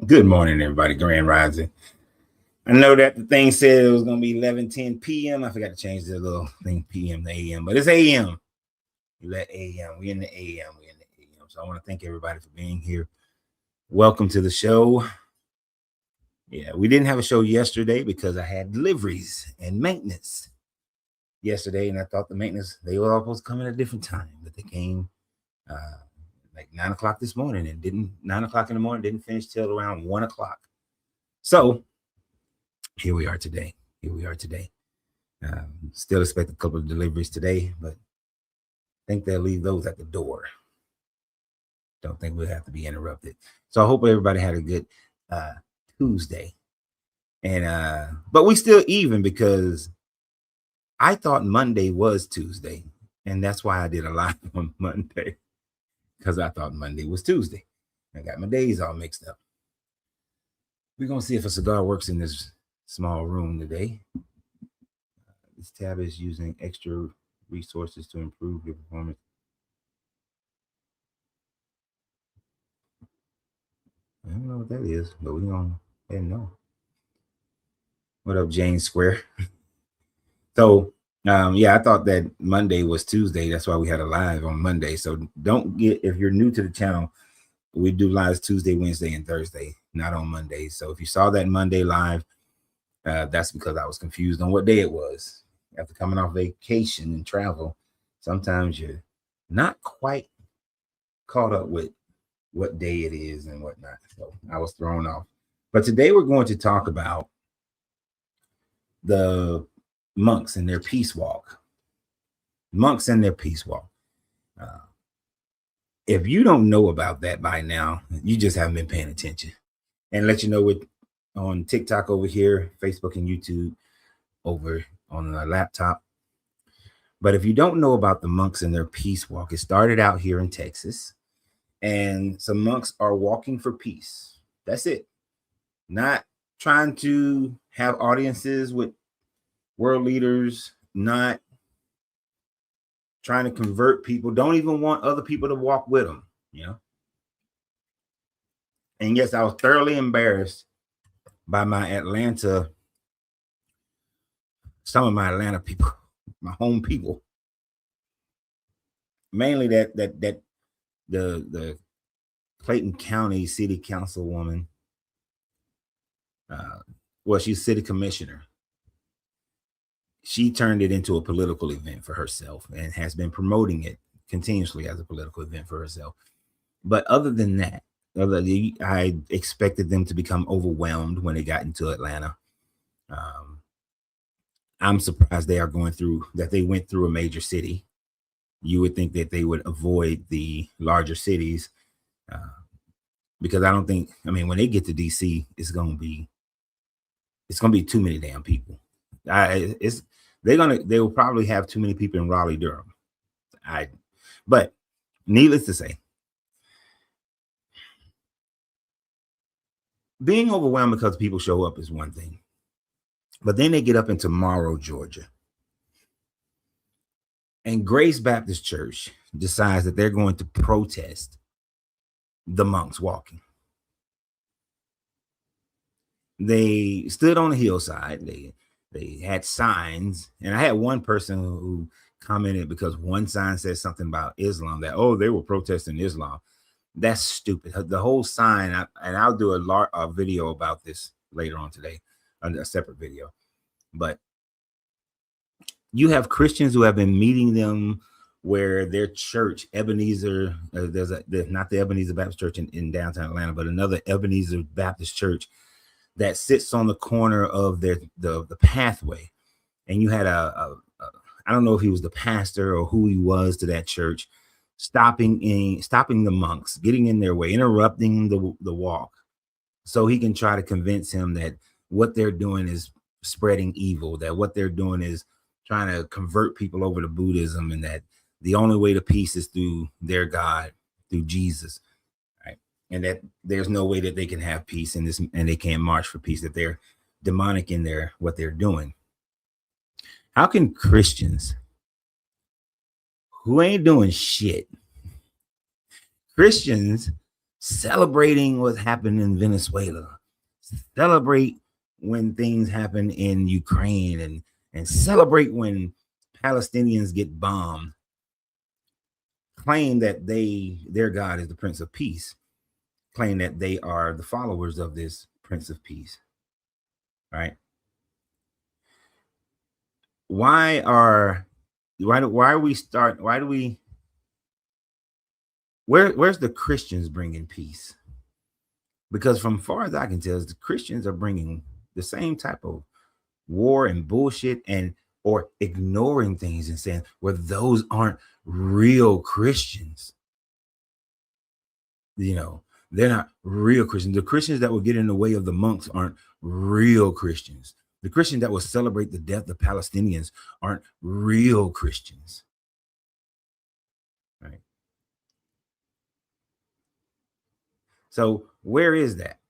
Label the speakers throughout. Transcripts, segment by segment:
Speaker 1: Good morning, everybody. Grand Rising. I know that the thing said it was going to be 11:10 p.m. I forgot to change the little thing p.m. to a.m., but it's a.m. You let a.m. We in the a.m. We in the a.m. So I want to thank everybody for being here. Welcome to the show. Yeah, we didn't have a show yesterday because I had deliveries and maintenance yesterday, and I thought the maintenance they were all supposed to come at a different time, but they came uh, like 9 o'clock this morning and didn't 9 o'clock in the morning didn't finish till around 1 o'clock. So here we are today. Here we are today. Still expect a couple of deliveries today, but I think they'll leave those at the door. Don't think we'll have to be interrupted. So I hope everybody had a good uh, Tuesday. And but we still even because I thought Monday was Tuesday, and that's why I did a live on Monday because I thought Monday was Tuesday. I got my days all mixed up. We're gonna see if a cigar works in this small room today. This tab is using extra resources to improve your performance. I don't know what that is, but we gonna let know. What up, Jane Square? So, yeah, I thought that Monday was Tuesday. That's why we had a live on Monday. So don't get if you're new to the channel, we do lives Tuesday, Wednesday, and Thursday, not on Monday. So if you saw that Monday live, that's because I was confused on what day it was. After coming off vacation and travel, sometimes you're not quite caught up with what day it is and whatnot. So I was thrown off. But today we're going to talk about the monks and their peace walk. Monks and their peace walk. Uh, if you don't know about that by now, you just haven't been paying attention. And let you know what on TikTok over here, Facebook and YouTube over on the laptop. But if you don't know about the monks and their peace walk, it started out here in Texas, and some monks are walking for peace. That's it. Not trying to have audiences with world leaders, not trying to convert people, don't even want other people to walk with them, you know. And yes, I was thoroughly embarrassed by my Atlanta, some of my Atlanta people, my home people, mainly that the Clayton County City Councilwoman. Uh, well, she's city commissioner. She turned it into a political event for herself and has been promoting it continuously as a political event for herself. But other than that, I expected them to become overwhelmed when they got into Atlanta. Um, I'm surprised they are going through that they went through a major city. You would think that they would avoid the larger cities uh, because I don't think. I mean, when they get to DC, it's gonna be too many damn people. It's they will probably have too many people in Raleigh, Durham. I, but needless to say, being overwhelmed because people show up is one thing, but then they get up into Morrow, Georgia, and Grace Baptist Church decides that they're going to protest the monks walking. They stood on the hillside. They had signs, and I had one person who commented because one sign said something about Islam that they were protesting Islam. That's stupid. The whole sign, and I'll do a video about this later on today, a separate video. But you have Christians who have been meeting them where their church, Ebenezer, there's not the Ebenezer Baptist Church in downtown Atlanta, but another Ebenezer Baptist Church that sits on the corner of the pathway. And you had a I don't know if he was the pastor or who he was to that church, stopping the monks, getting in their way, interrupting the walk, so he can try to convince him that what they're doing is spreading evil, that what they're doing is trying to convert people over to Buddhism, and that the only way to peace is through their God, through Jesus, right? And that there's no way that they can have peace in this, and they can't march for peace, that they're demonic in their what they're doing. How can Christians who ain't doing shit, Christians celebrating what happened in Venezuela, celebrate when things happen in Ukraine, and celebrate when Palestinians get bombed, claim that their God is the Prince of Peace, claim that they are the followers of this Prince of Peace, right? Why do we where's the Christians bringing peace? Because from far as I can tell, the Christians are bringing the same type of war and bullshit, and or ignoring things and saying, well, those aren't real Christians. You know, they're not real Christians. The Christians that will get in the way of the monks aren't real Christians. The Christians that will celebrate the death of Palestinians aren't real Christians. Right. So where is that?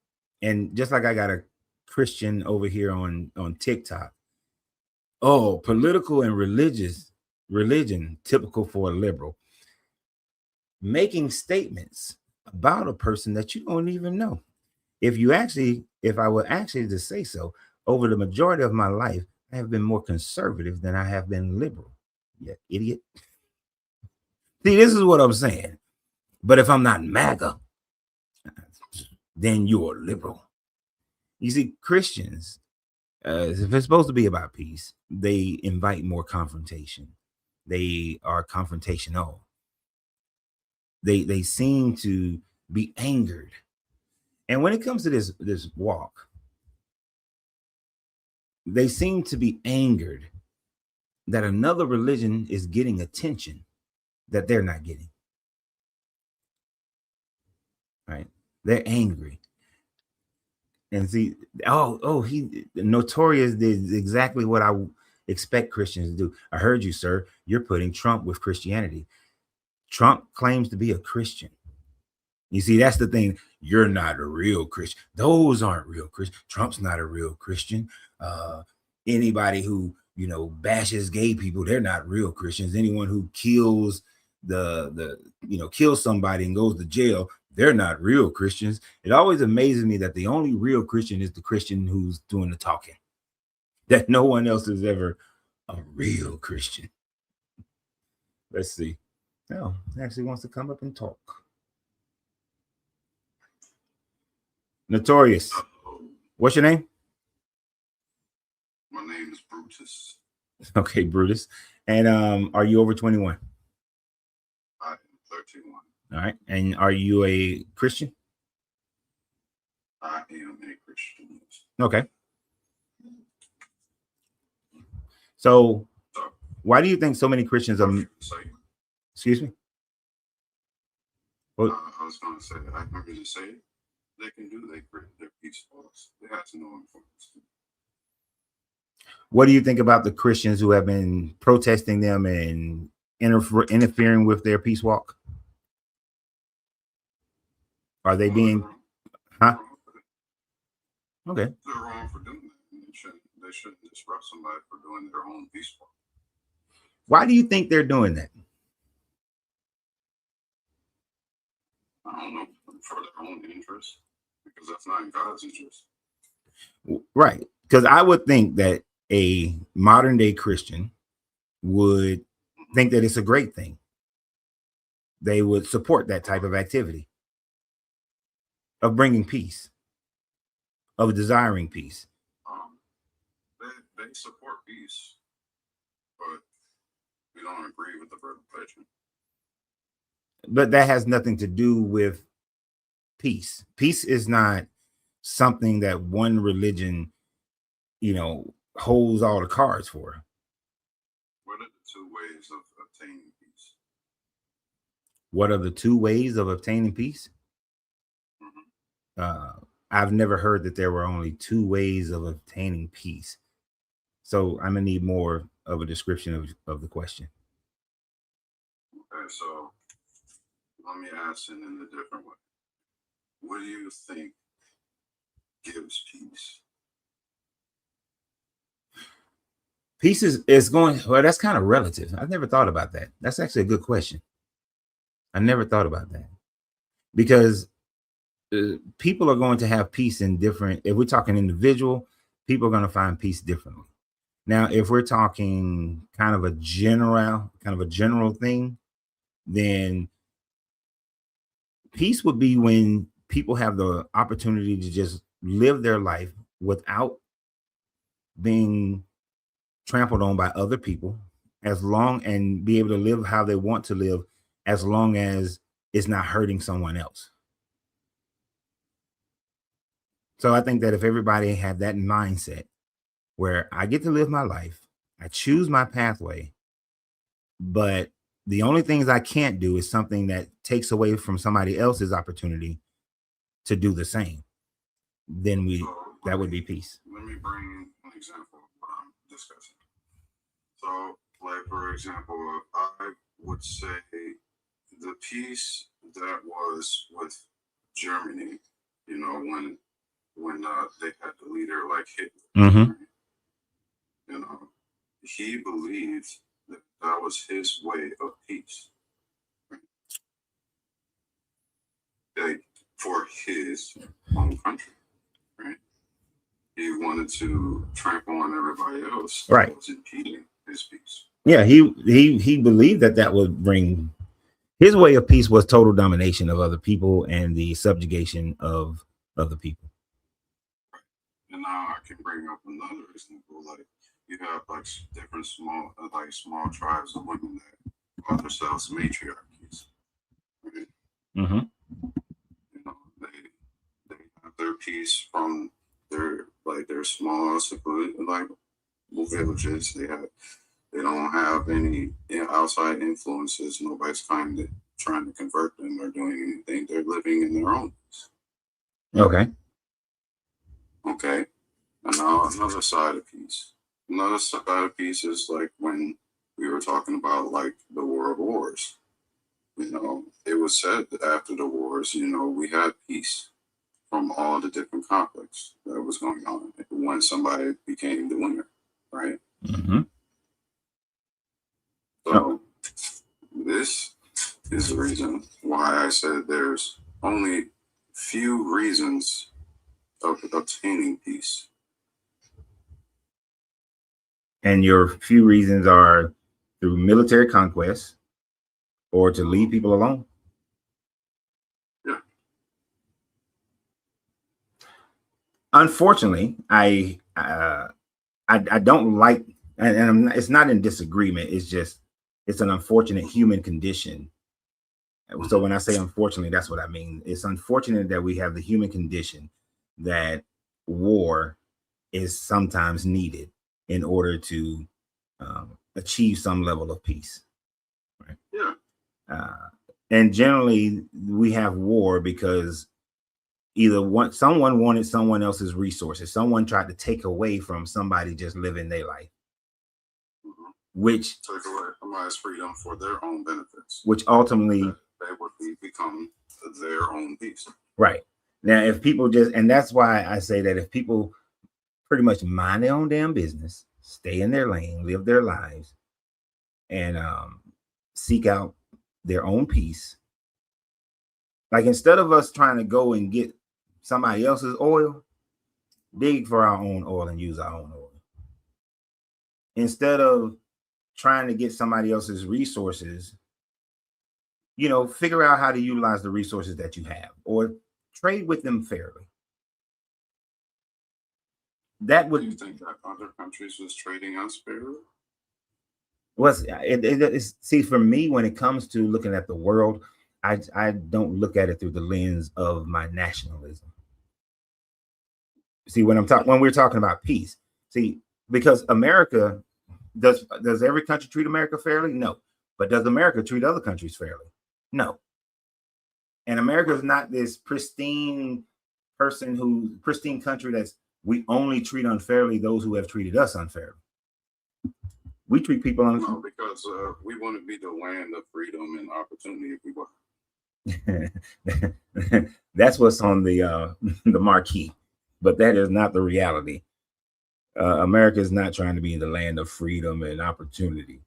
Speaker 1: And just like I got a Christian over here on TikTok. Oh, political and religion, typical for a liberal. Making statements about a person that you don't even know. If I were actually to say so, over the majority of my life, I have been more conservative than I have been liberal. Yeah, idiot. See, this is what I'm saying. But if I'm not MAGA, then you're liberal. You see, Christians, if it's supposed to be about peace, they invite more confrontation. They are confrontational. They seem to be angered. And when it comes to this walk, they seem to be angered that another religion is getting attention that they're not getting. Right? They're angry. And see, he Notorious did exactly what I expect Christians to do. I heard you, sir. You're putting Trump with Christianity. Trump claims to be a Christian. You see, that's the thing. You're not a real Christian. Those aren't real Christians. Trump's not a real Christian. Anybody who, bashes gay people, they're not real Christians. Anyone who kills kills somebody and goes to jail, they're not real Christians. It always amazes me that the only real Christian is the Christian who's doing the talking, that no one else is ever a real Christian. Let's see. No, he actually wants to come up and talk. Notorious. What's your name?
Speaker 2: My name is Brutus.
Speaker 1: Okay, Brutus. And are you over 21?
Speaker 2: I am 31.
Speaker 1: All right. And are you a Christian?
Speaker 2: I am a Christian.
Speaker 1: Okay. So why do you think so many Christians are... Excuse me?
Speaker 2: Well, I was going to say, I heard you say they can do their peace laws. They have to know influence.
Speaker 1: What do you think about the Christians who have been protesting them and interfering with their peace walk? Are they being... Huh? Okay.
Speaker 2: They're wrong for doing that. They shouldn't disrupt somebody for doing their own peace walk.
Speaker 1: Why do you think they're doing that?
Speaker 2: I don't know, for their own interest, because that's not in God's interest.
Speaker 1: Right. Because I would think that a modern day Christian would think that it's a great thing. They would support that type of activity of bringing peace, of desiring peace.
Speaker 2: They support peace, but we don't agree with the religion.
Speaker 1: But that has nothing to do with peace. Peace is not something that one religion, holds all the cards for.
Speaker 2: What are the two ways of obtaining peace?
Speaker 1: What are the two ways of obtaining peace?
Speaker 2: Mm-hmm.
Speaker 1: I've never heard that there were only two ways of obtaining peace. So I'm gonna need more of a description of the question.
Speaker 2: Okay, so let me ask it in a different way. What do you think gives peace?
Speaker 1: Peace is going, well, that's kind of relative. I've never thought about that. That's actually a good question. I never thought about that, because people are going to have peace in different. If we're talking individual, people are going to find peace differently. Now, if we're talking kind of a general thing, then peace would be when people have the opportunity to just live their life without being trampled on by other people, as long and be able to live how they want to live, as long as it's not hurting someone else. So I think that if everybody had that mindset where I get to live my life, I choose my pathway, but the only things I can't do is something that takes away from somebody else's opportunity to do the same, then that would be peace.
Speaker 2: Let me bring an example of what I'm discussing. So, like for example, I would say the peace that was with Germany, you know, when they had the leader like Hitler,
Speaker 1: Mm-hmm.
Speaker 2: you know, he believed that that was his way of peace, right? Like for his own country, right? He wanted to trample on everybody else.
Speaker 1: Right.
Speaker 2: That was impeding his peace.
Speaker 1: Yeah, he believed that would bring his way of peace was total domination of other people and the subjugation of other people.
Speaker 2: And now I can bring up another example, like you have like different small tribes of women that call themselves matriarchies, right?
Speaker 1: Mm-hmm.
Speaker 2: You know, they have their peace from their small secluded villages. They don't have any outside influences. Nobody's trying to convert them or doing anything. They're living in their own peace.
Speaker 1: Okay.
Speaker 2: Okay. And now another side of peace. Another side of peace is like when we were talking about like the world wars. You know, it was said that after the wars, you know, we had peace from all the different conflicts that was going on when somebody became the winner, right?
Speaker 1: Mm-hmm.
Speaker 2: So this is the reason why I said there's only few reasons of obtaining peace.
Speaker 1: And your few reasons are through military conquest or to leave people alone.
Speaker 2: Yeah.
Speaker 1: Unfortunately, I don't like, and it's not in disagreement. It's an unfortunate human condition. So when I say unfortunately, that's what I mean. It's unfortunate that we have the human condition that war is sometimes needed in order to achieve some level of peace. Right?
Speaker 2: Yeah.
Speaker 1: And generally, we have war because either someone wanted someone else's resources. Someone tried to take away from somebody just living their life.
Speaker 2: Mm-hmm.
Speaker 1: Which
Speaker 2: take away somebody's freedom for their own benefits.
Speaker 1: Which ultimately
Speaker 2: they would become their own peace.
Speaker 1: Right. Now, if people and that's why I say that if people pretty much mind their own damn business, stay in their lane, live their lives, and seek out their own peace. Like instead of us trying to go and get somebody else's oil, dig for our own oil and use our own oil. Instead of trying to get somebody else's resources, you know, figure out how to utilize the resources that you have or trade with them fairly. That would.
Speaker 2: Do you think that other countries was trading us fairly?
Speaker 1: See, for me, when it comes to looking at the world, I don't look at it through the lens of my nationalism. See, when we're talking about peace, see, because America does every country treat America fairly? No. But does America treat other countries fairly? No. And America is not this pristine country that's we only treat unfairly those who have treated us unfairly. We treat people unfairly.
Speaker 2: No, because we want to be the land of freedom and opportunity if we want.
Speaker 1: That's what's on the marquee, but that is not the reality. America is not trying to be the land of freedom and opportunity.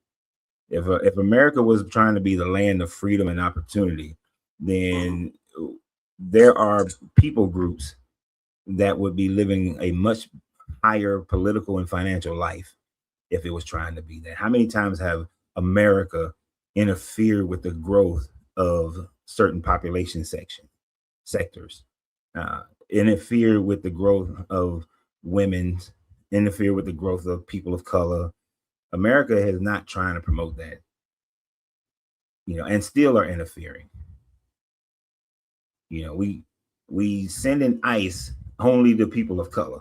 Speaker 1: If America was trying to be the land of freedom and opportunity, then there are people groups that would be living a much higher political and financial life if it was trying to be that. How many times have America interfered with the growth of certain population sectors, interfere with the growth of women, interfere with the growth of people of color? America has not trying to promote that, and still are interfering. We send in ICE only to people of color.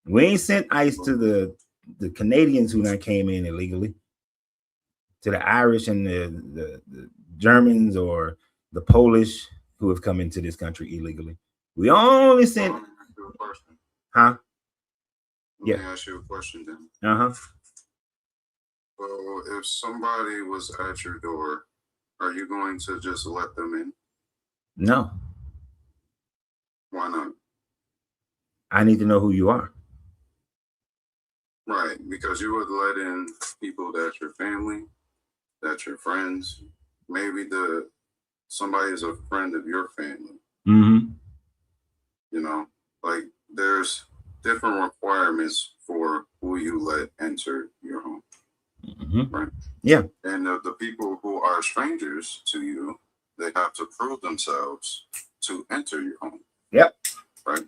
Speaker 1: We ain't sent ICE to the Canadians who not came in illegally, to the Irish and the Germans or the Polish who have come into this country illegally. We only sent. Huh?
Speaker 2: Let me ask you a question then. Well, if somebody was at your door, are you going to just let them in?
Speaker 1: No.
Speaker 2: Why not?
Speaker 1: I need to know who you are.
Speaker 2: Right, because you would let in people that's your family, that's your friends, maybe somebody is a friend of your family.
Speaker 1: Mm-hmm.
Speaker 2: Like there's different requirements for who you let enter your home.
Speaker 1: Mm-hmm.
Speaker 2: Right.
Speaker 1: Yeah.
Speaker 2: And the people who are strangers to you, they have to prove themselves to enter your home.
Speaker 1: Yep.
Speaker 2: Right.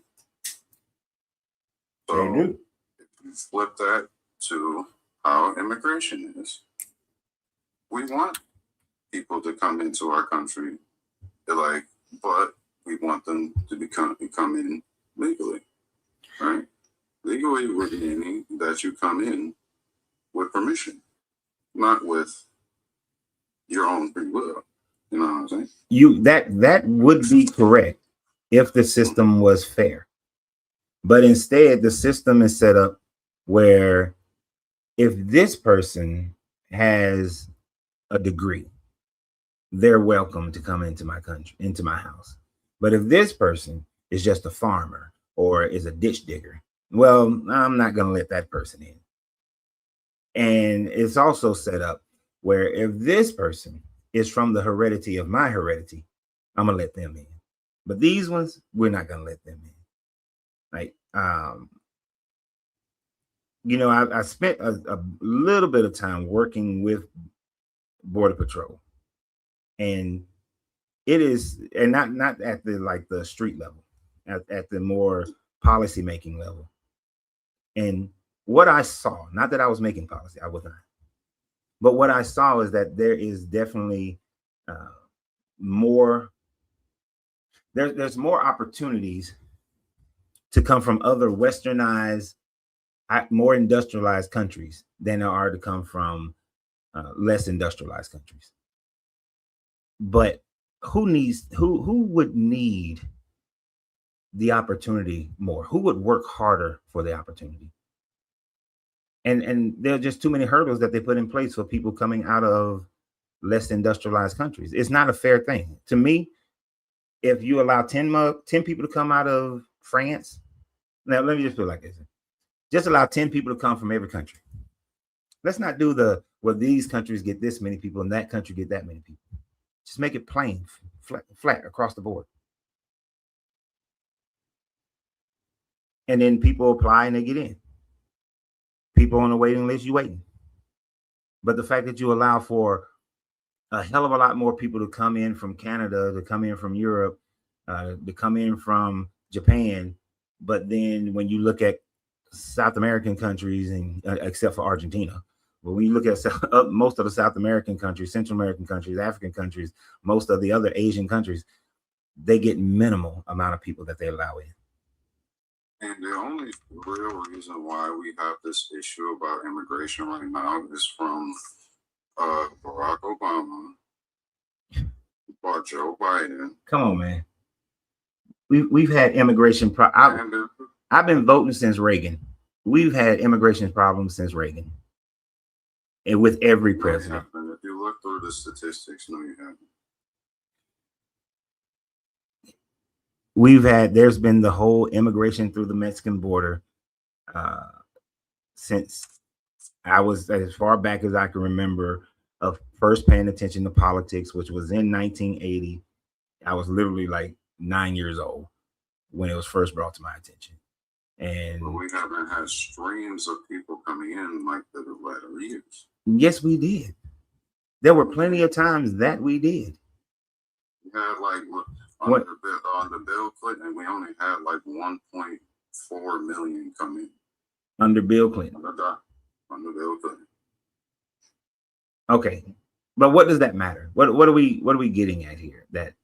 Speaker 1: So
Speaker 2: they do. If you flip that to how immigration is, we want people to come into our country, but we want them to come in legally, right? Legally would mean that you come in with permission, not with your own free will. You know what I'm saying?
Speaker 1: That would be correct if the system was fair. But instead, the system is set up where if this person has a degree, they're welcome to come into my country, into my house. But if this person is just a farmer or is a ditch digger, well, I'm not going to let that person in. And it's also set up where if this person is from the heredity of my heredity, I'm going to let them in. But these ones, we're not going to let them in. Like, I spent a little bit of time working with Border Patrol, and it is, and not at the street level, at the more policy making level. And what I saw, not that I was making policy, I was not, but what I saw is that there is definitely there's more opportunities to come from other westernized, more industrialized countries than there are to come from less industrialized countries. But who would need the opportunity more? Who would work harder for the opportunity? And there are just too many hurdles that they put in place for people coming out of less industrialized countries. It's not a fair thing. To me, if you allow 10 people to come out of France, now let me just put it like this. Just allow 10 people to come from every country. Let's not do these countries get this many people and that country get that many people. Just make it plain, flat across the board. And then people apply and they get in. People on the waiting list, you waiting. But the fact that you allow for a hell of a lot more people to come in from Canada, to come in from Europe, to come in from Japan, but then when you look at South American countries, and except for Argentina, but when you look at most of the South American countries, Central American countries, African countries, most of the other Asian countries, they get minimal amount of people that they allow in.
Speaker 2: And the only real reason why we have this issue about immigration right now is from Barack Obama or Joe Biden.
Speaker 1: Come on, man. We've had immigration. I've been voting since Reagan. We've had immigration problems since Reagan, and with every president.
Speaker 2: If you look through the statistics, no, you haven't.
Speaker 1: There's been the whole immigration through the Mexican border since I was, as far back as I can remember, of first paying attention to politics, which was in 1980. I was literally like 9 years old when it was first brought to my attention. And
Speaker 2: but we haven't had streams of people coming in like the latter years.
Speaker 1: yes, we did. There were plenty of times that we did.
Speaker 2: We had like under Bill Clinton, we only had like 1.4 million come in.
Speaker 1: Under Bill Clinton.
Speaker 2: Under Bill Clinton.
Speaker 1: Okay, but what does that matter? What are we getting at here? That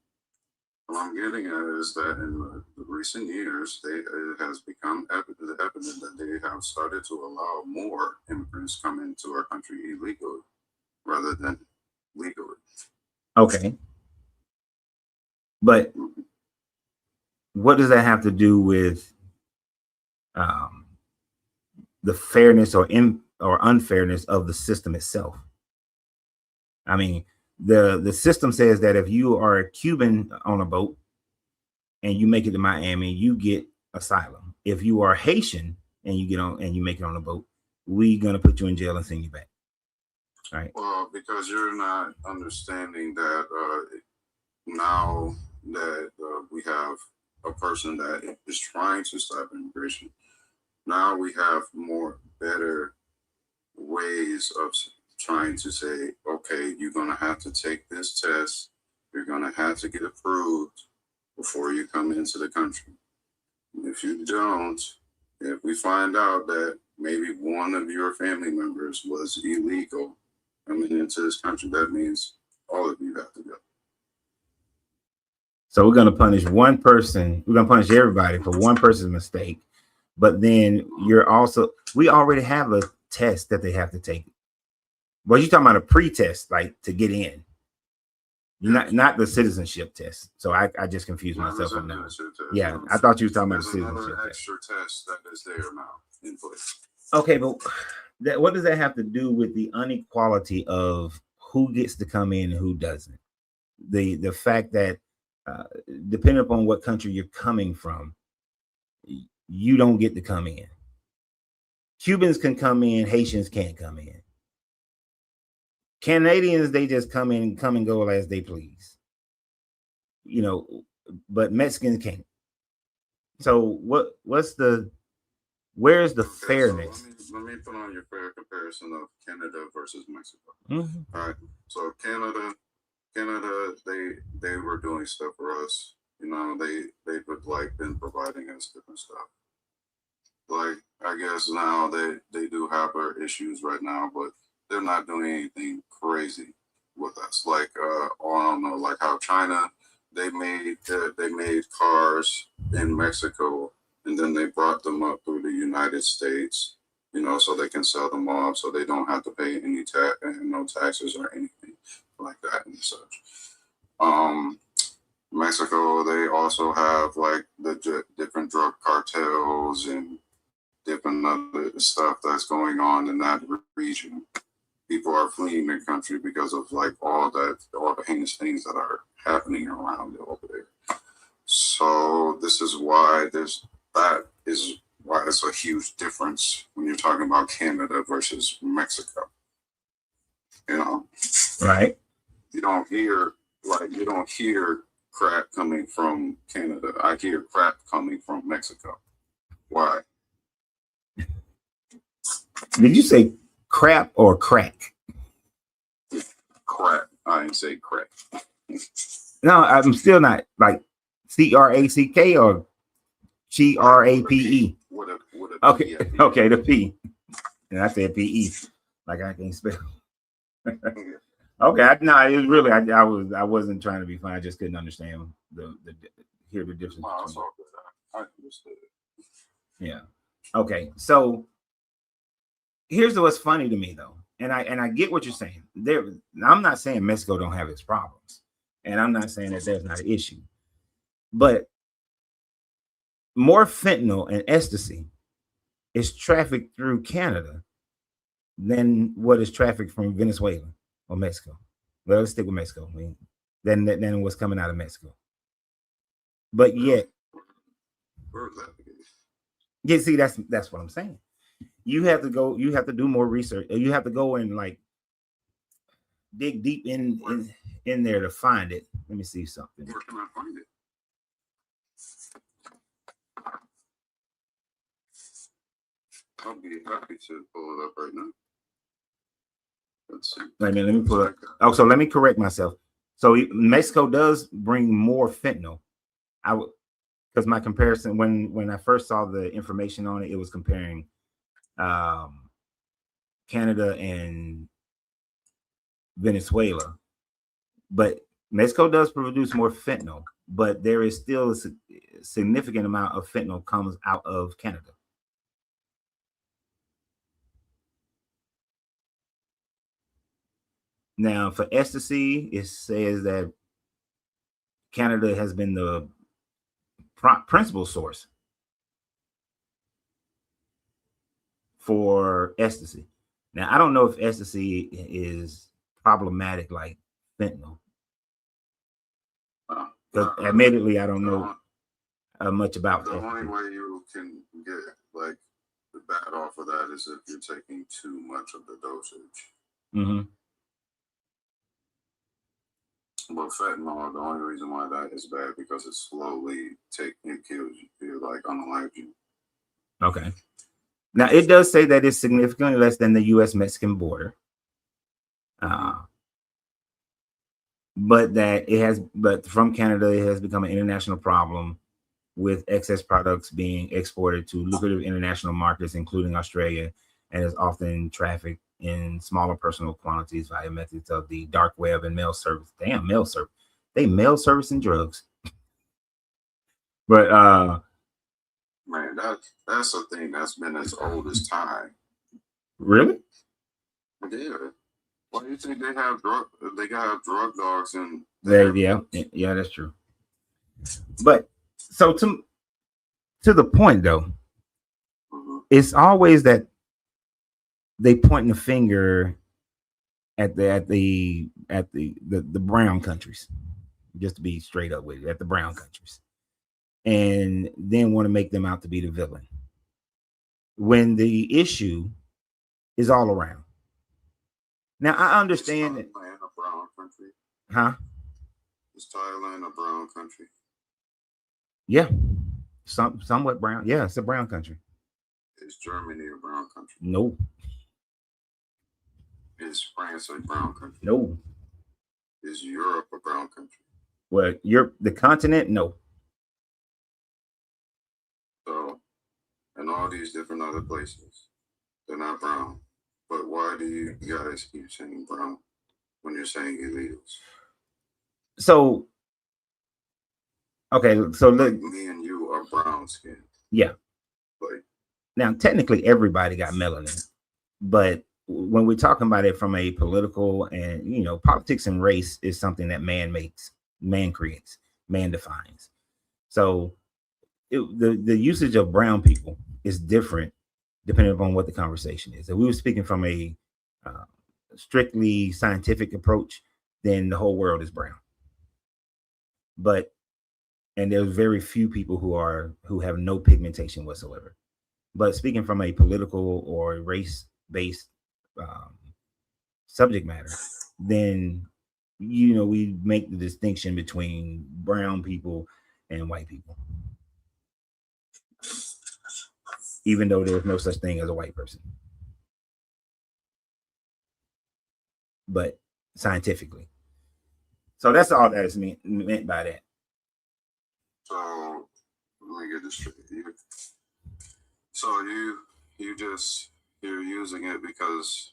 Speaker 2: what I'm getting at is that in the recent years, it has become evident that they have started to allow more immigrants come into our country illegally rather than legally.
Speaker 1: Okay, but what does that have to do with the fairness or unfairness of the system itself? I mean, the system says that if you are a Cuban on a boat and you make it to Miami, you get asylum. If you are Haitian and you get on and you make it on a boat, we're gonna put you in jail and send you back. All right.
Speaker 2: Well, because you're not understanding that now that we have a person that is trying to stop immigration, now we have better ways of trying to say, okay, you're going to have to take this test. You're going to have to get approved before you come into the country. If you don't, if we find out that maybe one of your family members was illegal coming into this country, that means all of you have to go.
Speaker 1: So we're going to punish one person. We're going to punish everybody for one person's mistake. But then we already have a test that they have to take. But you're talking about a pre-test, like to get in, not the citizenship test. So I just confused myself on that. Yeah, I thought you were talking about the citizenship
Speaker 2: test. Extra test that is there now in place.
Speaker 1: Okay, but what does that have to do with the inequality of who gets to come in and who doesn't? The fact that depending upon what country you're coming from, you don't get to come in. Cubans can come in, Haitians can't come in. Canadians, they just come and go as they please. But Mexicans can't. So where's the fairness?
Speaker 2: So let me put on your fair comparison of Canada versus Mexico. Mm-hmm. All right. So Canada, they were doing stuff for us. They've been providing us different stuff. Like, I guess now they do have our issues right now, but they're not doing anything crazy with us. Like, I don't know, like how China, they made cars in Mexico and then they brought them up through the United States, so they can sell them off, so they don't have to pay any no taxes or anything like that and such. Mexico, they also have like the different drug cartels and different other stuff that's going on in that region. People are fleeing the country because of like all the heinous things that are happening around over there. So this is why that is why it's a huge difference when you're talking about Canada versus Mexico.
Speaker 1: Right.
Speaker 2: You don't hear crap coming from Canada. I hear crap coming from Mexico. Why?
Speaker 1: Did you say crap or crack?
Speaker 2: Crap. I didn't say crack.
Speaker 1: No, I'm still not like CRACK or GRAPE. Okay, okay, the P. And I said PE, like I can't spell. Okay, I wasn't trying to be funny. I just couldn't understand the difference.
Speaker 2: I understood.
Speaker 1: Yeah. Okay. So here's what's funny to me though, and I get what you're saying. I'm not saying Mexico don't have its problems, and I'm not saying that there's not an issue, but more fentanyl and ecstasy is trafficked through Canada than what is trafficked from Venezuela or Mexico. Well, let's stick with Mexico. Than what's coming out of Mexico. But yet, yeah, see, that's what I'm saying. You have to do more research. You have to go and like dig deep in there to find it. Let me see something.
Speaker 2: Where can I find it? I'll be happy to pull it up right now. Let's see.
Speaker 1: Let me pull it up. Oh, so let me correct myself. So Mexico does bring more fentanyl. I would, because my comparison when I first saw the information on it, it was comparing Canada and Venezuela, but Mexico does produce more fentanyl, but there is still a significant amount of fentanyl comes out of Canada. Now, for ecstasy, it says that Canada has been the principal source for ecstasy. Now, I don't know if ecstasy is problematic like fentanyl. Because admittedly, I don't know much about
Speaker 2: the only way you can get like the bad off of that is if you're taking too much of the dosage.
Speaker 1: Mm-hmm.
Speaker 2: But fentanyl, the only reason why that is bad because it slowly kills you. It like unalives you.
Speaker 1: Okay. Now it does say that it's significantly less than the U.S.-Mexican border, but from Canada it has become an international problem, with excess products being exported to lucrative international markets, including Australia, and is often trafficked in smaller personal quantities via methods of the dark web and mail service. Damn, mail service. They mail servicing drugs. But
Speaker 2: man, that's a thing that's been as old as time.
Speaker 1: Really?
Speaker 2: Yeah. Why do you think they have drug dogs and
Speaker 1: yeah, that's true. But so to the point though, it's always that they point the finger at the brown countries, just to be straight up with it, at the brown countries, and then want to make them out to be the villain when the issue is all around. Now I understand that.
Speaker 2: Thailand a brown country?
Speaker 1: Huh?
Speaker 2: Is Thailand a brown country?
Speaker 1: Yeah, somewhat brown. Yeah, it's a brown country.
Speaker 2: Is Germany a brown country?
Speaker 1: No.
Speaker 2: Is France a brown country?
Speaker 1: No.
Speaker 2: Is Europe a brown country?
Speaker 1: Well, Europe, the continent, no.
Speaker 2: So, and all these different other places, they're not brown. But why do you guys keep saying brown when you're saying illegals?
Speaker 1: So, okay, so look,
Speaker 2: like me and you are brown skinned.
Speaker 1: Yeah.
Speaker 2: Like,
Speaker 1: now, technically, everybody got melanin, but when we're talking about it from a political and politics and race is something that man makes, man creates, man defines. So the usage of brown people is different depending upon what the conversation is. If we were speaking from a strictly scientific approach, then the whole world is brown. And there's very few people who have no pigmentation whatsoever. But speaking from a political or race-based subject matter, then we make the distinction between brown people and white people, even though there's no such thing as a white person, but scientifically. So that's all that is meant by that.
Speaker 2: So let me get this straight. So you're using it because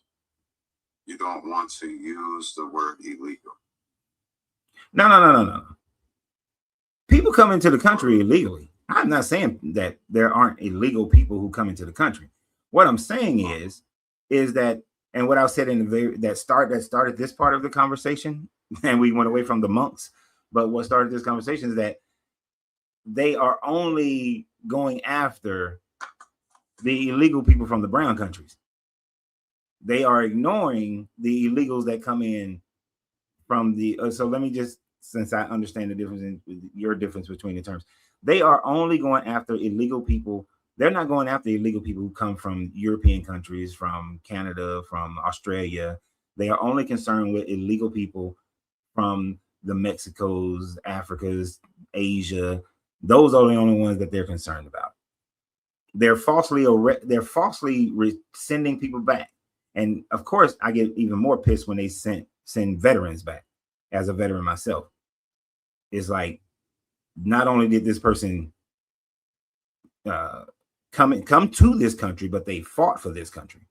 Speaker 2: you don't want to use the word illegal.
Speaker 1: No. People come into the country illegally. I'm not saying that there aren't illegal people who come into the country. What I'm saying is that, and what I said in that started this part of the conversation, and we went away from the monks. But what started this conversation is that they are only going after the illegal people from the brown countries. They are ignoring the illegals that come in from the. So let me just, since I understand the difference in your difference between the terms, they are only going after illegal people. They're not going after illegal people who come from European countries, from Canada, from Australia. They are only concerned with illegal people from the Mexicos, Africas, Asia. Those are the only ones that they're concerned about. they're falsely sending people back. And of course, I get even more pissed when they send veterans back. As a veteran myself, it's like, not only did this person come to this country, but they fought for this country.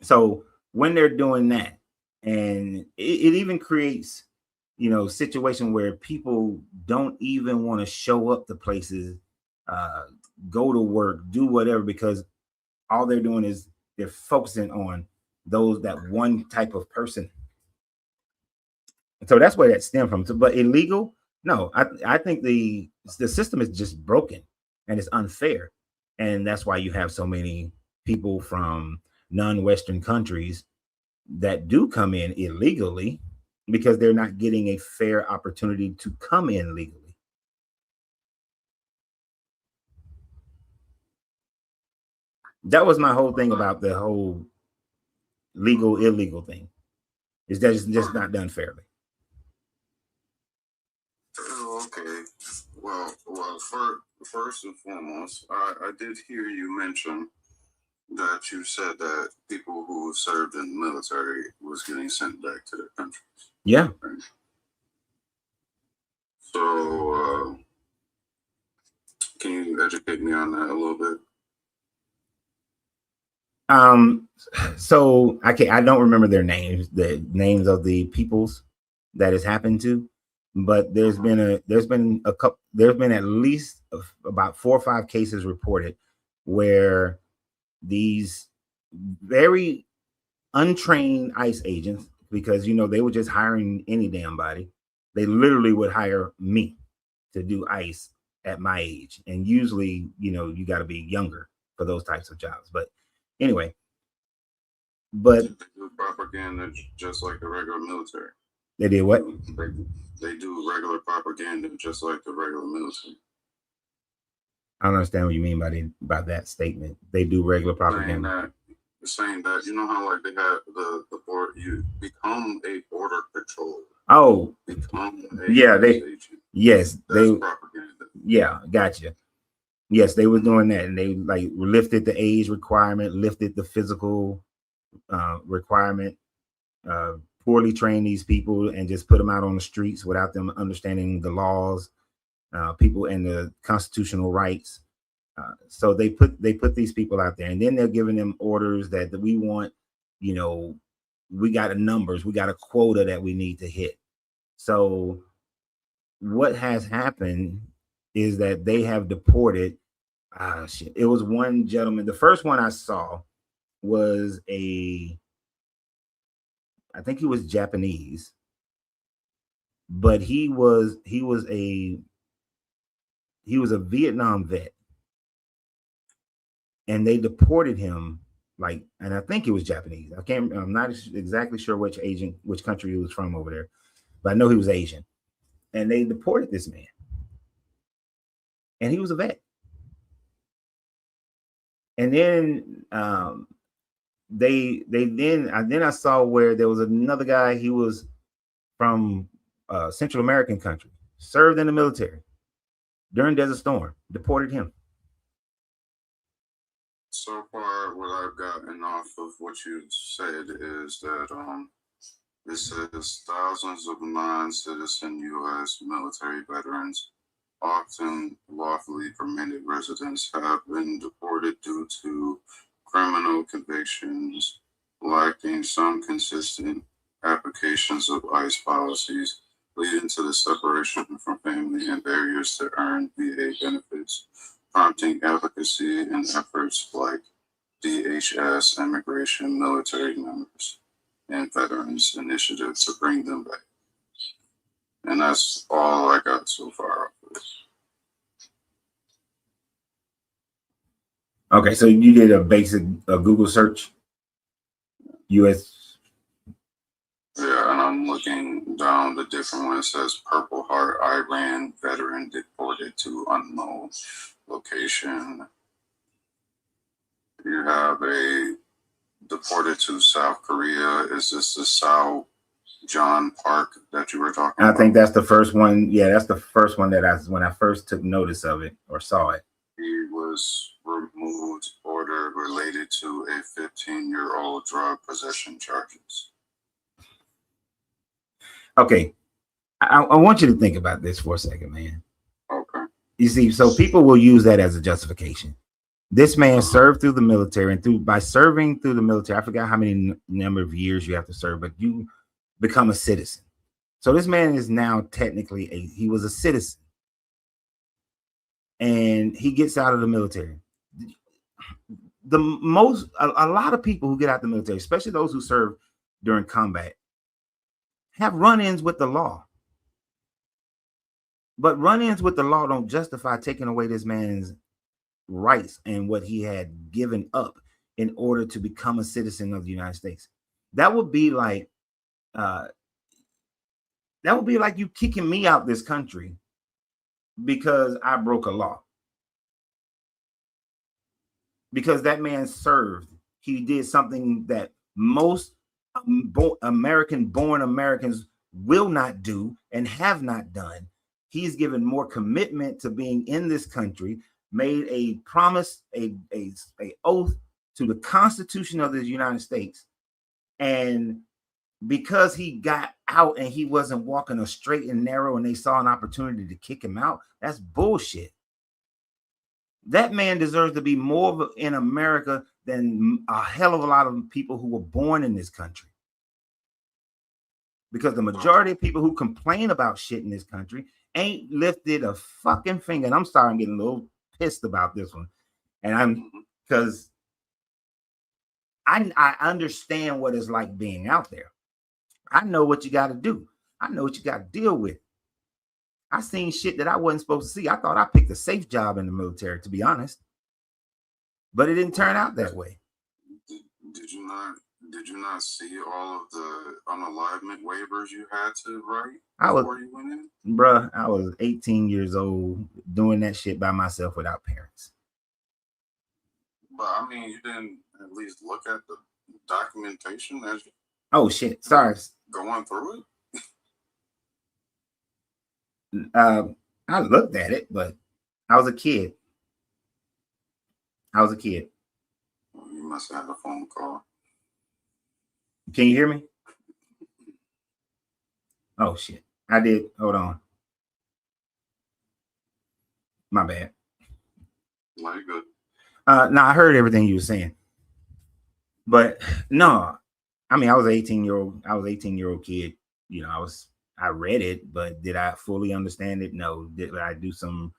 Speaker 1: So when they're doing that, and it even creates, situation where people don't even want to show up to places, go to work, do whatever, because all they're doing is they're focusing on that one type of person. So that's where that stemmed from. So, but illegal, no, I think the system is just broken and it's unfair, and that's why you have so many people from non-Western countries that do come in illegally, because they're not getting a fair opportunity to come in legally. That was my whole thing about the whole legal illegal thing, is that it's just not done fairly.
Speaker 2: Okay. Well, first and foremost, I did hear you mention that you said that people who served in the military was getting sent back to their countries.
Speaker 1: Yeah.
Speaker 2: Right? So, can you educate me on that a little bit?
Speaker 1: So I don't remember their names, the names of the peoples that has happened to, but there's been at least about 4 or 5 cases reported where these very untrained ICE agents, because they were just hiring any damn body, they literally would hire me to do ICE at my age, and usually you got to be younger for those types of jobs. But anyway, but
Speaker 2: they do propaganda just like the regular military.
Speaker 1: They did what?
Speaker 2: They do regular propaganda just like the regular military.
Speaker 1: I don't understand what you mean by that statement. They do regular propaganda.
Speaker 2: Saying that how like they have the border, you become a border patrol.
Speaker 1: Oh, yeah,
Speaker 2: agent.
Speaker 1: Yes,
Speaker 2: that's propaganda.
Speaker 1: Yeah, gotcha. Yes, they were doing that, and they like lifted the age requirement, lifted the physical requirement, poorly trained these people, and just put them out on the streets without them understanding the laws, people, and the constitutional rights. So they put these people out there, and then they're giving them orders that we want, we got numbers, we got a quota that we need to hit. So what has happened is that they have deported. It was one gentleman. The first one I saw was I think he was Japanese, but he was a Vietnam vet, and they deported him, and I think he was Japanese. I'm not exactly sure which country he was from over there, but I know he was Asian, and they deported this man, and he was a vet. And then then I saw where there was another guy. He was from Central American country, served in the military during Desert Storm, deported him.
Speaker 2: So far, what I've gotten off of what you said is that it says thousands of non-citizen U.S. military veterans, often lawfully permitted residents, have been deported due to criminal convictions, lacking some consistent applications of ICE policies, leading to the separation from family and barriers to earn VA benefits, prompting advocacy and efforts like DHS, immigration, military members, and veterans initiative to bring them back. And that's all I got so far of this.
Speaker 1: Okay, so you did a basic Google search, U.S.
Speaker 2: Yeah, and I'm looking down the different one. It says Purple Heart, Iran veteran deported to unknown location. You have a deported to South Korea. Is this the South John Park that you were talking
Speaker 1: I
Speaker 2: about.
Speaker 1: think that's the first one. Yeah, that's the first one that when I first took notice of it or saw it.
Speaker 2: He was removed, order related to a 15-year-old drug possession charges.
Speaker 1: Okay, I want you to think about this for a second, man.
Speaker 2: Okay.
Speaker 1: You see, so people will use that as a justification. This man served through the military, and by serving through the military, I forgot how many number of years you have to serve, but you become a citizen. So this man is now technically he was a citizen, and he gets out of the military. A lot of people who get out of the military, especially those who serve during combat, have run-ins with the law. But run-ins with the law don't justify taking away this man's rights and what he had given up in order to become a citizen of the United States. That would be like you kicking me out this country because I broke a law. Because that man served. He did something that most American-born Americans will not do and have not done. He's given more commitment to being in this country, made a promise, a oath to the Constitution of the United States. And because he got out and he wasn't walking a straight and narrow and they saw an opportunity to kick him out, that's bullshit. That man deserves to be more in America than a hell of a lot of people who were born in this country. Because the majority of people who complain about shit in this country ain't lifted a fucking finger. And I'm sorry, I'm getting a little pissed about this one. And because I understand what it's like being out there. I know what you got to do. I know what you got to deal with. I seen shit that I wasn't supposed to see. I thought I picked a safe job in the military, to be honest. But it didn't turn out that way.
Speaker 2: Did you not see all of the unalivement waivers you had to write before you went in?
Speaker 1: Bruh, I was 18 years old doing that shit by myself without parents.
Speaker 2: But I mean, you didn't at least look at the documentation as you
Speaker 1: oh shit, sorry.
Speaker 2: Going through it?
Speaker 1: I looked at it, but I was a kid.
Speaker 2: Well, you must have a phone call.
Speaker 1: Can you hear me? Oh shit, I did. Hold on. My bad.
Speaker 2: No, you're good.
Speaker 1: No, I heard everything you were saying. But no, I mean, I was 18-year-old kid. You know, I read it, but did I fully understand it? No. Did I do some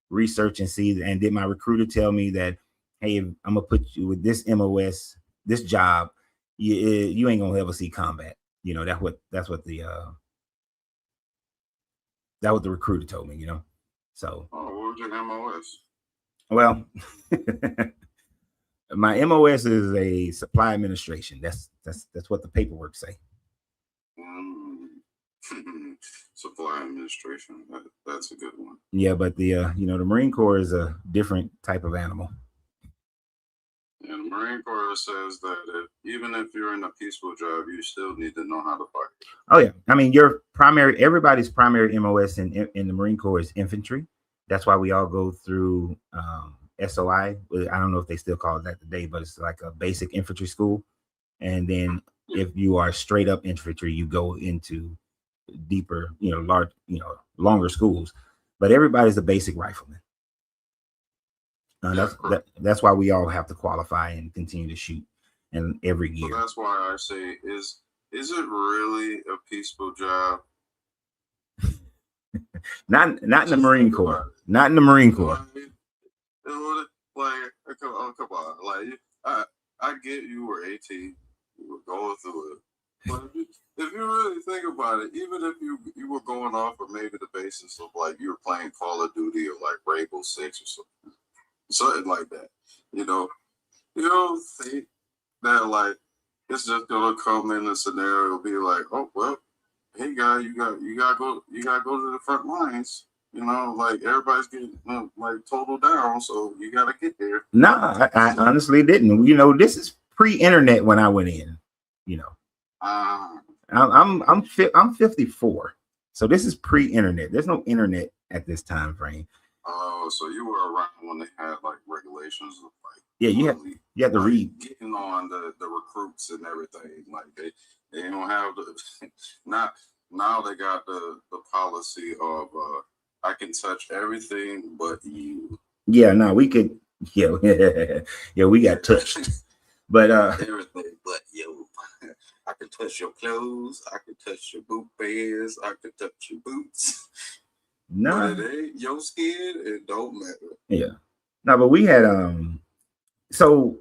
Speaker 1: research and see? And did my recruiter tell me that, hey, I'm gonna put you with this MOS, this job, you ain't gonna ever see combat? You know, that's what the recruiter told me. You know, so.
Speaker 2: Oh, what was your MOS?
Speaker 1: Well, my MOS is a supply administration. That's what the paperwork say.
Speaker 2: Supply administration. That's a good one.
Speaker 1: Yeah, but the the Marine Corps is a different type of animal.
Speaker 2: And the Marine Corps says that even if you're in a peaceful job, you still need to know how to fight.
Speaker 1: Oh yeah, I mean everybody's primary MOS in the Marine Corps is infantry. That's why we all go through SOI. I don't know if they still call it that today, but it's like a basic infantry school. And then if you are straight up infantry, you go into deeper, large, longer schools. But everybody's a basic rifleman. That's why we all have to qualify and continue to shoot, and every year.
Speaker 2: So that's why I say, is it really a peaceful job?
Speaker 1: Not in the Marine Corps. Not in the Marine Corps.
Speaker 2: Like, come on. Like, I get you were 18, you were going through it. But if you really think about it, even if you were going off of maybe the basis of like you were playing Call of Duty or like Rainbow Six or something like that, you don't think that like it's just gonna come in a scenario be like, oh well, hey guy, you gotta go to the front lines. Like everybody's getting like total down, so you gotta get there.
Speaker 1: No, I honestly didn't. This is pre-internet when I went in. I'm 54, so this is pre-internet. There's no internet at this time frame.
Speaker 2: Oh, so you were around when they had like regulations of like
Speaker 1: Yeah, you have to
Speaker 2: like,
Speaker 1: read.
Speaker 2: getting on the recruits and everything. Like they don't have the not now they got the policy of I can touch everything but you.
Speaker 1: Yeah, no, we could. Yeah, yeah, we got touched, but
Speaker 2: everything but you. I can touch your clothes. I can touch your boot bands. I can touch your boots.
Speaker 1: no,
Speaker 2: But it ain't your skin. It don't matter.
Speaker 1: yeah, no, but we had so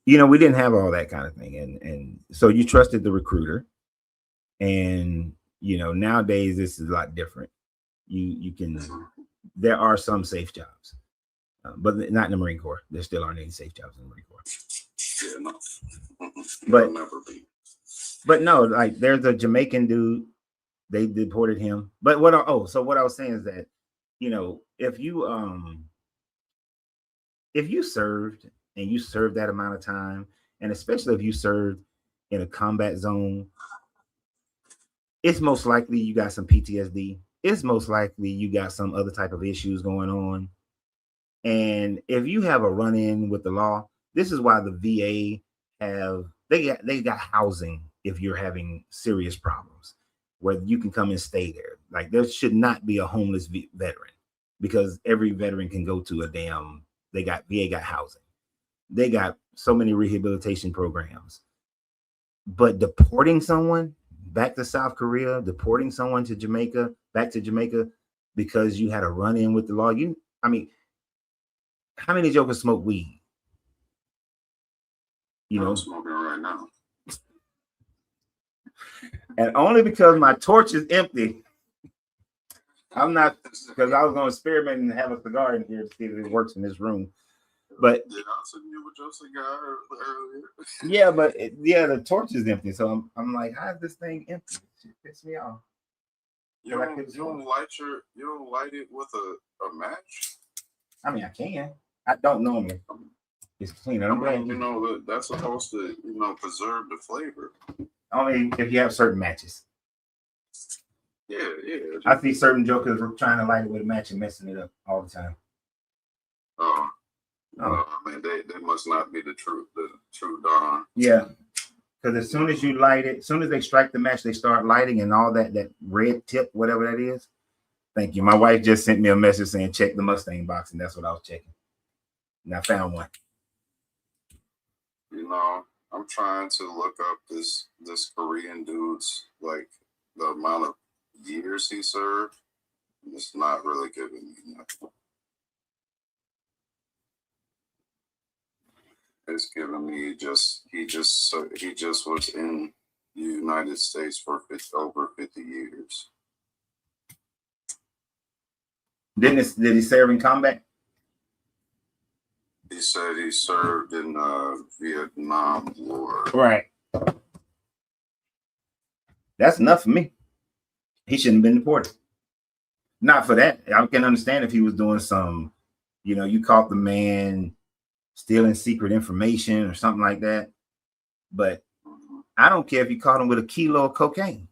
Speaker 1: we didn't have all that kind of thing, and so you trusted the recruiter, and nowadays this is a lot different. You can there are some safe jobs, but not in the Marine Corps. There still aren't any safe jobs in the Marine Corps.
Speaker 2: Yeah, no.
Speaker 1: But
Speaker 2: never be.
Speaker 1: But no, like there's a Jamaican dude. They deported him. But what I was saying is that, if you served and you served that amount of time, and especially if you served in a combat zone, it's most likely you got some PTSD. It's most likely you got some other type of issues going on. And if you have a run-in with the law, this is why the VA they got housing if you're having serious problems, where you can come and stay there. Like there should not be a homeless veteran, because every veteran can go to VA got housing. They got so many rehabilitation programs. But deporting someone back to South Korea, deporting someone to Jamaica, back to Jamaica, because you had a run-in with the law, how many jokers smoke weed?
Speaker 2: I'm smoking right now.
Speaker 1: And only because my torch is empty, I'm not, because I was going to experiment and have a cigar in here to see if it works in this room. But
Speaker 2: did I send you with your cigar earlier?
Speaker 1: Yeah, but the torch is empty. So I'm like, how is this thing empty? It pisses me off.
Speaker 2: You don't light it with a match?
Speaker 1: I mean, I can. I don't normally. It's clean.
Speaker 2: That's supposed to, preserve the flavor.
Speaker 1: Only if you have certain matches.
Speaker 2: Yeah.
Speaker 1: I see certain jokers trying to light it with a match and messing it up all the time.
Speaker 2: Oh. Man, they must not be the true Don.
Speaker 1: Yeah. Because as soon as you light it, as soon as they strike the match, they start lighting, and all that red tip, whatever that is. Thank you. My wife just sent me a message saying check the Mustang box, and that's what I was checking. And I found one.
Speaker 2: I'm trying to look up this Korean dude's, like, the amount of years he served. It's not really giving me nothing. It's giving me he just was in the United States for over 50 years.
Speaker 1: Did he serve in combat?
Speaker 2: He said he served in Vietnam War.
Speaker 1: Right. That's enough for me. He shouldn't have been deported. Not for that. I can understand if he was doing some, you caught the man stealing secret information or something like that. But I don't care if you caught him with a kilo of cocaine.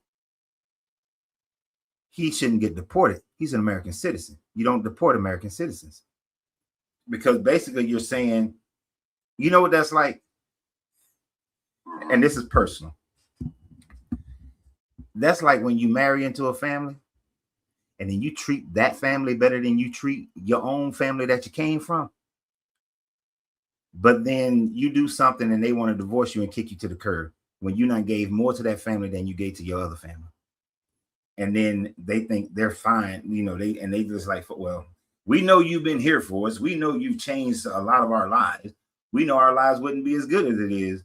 Speaker 1: He shouldn't get deported. He's an American citizen. You don't deport American citizens. Because basically you're saying, you know what that's like? And this is personal. That's like when you marry into a family and then you treat that family better than you treat your own family that you came from. But then you do something and they want to divorce you and kick you to the curb when you not gave more to that family than you gave to your other family. And then they think they're fine, they just like, well, we know you've been here for us. We know you've changed a lot of our lives. We know our lives wouldn't be as good as it is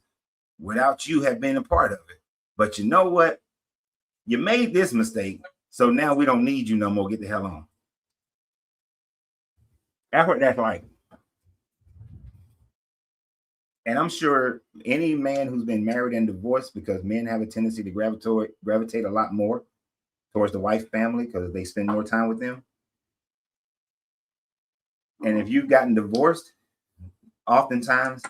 Speaker 1: without you have been a part of it. But you know what? You made this mistake, so now we don't need you no more. Get the hell on. That's what that's like. And I'm sure any man who's been married and divorced, because men have a tendency to gravitate a lot more towards the wife family because they spend more time with them. And if you've gotten divorced, oftentimes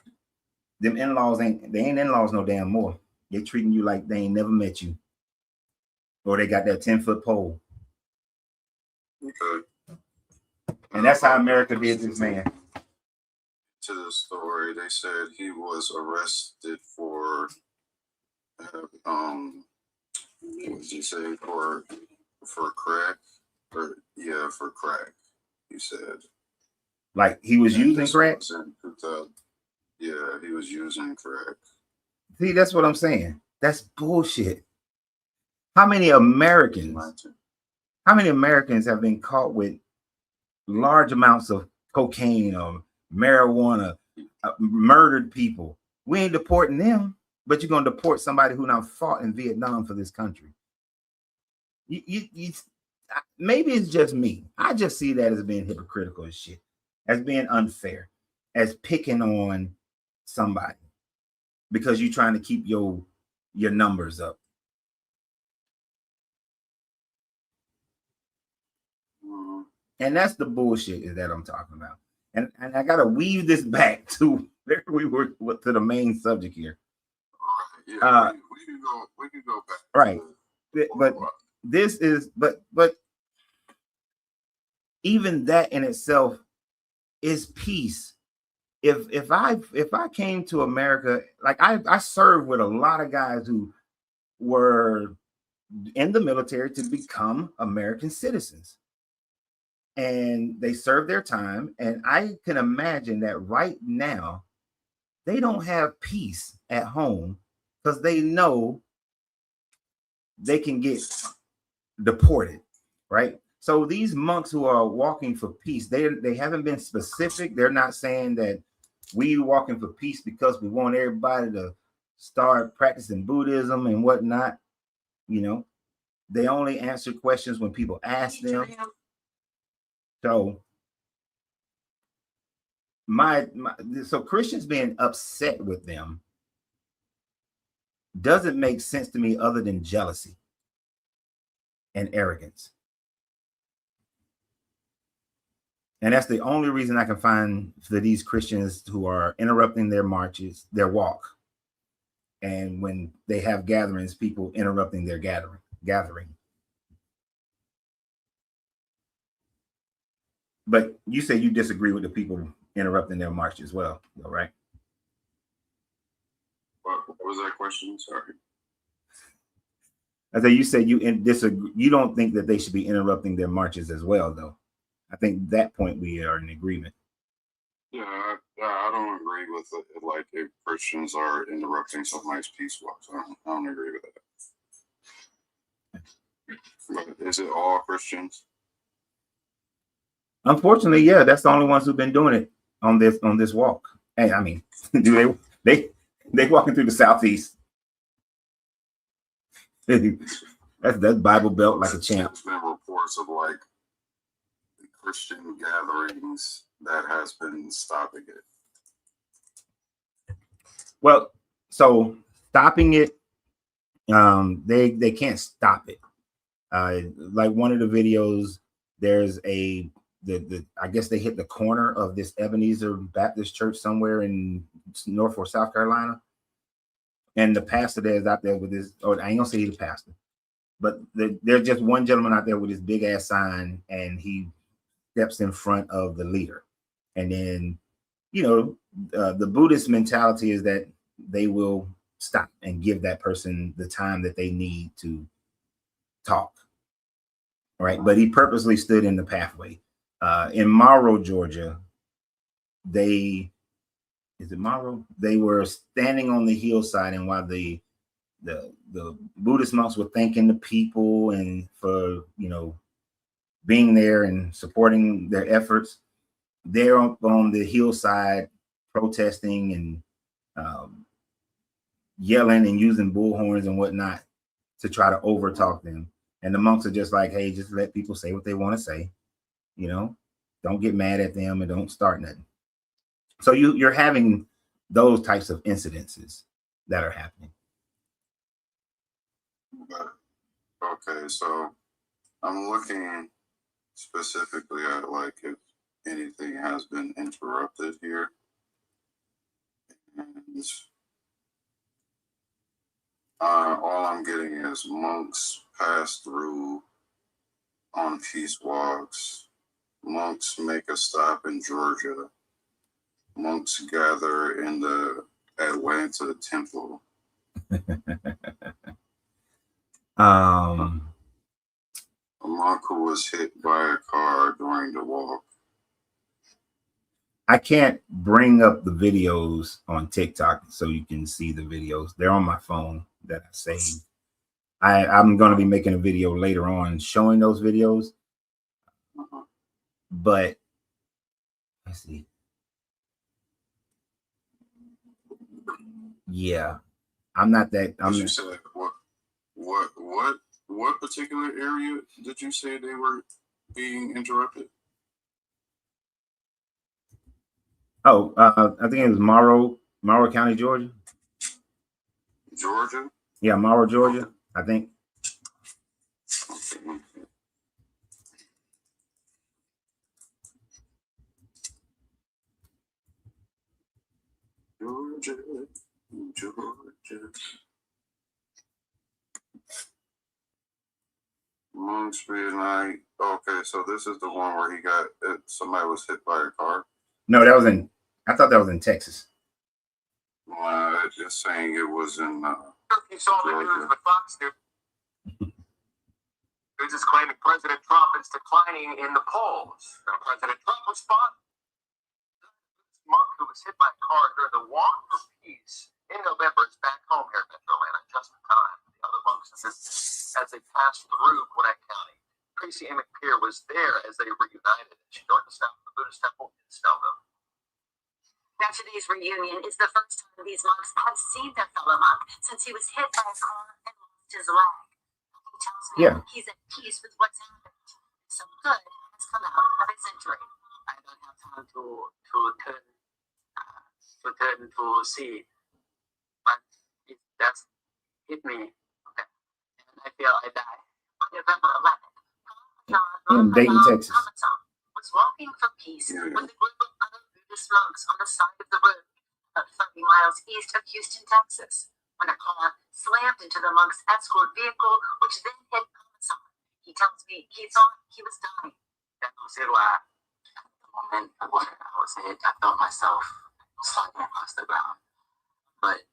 Speaker 1: them in-laws ain't in-laws no damn more. They treating you like they ain't never met you, or they got that 10-foot pole.
Speaker 2: Okay.
Speaker 1: And that's how America did this man.
Speaker 2: To the story, they said he was arrested for, what did he say, for crack? For crack, he said.
Speaker 1: Like he was using crack?
Speaker 2: Yeah, he was using crack.
Speaker 1: See, that's what I'm saying. That's bullshit. How many Americans have been caught with large amounts of cocaine or marijuana, murdered people? We ain't deporting them, but you're going to deport somebody who now fought in Vietnam for this country. Maybe it's just me. I just see that as being hypocritical as shit, as being unfair, as picking on somebody because you're trying to keep your numbers up. And that's the bullshit that I'm talking about. And I gotta weave this back to where we were to the main subject here.
Speaker 2: Yeah, we can go back.
Speaker 1: Right. But this is but even that in itself is peace. If I came to America, like I served with a lot of guys who were in the military to become American citizens. And they served their time. And I can imagine that right now, they don't have peace at home because they know they can get deported, right? So these monks who are walking for peace, they haven't been specific. They're not saying that we walking for peace because we want everybody to start practicing Buddhism and whatnot. You know, they only answer questions when people ask them. So so Christians being upset with them doesn't make sense to me other than jealousy and arrogance. And that's the only reason I can find for these Christians who are interrupting their marches, their walk. And when they have gatherings, people interrupting their gathering. But you say you disagree with the people interrupting their march as well, right?
Speaker 2: What was that question? Sorry.
Speaker 1: I say you said you disagree. You don't think that they should be interrupting their marches as well, though. I think that point we are in agreement.
Speaker 2: Yeah, I don't agree with it. Like if Christians are interrupting somebody's peace walks, I don't agree with that. But is it all Christians?
Speaker 1: Unfortunately, yeah, that's the only ones who've been doing it on this walk. Hey, I mean, do they walking through the Southeast? that's Bible Belt like a champ.
Speaker 2: There's been reports of like Christian gatherings that has been stopping it.
Speaker 1: Well, so stopping it, they can't stop it. Like one of the videos, there's I guess they hit the corner of this Ebenezer Baptist Church somewhere in North or South Carolina, and the pastor there is out there with his. Oh, I ain't gonna say he's a pastor, but there's just one gentleman out there with his big ass sign, and he steps in front of the leader, and then the Buddhist mentality is that they will stop and give that person the time that they need to talk, right? But he purposely stood in the pathway. In Morrow, Georgia, they were standing on the hillside, and while the Buddhist monks were thanking the people and for being there and supporting their efforts, they're on the hillside protesting and yelling and using bullhorns and whatnot to try to overtalk them. And the monks are just like, hey, just let people say what they want to say. Don't get mad at them and don't start nothing. So you're having those types of incidences that are happening.
Speaker 2: Okay, so I'm looking specifically at like if anything has been interrupted here. And All I'm getting is monks pass through on peace walks. Monks make a stop in Georgia. Monks gather in the Atlanta temple. A monk who was hit by a car during the walk.
Speaker 1: I can't bring up the videos on TikTok so you can see the videos. They're on my phone that I saved. I'm going to be making a video later on showing those videos. But let's see. Yeah, I'm not that.
Speaker 2: You said what particular area did you say they were being interrupted?
Speaker 1: Oh, I think it was Morrow County, Georgia.
Speaker 2: Georgia?
Speaker 1: Yeah, Morrow, Georgia, I think.
Speaker 2: Okay. Georgia. Monks reunite. Okay, so this is the one where somebody was hit by a car.
Speaker 1: No, that was in. I thought that was in Texas.
Speaker 2: It's just saying it was in.
Speaker 3: You saw the news with Fox News. News is claiming President Trump is declining in the polls. President Trump responded. Monk who was hit by a car during the Walk for Peace in November is back home here in Metro Atlanta just in time. The other monks as they passed through Gwinnett County. Tracy A. McPeer was there as they reunited. She joined the staff of the Buddhist temple in Snellville.
Speaker 4: Now today's reunion is the first time these monks have seen their fellow monk since he was hit by a car and lost his leg. He tells me he's at peace with what's happened. Some good has come out of his injury.
Speaker 3: I don't have time to turn to see, but that's hit me, and I feel I die.
Speaker 4: On November 11th,
Speaker 1: In Dayton, Texas.
Speaker 4: was walking for peace with a group of other Buddhist monks on the side of the road, about 30 miles east of Houston, Texas, when a car slammed into the monk's escort vehicle, which then hit Amazon. He tells me he thought he was dying.
Speaker 3: At the moment I was hit, I felt myself sliding across the ground. But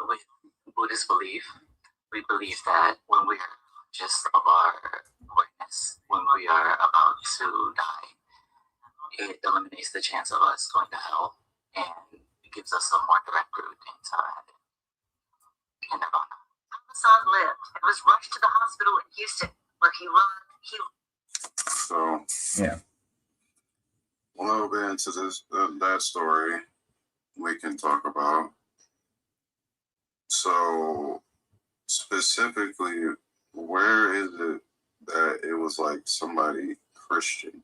Speaker 3: with Buddhist belief, we believe that when we are just of our awareness, when we are about to die, it eliminates the chance of us going to hell, and it gives us a more direct route into heaven and nirvana.
Speaker 4: Amazon lived and was rushed to the hospital in Houston, where he learned he.
Speaker 2: So
Speaker 1: yeah,
Speaker 2: a little bit into that story we can talk about. So specifically, where is it that it was like somebody Christian?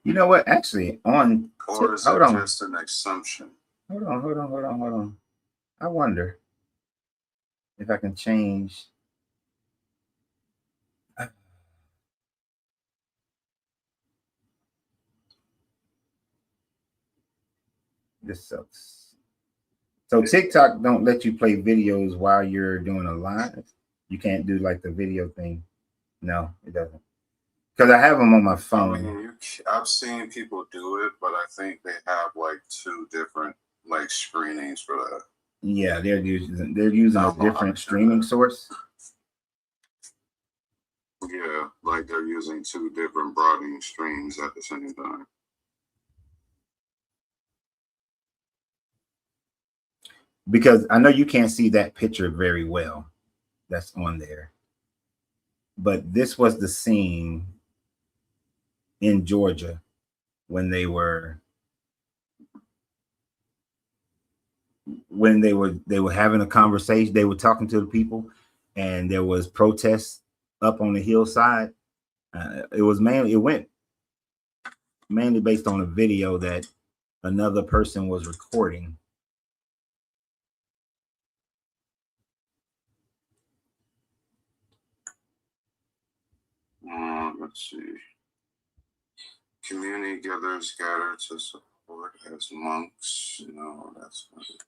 Speaker 1: You know what? Actually, on
Speaker 2: or is it just an assumption?
Speaker 1: Hold on. I wonder if I can change. This sucks. So TikTok don't let you play videos while you're doing a live. You can't do like the video thing. No, it doesn't. Because I have them on my phone.
Speaker 2: I mean, I've seen people do it, but I think they have like two different like screenings for that.
Speaker 1: Yeah, they're using a different streaming source.
Speaker 2: Yeah, like they're using two different broadening streams at the same time.
Speaker 1: Because I know you can't see that picture very well that's on there. But this was the scene in Georgia when they were having a conversation. They were talking to the people, and there was protests up on the hillside. It went mainly based on a video that another person was recording.
Speaker 2: Let's see. Community gather to support as monks. No, that's not it.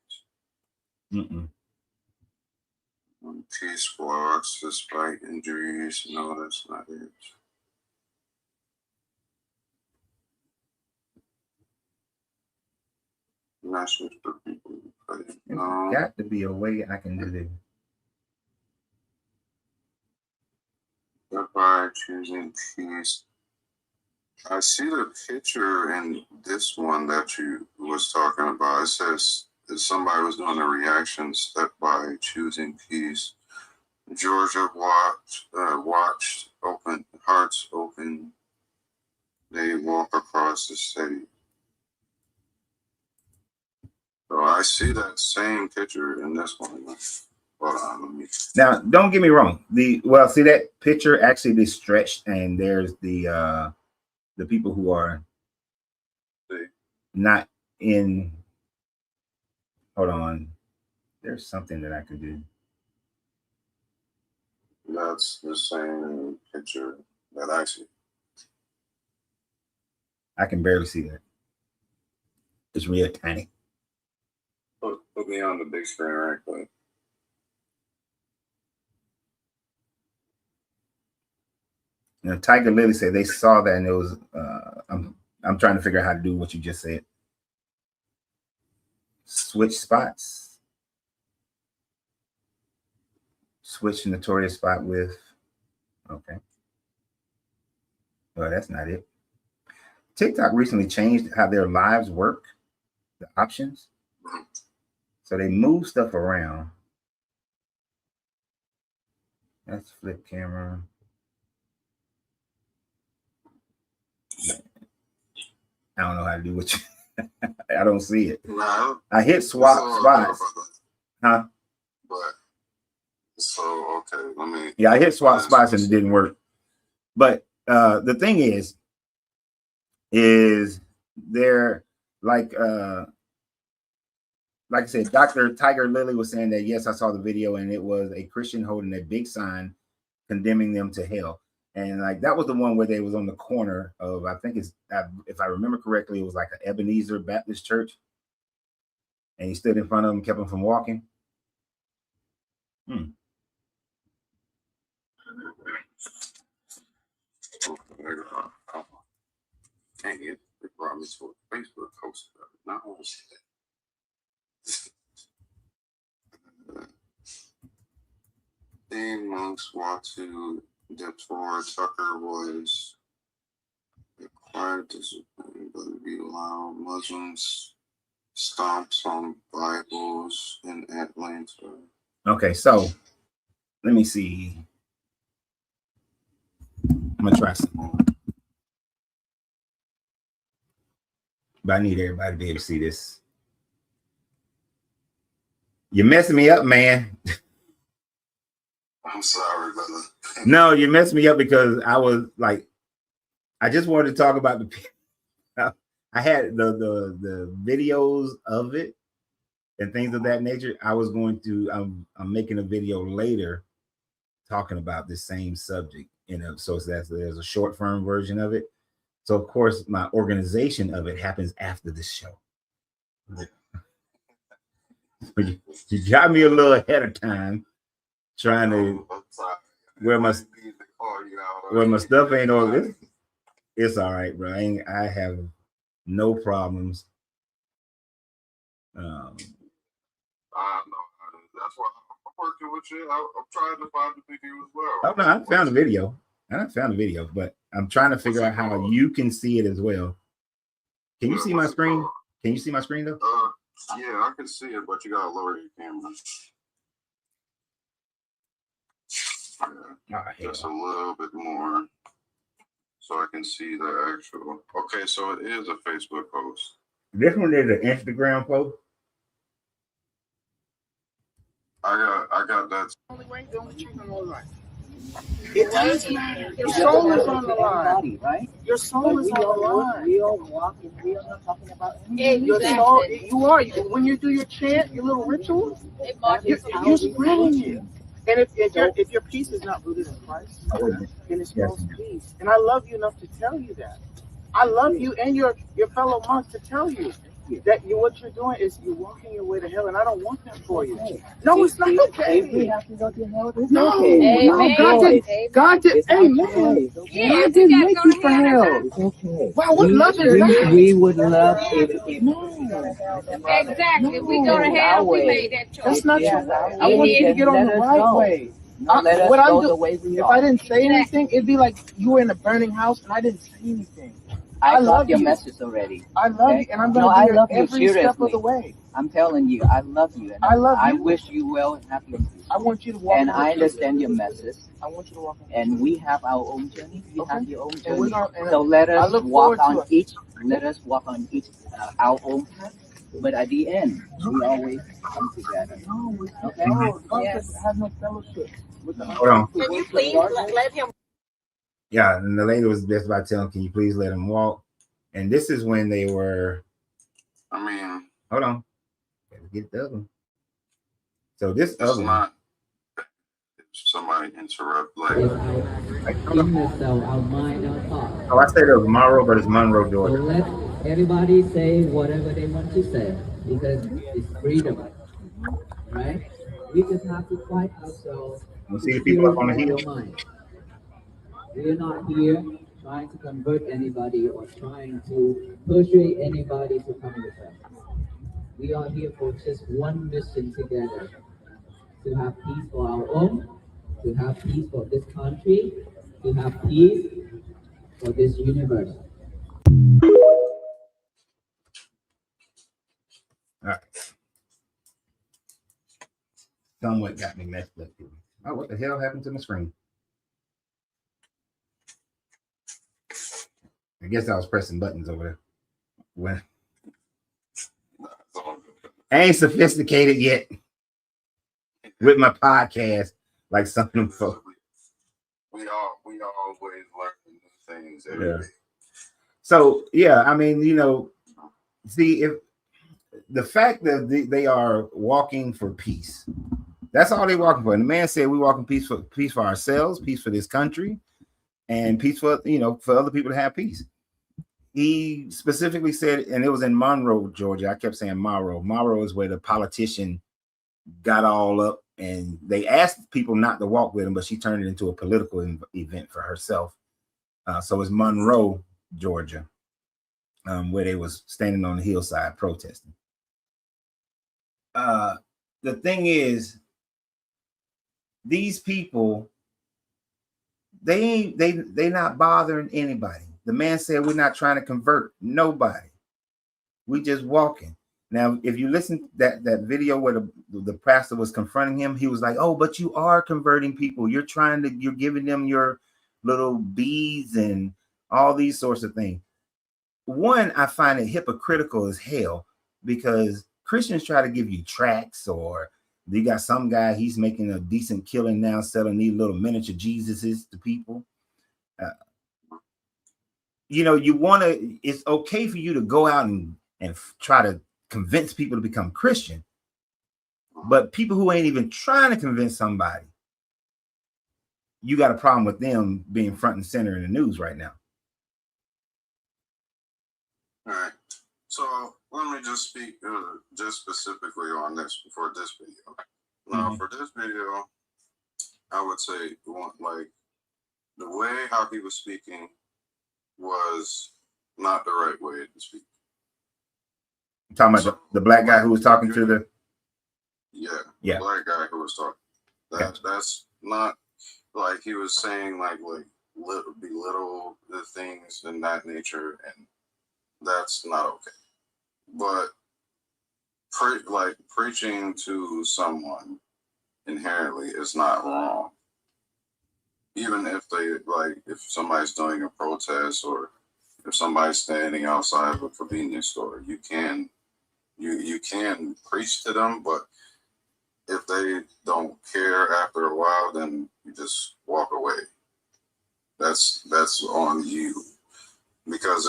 Speaker 2: Peace walks despite injuries. No, that's not it. Message for people.
Speaker 1: There's got to be a way I can do this.
Speaker 2: By choosing peace. I see the picture in this one that you was talking about. It says that somebody was doing a reaction step by choosing peace. Georgia watched open hearts open. They walk across the city. So I see that same picture in this one. Hold on, let me.
Speaker 1: Now, don't get me wrong. See that picture actually is stretched, and there's the people who are not in. Hold on. There's something that I can do.
Speaker 2: That's the same picture that I see.
Speaker 1: I can barely see that. It's real tiny.
Speaker 2: Put me on the big screen right quick.
Speaker 1: You know, Tiger Lily said they saw that and it was. I'm trying to figure out how to do what you just said. Switch spots. Switch notorious spot with. Okay. Well, that's not it. TikTok recently changed how their lives work. The options. So they move stuff around. That's flip camera. I don't know how to do what you. I don't see it.
Speaker 2: No.
Speaker 1: I hit swap spots. Huh?
Speaker 2: But so okay, let me.
Speaker 1: Yeah, I hit swap spots and it didn't work. But the thing is there like I said, Dr. Tiger Lily was saying that, yes, I saw the video and it was a Christian holding a big sign condemning them to hell. And like that was the one where they was on the corner of, I think it's, if I remember correctly, it was like an Ebenezer Baptist church. And he stood in front of them, kept them from walking.
Speaker 2: Dang it, they brought me to a Facebook post about it. Not only that. The monks walked to Deptor. Tucker was required discipline, but be allowed. Muslims stomps on Bibles in Atlanta.
Speaker 1: Okay, so let me see. I'm gonna try some more. But I need everybody to be able to see this. You're messing me up, man.
Speaker 2: I'm sorry, brother.
Speaker 1: No, you messed me up because I was like, I just wanted to talk about the. I had the videos of it and things of that nature. I was going to. I'm making a video later talking about the same subject. You know, so there's a short form version of it. So of course, my organization of it happens after the show. You got me a little ahead of time, trying to where my stuff ain't all this. It's all right, bro. I have no problems.
Speaker 2: I know. That's why I'm working with you. I'm trying to find the video as well.
Speaker 1: Oh no, I found the video. But I'm trying to figure out how you can see it as well. Can you see my screen? Can you see my screen though?
Speaker 2: Yeah, I can see it, but you gotta lower your camera. Yeah, just a little bit more, so I can see the actual. Okay, so it is a Facebook post.
Speaker 1: This one is an Instagram post.
Speaker 2: I got that.
Speaker 5: It doesn't matter. Your soul is on the line, right? Your soul is on the line. We all walk and we are not talking about anything. Your soul, you are. When you do your chant, your little rituals, you're spreading it. And if your peace is not rooted in Christ, then it's false peace. And I love you enough to tell you that. I love you and your fellow monk to tell you. That what you're doing is you're walking your way to hell, and I don't want that for you. No, it's not okay.
Speaker 6: If we have to go to hell, it's
Speaker 5: No,
Speaker 6: okay.
Speaker 5: no, God did, amen. God didn't make you for hell.
Speaker 6: It's okay.
Speaker 5: Wow, what love is that?
Speaker 6: We would love if
Speaker 7: Exactly. If we go to hell, we made that choice.
Speaker 5: That's not
Speaker 6: Yes,
Speaker 5: your way.
Speaker 6: I
Speaker 5: I want you to get on the right way.
Speaker 6: let us
Speaker 5: What I'm
Speaker 6: go
Speaker 5: do-
Speaker 6: the way we
Speaker 5: If
Speaker 6: are.
Speaker 5: I didn't say anything, it'd be like you were in a burning house and I didn't say anything.
Speaker 6: I
Speaker 5: love
Speaker 6: love your
Speaker 5: you.
Speaker 6: message already.
Speaker 5: I love
Speaker 6: Okay.
Speaker 5: you, and I'm
Speaker 6: No,
Speaker 5: gonna
Speaker 6: I
Speaker 5: be
Speaker 6: love
Speaker 5: here
Speaker 6: you,
Speaker 5: every step of
Speaker 6: seriously.
Speaker 5: the way.
Speaker 6: I'm telling you, I love you, and
Speaker 5: I love
Speaker 6: I
Speaker 5: you.
Speaker 6: wish you well and happiness.
Speaker 5: I want you to walk.
Speaker 6: And
Speaker 5: in
Speaker 6: I
Speaker 5: the truth.
Speaker 6: understand your message.
Speaker 5: I want you to walk. In
Speaker 6: And we have our own journey. You
Speaker 5: Okay.
Speaker 6: have your own
Speaker 5: And we're
Speaker 6: journey.
Speaker 5: gonna- and
Speaker 6: So let
Speaker 5: I
Speaker 6: us
Speaker 5: look
Speaker 6: walk
Speaker 5: forward to
Speaker 6: on
Speaker 5: it.
Speaker 6: each. Let us walk on each our own path. But at the end, we always come together.
Speaker 5: No,
Speaker 6: Okay.
Speaker 7: Yes.
Speaker 5: Have no fellowship with the
Speaker 1: Hold on.
Speaker 7: Can you please let him?
Speaker 1: Yeah, and the lady was just about telling, can you please let him walk? And this is when they were,
Speaker 2: I mean,
Speaker 1: hold on, gotta get the other one. So this
Speaker 2: it's
Speaker 1: other one,
Speaker 2: not. If somebody interrupt, like,
Speaker 8: In itself, our mind, our thought.
Speaker 1: oh, I said it was Monroe, but it's Monroe,
Speaker 8: So
Speaker 1: Georgia.
Speaker 8: let everybody say whatever they want to say because it's freedom, right? We just have to quiet ourselves.
Speaker 1: You
Speaker 8: to
Speaker 1: see the people up on the
Speaker 8: purify
Speaker 1: hill?
Speaker 8: our mind. We are not here trying to convert anybody or trying to persuade anybody to come with us. We are here for just one mission together: to have peace for our own, to have peace for this country, to have peace for this universe.
Speaker 1: All right. Somewhat got me messed up here. Oh, what the hell happened to my screen? I guess I was pressing buttons over there. When I ain't sophisticated yet with my podcast like some of them folks.
Speaker 2: we always learn new things every
Speaker 1: Yeah.
Speaker 2: day.
Speaker 1: So yeah, I mean, you know, see if the fact that they are walking for peace, that's all they're walking for. And the man said, "We walking peace for ourselves, peace for this country, and peace for for other people to have peace." He specifically said, and it was in Monroe, Georgia. I kept saying Monroe. Monroe is where the politician got all up, and they asked people not to walk with him, but she turned it into a political event for herself. So it's Monroe, Georgia, where they was standing on the hillside protesting. The thing is, these people, they not bothering anybody. The man said, we're not trying to convert nobody. We just walking. Now, if you listen to that video where the pastor was confronting him, he was like, "Oh, but you are converting people. You're giving them your little beads and all these sorts of things." One, I find it hypocritical as hell because Christians try to give you tracts, or you got some guy, he's making a decent killing now selling these little miniature Jesuses to people. It's okay for you to go out and try to convince people to become Christian, but people who ain't even trying to convince somebody, you got a problem with them being front and center in the news right now.
Speaker 2: All right. So let me just speak just specifically on this for this video. Now, for this video, I would say like the way how he was speaking was not the right way to speak.
Speaker 1: I'm talking about the black guy who was talking to the
Speaker 2: the black guy who was talking. That's not like he was saying like belittle the things in that nature, and that's not okay. But preaching to someone inherently is not wrong. Even if if somebody's doing a protest, or if somebody's standing outside of a convenience store, you can preach to them, but if they don't care after a while, then you just walk away. That's on you, because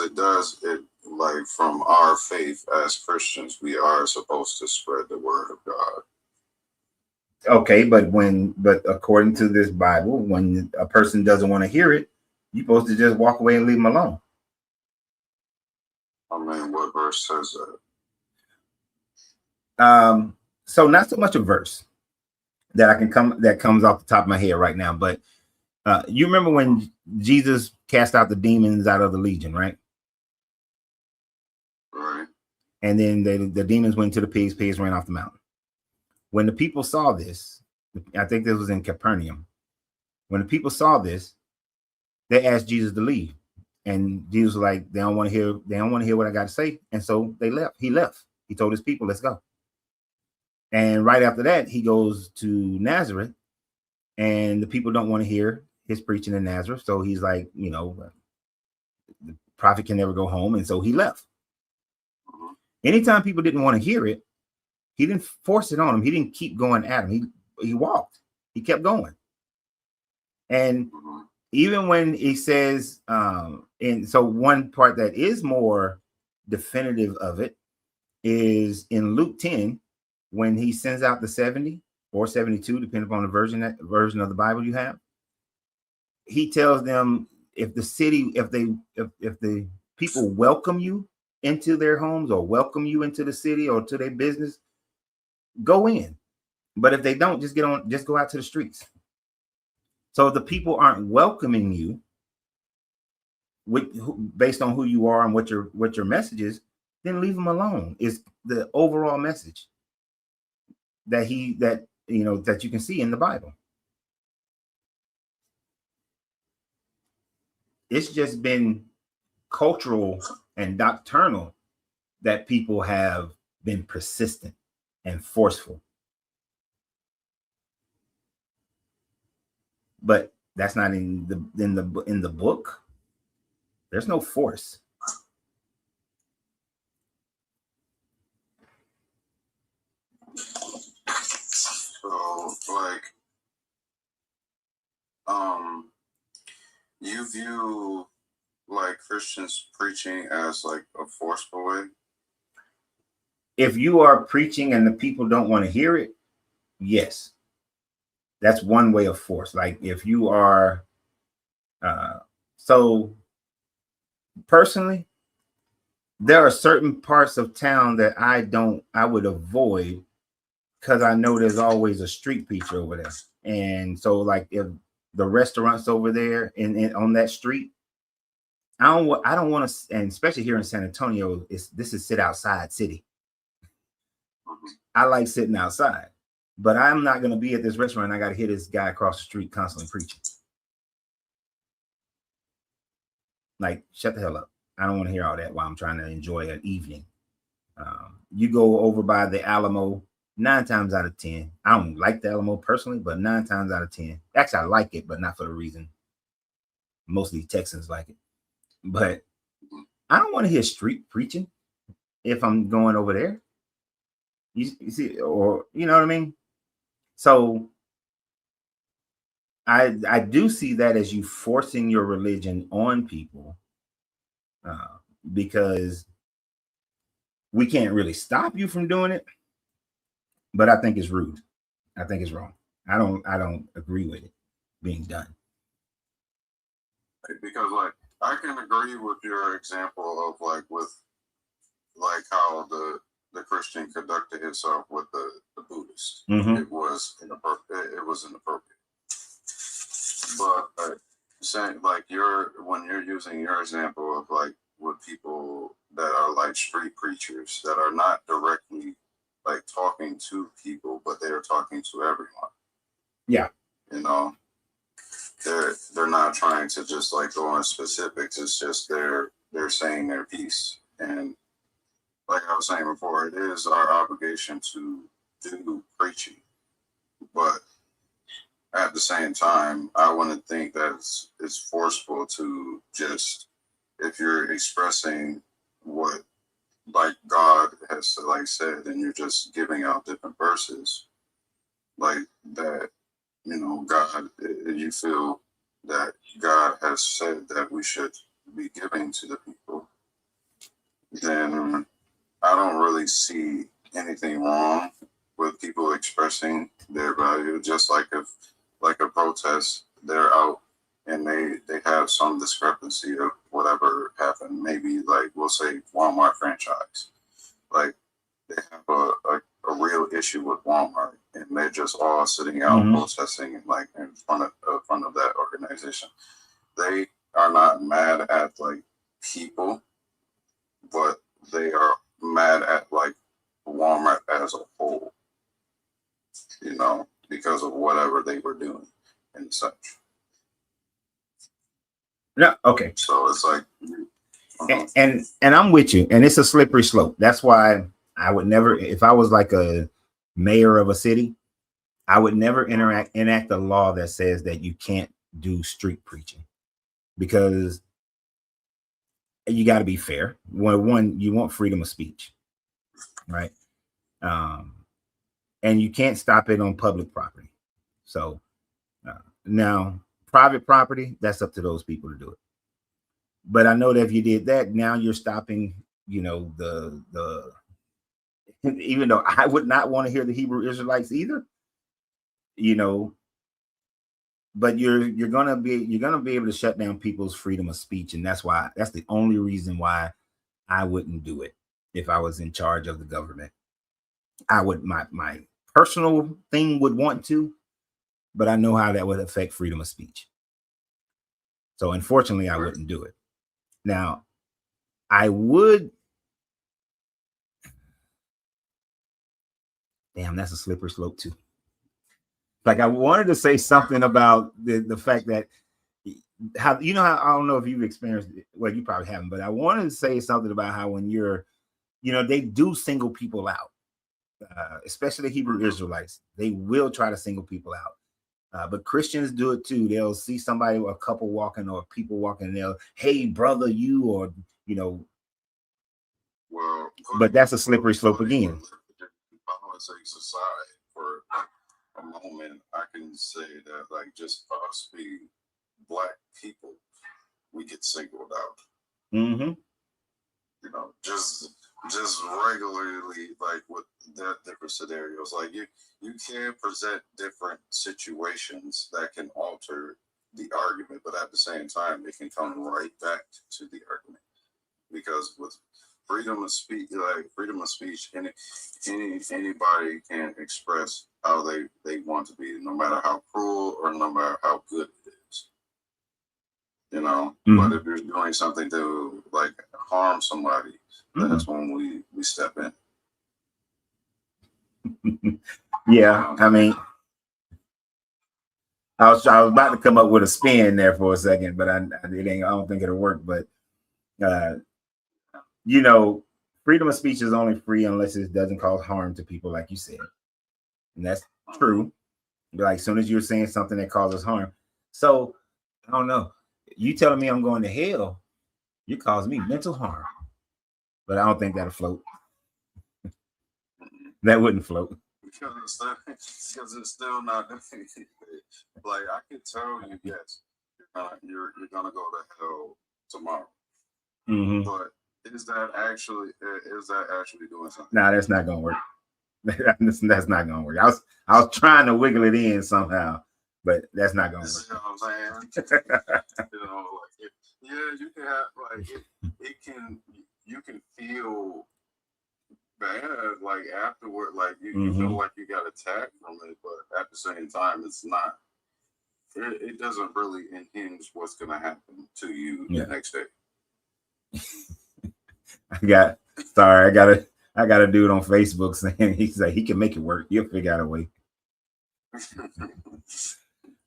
Speaker 2: like from our faith as Christians, we are supposed to spread the word of God.
Speaker 1: Okay, but according to this Bible, when a person doesn't want to hear it, you're supposed to just walk away and leave them alone.
Speaker 2: I mean, what verse says that?
Speaker 1: So not so much a verse that comes off the top of my head right now, but you remember when Jesus cast out the demons out of the legion, right?
Speaker 2: Right.
Speaker 1: And then the demons went to the pigs ran off the mountain. When the people saw this, I think this was in Capernaum. When the people saw this, they asked Jesus to leave. And Jesus was like, they don't want to hear what I got to say. And so they left. He left. He told his people, let's go. And right after that, he goes to Nazareth, and the people don't want to hear his preaching in Nazareth. So he's like, the prophet can never go home. And so he left. Anytime people didn't want to hear it, he didn't force it on them. He didn't keep going at him. He walked. He kept going. And even when he says, and so one part that is more definitive of it is in Luke 10, when he sends out the 70 or 72, depending upon the version of the Bible you have. He tells them, if the people welcome you into their homes or welcome you into the city or to their business, go in. But if they don't, just go out to the streets. So if the people aren't welcoming you based on who you are and what your message is, then leave them alone. Is the overall message that you can see in the Bible. It's just been cultural and doctrinal that people have been persistent and forceful. But that's not in the book. There's no force.
Speaker 2: So, like, you view like Christians preaching as like a forceful way?
Speaker 1: If you are preaching and the people don't want to hear it, yes. That's one way of force. Like if you are, so personally, there are certain parts of town that I would avoid because I know there's always a street preacher over there. And so like if the restaurants over there in on that street, I don't want to, and especially here in San Antonio, this is sit outside city. I like sitting outside, but I'm not going to be at this restaurant. I got to hear this guy across the street constantly preaching. Like, shut the hell up. I don't want to hear all that while I'm trying to enjoy an evening. You go over by the Alamo, 9 times out of 10. I don't like the Alamo personally, but 9 times out of 10. Actually, I like it, but not for the reason most of these Texans like it. But I don't want to hear street preaching if I'm going over there. You see, or you know what I mean? So I do see that as you forcing your religion on people, because we can't really stop you from doing it. But I think it's rude. I think it's wrong. I don't agree with it being done.
Speaker 2: Because like I can agree with your example of like with like how the Christian conducted himself with the Buddhist.
Speaker 1: Mm-hmm.
Speaker 2: It was inappropriate. But saying like when you're using your example of like with people that are like street preachers that are not directly like talking to people, but they are talking to everyone.
Speaker 1: Yeah.
Speaker 2: You know, they're not trying to just like go on specifics. It's just they're saying their piece. And like I was saying before, it is our obligation to do preaching. But at the same time, I want to think that it's forceful to just, if you're expressing what like God has like said, and you're just giving out different verses like that, you know, God, you feel that God has said that we should be giving to the people, then I don't really see anything wrong with people expressing their value. Just like if like a protest, they're out and they have some discrepancy of whatever happened. Maybe like we'll say Walmart franchise, like they have a a real issue with Walmart, and they're just all sitting out protesting like in front of that organization. They are not mad at like people, but they are mad at like Walmart as a whole, you know, because of whatever they were doing and such.
Speaker 1: No, okay.
Speaker 2: So it's like,
Speaker 1: and I'm with you, and it's a slippery slope. That's why I would never, if I was like a mayor of a city, I would never enact a law that says that you can't do street preaching, because you got to be fair. One, you want freedom of speech, right? And you can't stop it on public property. So now private property, that's up to those people to do it. But I know that if you did that, now you're stopping, you know, the even though I would not want to hear the Hebrew Israelites either, you know, but you're gonna be able to shut down people's freedom of speech, and that's the only reason why I wouldn't do it if I was in charge of the government. I would, my personal thing would want to, but I know how that would affect freedom of speech. So unfortunately, I wouldn't do it. Now, I would. Damn, that's a slippery slope too. Like, I wanted to say something about the fact that how, you know, how, I don't know if you've experienced it. Well, you probably haven't, but I wanted to say something about how when you're, you know, they do single people out, especially Hebrew Israelites. They will try to single people out. But Christians do it too. They'll see somebody, a couple walking or people walking, and they'll, hey, brother, you, or, you know.
Speaker 2: well,
Speaker 1: but that's a slippery slope again.
Speaker 2: Politics aside, for a moment, I can say that, like, just us being Black people, we get singled out.
Speaker 1: Mm-hmm.
Speaker 2: You know, just regularly, like with that different scenarios, like you can present different situations that can alter the argument, but at the same time, it can come right back to the argument, because with freedom of speech, anybody can express how they want to be, no matter how cruel or no matter how good it is. You know, but if you're doing something to like harm somebody, that's when we step in.
Speaker 1: Yeah, I mean, I was about to come up with a spin there for a second, but I don't think it'll work. But you know, freedom of speech is only free unless it doesn't cause harm to people, like you said, and that's true. Like, as soon as you're saying something that causes harm, so I don't know. You telling me I'm going to hell, you cause me mental harm, but I don't think that'll float. That wouldn't float.
Speaker 2: Because it's still not. Like, I can tell you, yes, you're gonna go to hell tomorrow. But is that actually doing something?
Speaker 1: Nah, that's not gonna work. That's not gonna work. I was trying to wiggle it in somehow, but that's not gonna work.
Speaker 2: You know what I'm saying? You know, like you can have like it can, you can feel bad like afterward, like you feel like you got attacked from it, but at the same time, it's not. It doesn't really impinge what's gonna happen to you the next day.
Speaker 1: I got a dude on Facebook saying he said he can make it work. He'll figure out a way.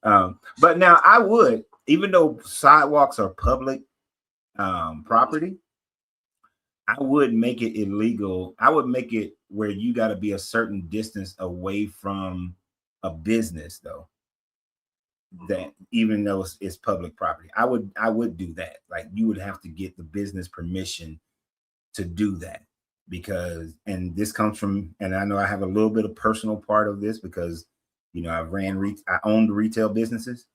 Speaker 1: But now I would, even though sidewalks are public property, I would make it illegal. I would make it where you got to be a certain distance away from a business, though. That even though it's public property, I would do that. Like, you would have to get the business permission to do that, because, and this comes from, and I know I have a little bit of personal part of this because, you know, I owned retail businesses.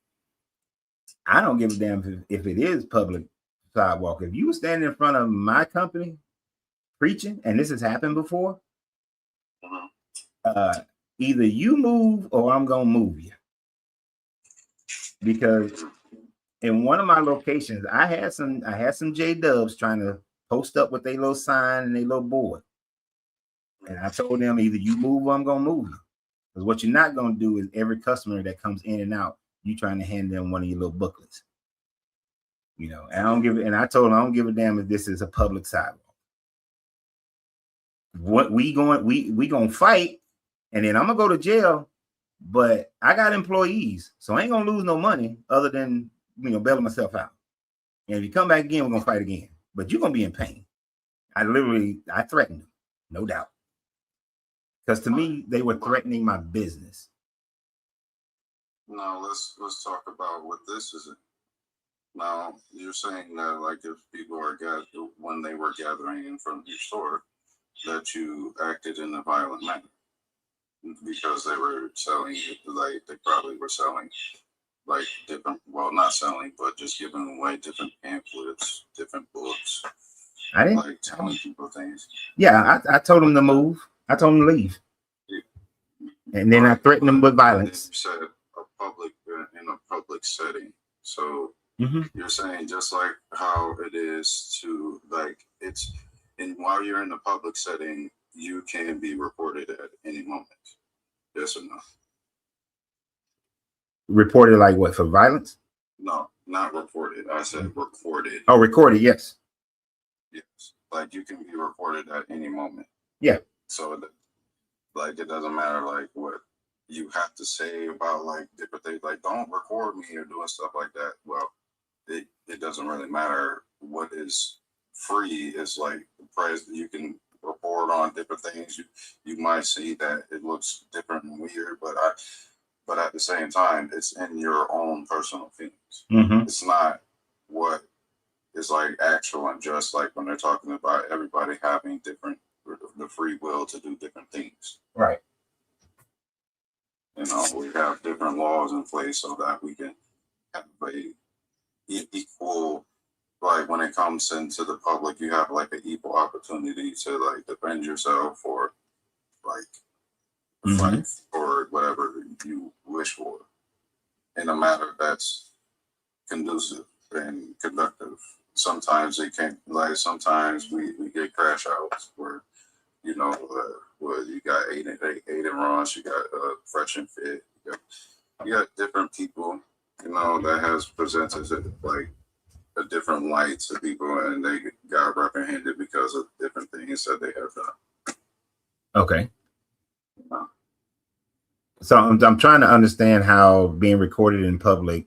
Speaker 1: I don't give a damn if it is public sidewalk. If you were standing in front of my company preaching, and this has happened before, either you move or I'm gonna move you. Because in one of my locations, I had some J-Dubs trying to post up with their little sign and their little board. And I told them either you move or I'm gonna move you. Because what you're not gonna do is every customer that comes in and out, you trying to hand them one of your little booklets. You know, and I told them I don't give a damn if this is a public sidewalk. What we gonna fight, and then I'm gonna go to jail, but I got employees, so I ain't gonna lose no money other than bailing myself out. And if you come back again, we're gonna fight again. But you're gonna be in pain. I threatened them, no doubt. Because to me, they were threatening my business.
Speaker 2: Now let's talk about what this is. Now you're saying that like if people are when they were gathering in front of your store, that you acted in a violent manner because they were selling, like they probably were selling like different, well, not selling, but just giving away different pamphlets, different books.
Speaker 1: I didn't
Speaker 2: like telling people things.
Speaker 1: Yeah, I told them to move. I told them to leave. And then I threatened them with violence.
Speaker 2: You said in a public setting. So you're saying just like how it is to while you're in a public setting, you can be reported at any moment. Yes or no?
Speaker 1: Reported like what, for violence?
Speaker 2: No, not reported. I said recorded.
Speaker 1: Oh, recorded, yes.
Speaker 2: Yes. Like you can be reported at any moment.
Speaker 1: Yeah.
Speaker 2: So like it doesn't matter like what you have to say about like different things. Like don't record me or doing stuff like that. Well, it doesn't really matter what is free. It's like the price that you can report on different things. You might see that it looks different and weird, but at the same time, it's in your own personal feelings. It's not what is like actual and just like when they're talking about everybody having the free will to do different things.
Speaker 1: Right.
Speaker 2: You know, we have different laws in place so that we can have a equal, like when it comes into the public, you have like an equal opportunity to like defend yourself or like fight for whatever you wish for in a manner that's conducive and conductive. Sometimes it can't, like sometimes we get crash outs where, where you got eight and Ron's, you got Fresh and Fit, you got different people, that has presented like a different light to people and they got reprehended because of different things that they have done.
Speaker 1: Okay. So I'm trying to understand how being recorded in public,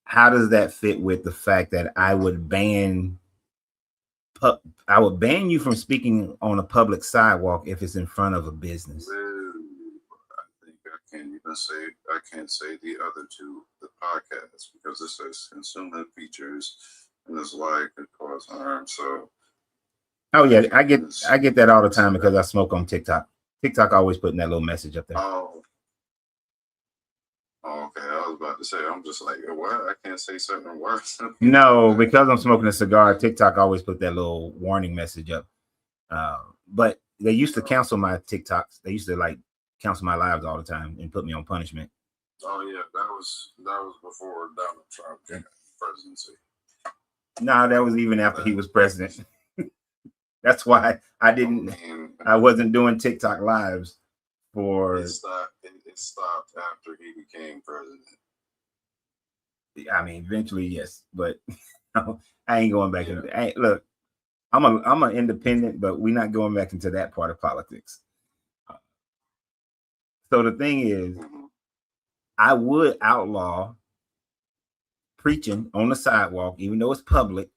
Speaker 1: how does that fit with the fact that I would ban you from speaking on a public sidewalk if it's in front of a business?
Speaker 2: I think I can't say the other two, the podcast, because it says consumer features and this like could cause harm. So
Speaker 1: oh yeah, I get that all the time because I smoke on TikTok. TikTok always putting that little message up there.
Speaker 2: Oh, okay. I was about to say, I'm just like, what? I can't say certain words.
Speaker 1: No, because I'm smoking a cigar, TikTok always put that little warning message up. But they used to cancel my TikToks. They used to like cancel my lives all the time and put me on punishment.
Speaker 2: Oh yeah, that was before Donald Trump came presidency.
Speaker 1: No, that was even after he was president. That's why I wasn't doing TikTok lives for.
Speaker 2: It stopped after he became president.
Speaker 1: I mean, eventually, yes, but I ain't going back. Look, I'm an independent, but we're not going back into that part of politics. So the thing is, I would outlaw preaching on the sidewalk, even though it's public,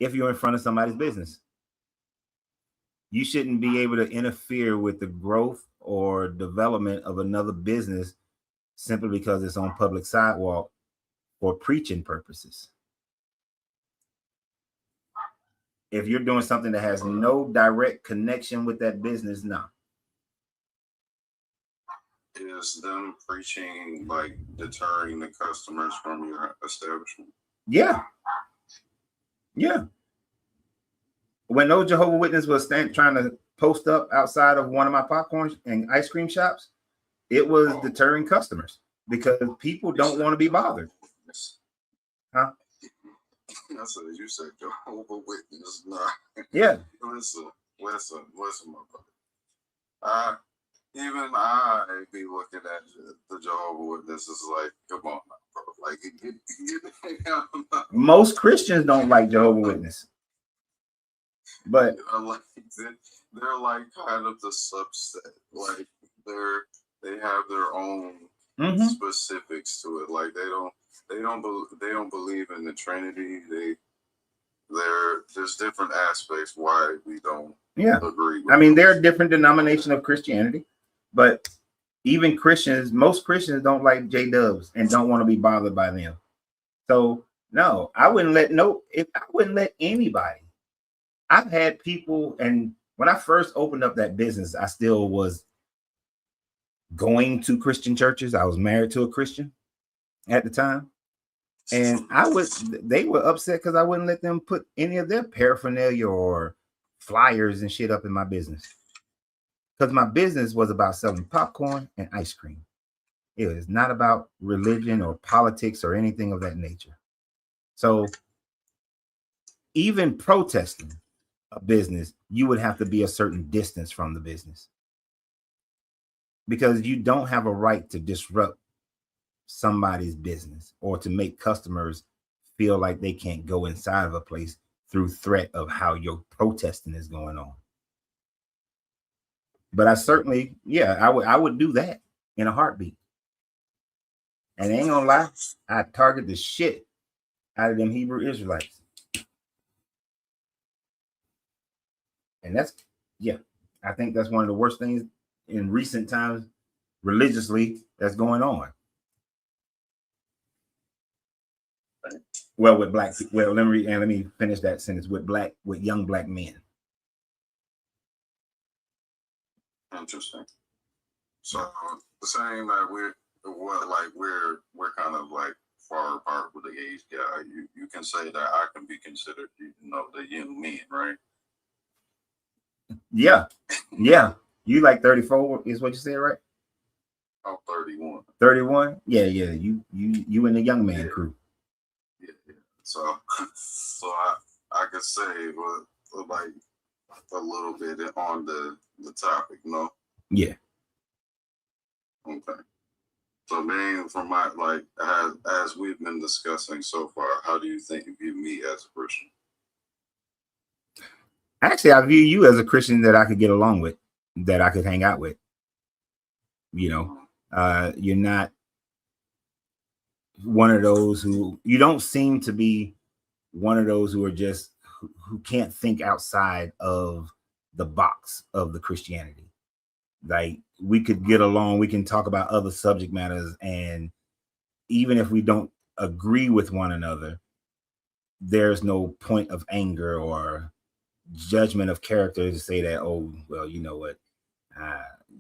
Speaker 1: if you're in front of somebody's business. You shouldn't be able to interfere with the growth or development of another business simply because it's on public sidewalk for preaching purposes. If you're doing something that has no direct connection with that business, no.
Speaker 2: Is them preaching like deterring the customers from your establishment?
Speaker 1: Yeah. Yeah. When those Jehovah's Witnesses was trying to post up outside of one of my popcorn and ice cream shops, it was deterring customers because people don't want to be bothered. Huh?
Speaker 2: That's what you said, Jehovah's Witness. Nah.
Speaker 1: Yeah.
Speaker 2: Listen, listen, my brother. Even I be looking at the Jehovah's Witnesses like, come on, bro. Like, get
Speaker 1: Most Christians don't like Jehovah's Witness, but
Speaker 2: like, they're like kind of the subset. Like they have their own specifics to it. Like they don't believe in the Trinity. There's different aspects why we don't agree with
Speaker 1: I mean, they're a different denomination of Christianity, but even Christians, most Christians don't like J-Dubs and don't want to be bothered by them. So no, I wouldn't let anybody. I've had people, and when I first opened up that business, I still was going to Christian churches. I was married to a Christian at the time. And they were upset because I wouldn't let them put any of their paraphernalia or flyers and shit up in my business. Because my business was about selling popcorn and ice cream. It was not about religion or politics or anything of that nature. So even protesting a business, you would have to be a certain distance from the business. Because you don't have a right to disrupt somebody's business or to make customers feel like they can't go inside of a place through threat of how your protesting is going on. But I certainly, I would do that in a heartbeat. And ain't gonna lie, I target the shit out of them Hebrew Israelites. And I think that's one of the worst things in recent times religiously that's going on. Well, with black people. Well, let me finish that sentence with young black men.
Speaker 2: Interesting. So the same that we're kind of like far apart with the age guy. You can say that I can be considered, the young men, right?
Speaker 1: Yeah. You like 34 is what you said, right?
Speaker 2: I'm 31.
Speaker 1: 31? Yeah. You in the young man crew.
Speaker 2: Yeah. So I could say, like a little bit on the topic, no?
Speaker 1: Yeah.
Speaker 2: Okay. So being from as we've been discussing so far, how do you think you view me as a Christian?
Speaker 1: Actually, I view you as a Christian that I could get along with, that I could hang out with. You're not one of those you don't seem to be one of those who are just who can't think outside of the box of the Christianity. Like, we could get along, we can talk about other subject matters, and even if we don't agree with one another, there's no point of anger or judgment of character to say that, oh, well, you know what,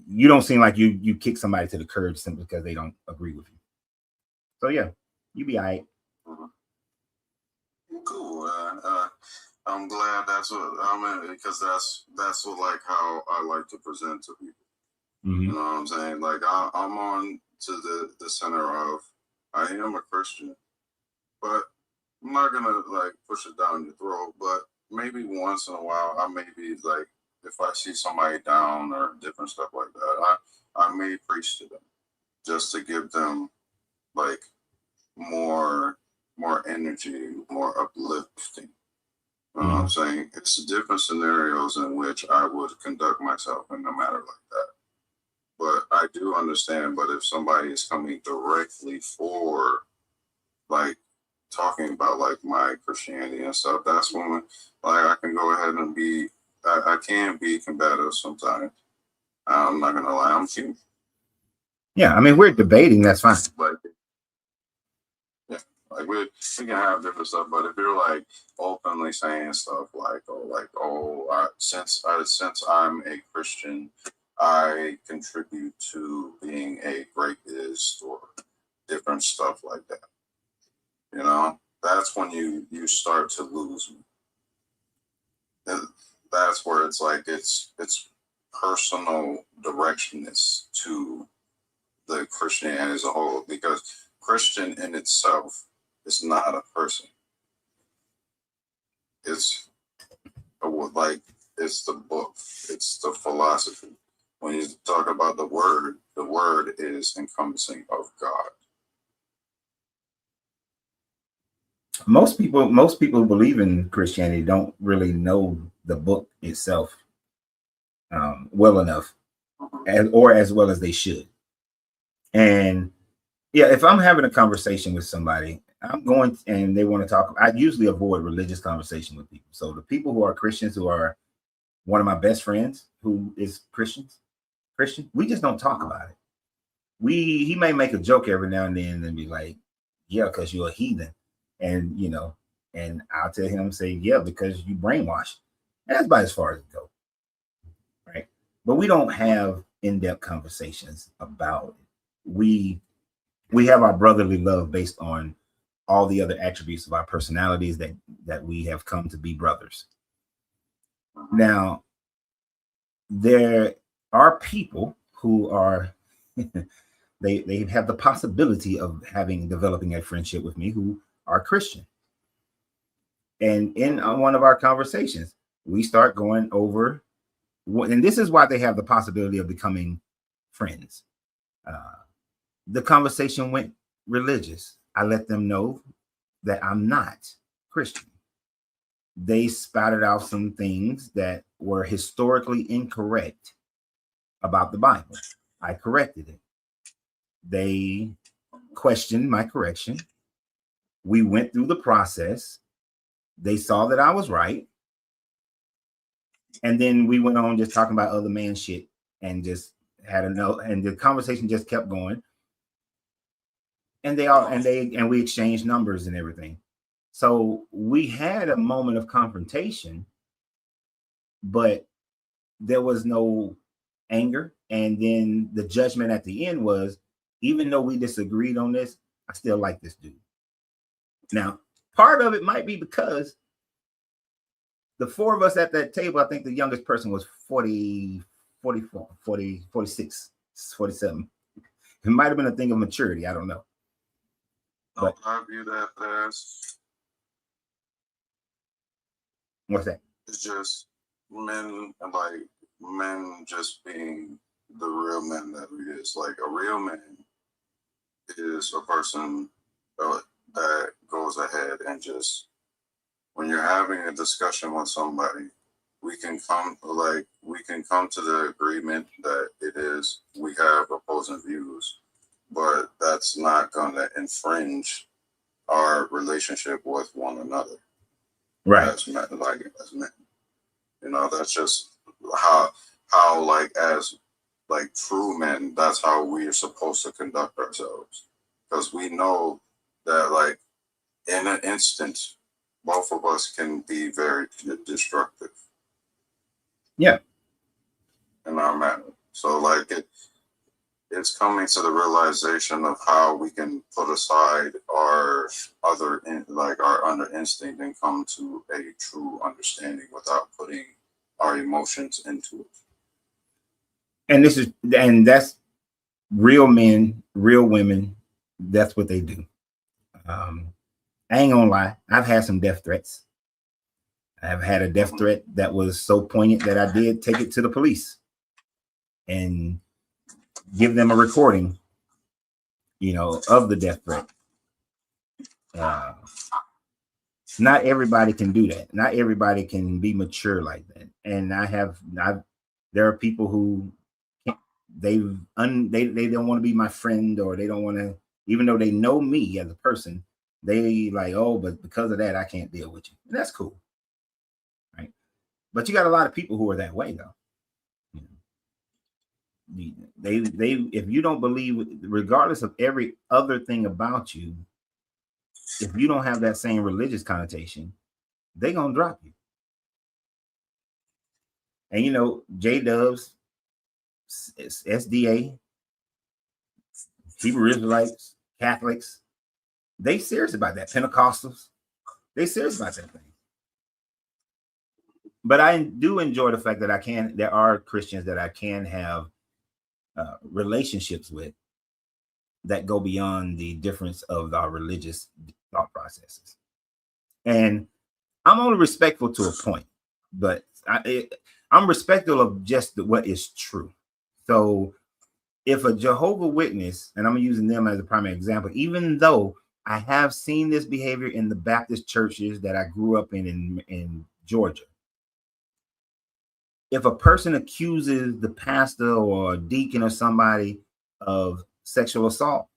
Speaker 1: you don't seem like you kick somebody to the curb simply because they don't agree with you. So yeah, you be all right.
Speaker 2: Cool. I'm glad that's what because that's what like how I like to present to people. You know what I'm saying? Like I'm on to the center of I am a Christian, but I'm not gonna like push it down your throat. But maybe once in a while, I may be like, if I see somebody down or different stuff like that, I may preach to them just to give them like more energy, more uplifting. You know what I'm saying? It's different scenarios in which I would conduct myself in a matter like that. But I do understand, but if somebody is coming directly for like talking about like my Christianity and stuff, that's when like I can go ahead and I can be combative sometimes. I'm not gonna lie, I'm human.
Speaker 1: Yeah, I mean, we're debating, that's fine.
Speaker 2: Like we can have different stuff, but if you're like openly saying stuff since I'm a Christian, I contribute to being a rapist or different stuff like that. That's when you start to lose me. And that's where it's like it's personal directionness to the Christianity as a whole, because Christian in itself is not a person. It's like it's the book, it's the philosophy. When you talk about the word is encompassing of God.
Speaker 1: Most people who believe in Christianity don't really know the book itself well enough, as well as they should. And yeah, if I'm having a conversation with somebody, and they want to talk, I usually avoid religious conversation with people. So the people who are Christians, who are one of my best friends who is Christian, we just don't talk about it. He may make a joke every now and then and be like, yeah, because you're a heathen. And, and I'll tell him, say, yeah, because you brainwashed. And that's about as far as it goes. Right. But we don't have in-depth conversations about it. We have our brotherly love based on all the other attributes of our personalities that we have come to be brothers. Now, there are people who are, they have the possibility of developing a friendship with me who are Christian. And in one of our conversations, we start going over, and this is why they have the possibility of becoming friends. The conversation went religious. I let them know that I'm not Christian. They spouted out some things that were historically incorrect about the Bible. I corrected it. They questioned my correction. We went through the process. They saw that I was right. And then we went on just talking about other man shit and just had a note, and the conversation just kept going. And we exchanged numbers and everything. So we had a moment of confrontation, but there was no anger. And then the judgment at the end was, even though we disagreed on this, I still like this dude. Now, part of it might be because the four of us at that table, I think the youngest person was 40, 44, 40, 46, 47. It might have been a thing of maturity. I don't know. But
Speaker 2: I view that as,
Speaker 1: what's that?
Speaker 2: it's just men just being the real men that he is. Like, a real man is a person that goes ahead and just, when you're having a discussion with somebody, we can come to the agreement that we have opposing views, but that's not going to infringe our relationship with one another.
Speaker 1: Right.
Speaker 2: As men. That's just how as true men, that's how we are supposed to conduct ourselves. Because we know that, in an instant, both of us can be very destructive.
Speaker 1: Yeah.
Speaker 2: In our manner. So, it's coming to the realization of how we can put aside our our under instinct and come to a true understanding without putting our emotions into it.
Speaker 1: And that's real men, real women. That's what they do. I ain't gonna lie. I've had some death threats. I've had a death threat that was so poignant that I did take it to the police and give them a recording, of the death threat. Not everybody can do that. Not everybody can be mature like that. And there are people who they don't want to be my friend, or they don't want to, even though they know me as a person, they but because of that, I can't deal with you. And that's cool. Right. But you got a lot of people who are that way though. They if you don't believe, regardless of every other thing about you, if you don't have that same religious connotation, they're gonna drop you. And J-Dubs, SDA, Hebrew Israelites, Catholics, they serious about that. Pentecostals, they serious about that thing. But I do enjoy the fact that there are Christians that I can have relationships with that go beyond the difference of our religious thought processes. And I'm only respectful to a point, but I'm respectful of just what is true. So if a Jehovah Witness, and I'm using them as a primary example, even though I have seen this behavior in the Baptist churches that I grew up in Georgia. If a person accuses the pastor or deacon or somebody of sexual assault,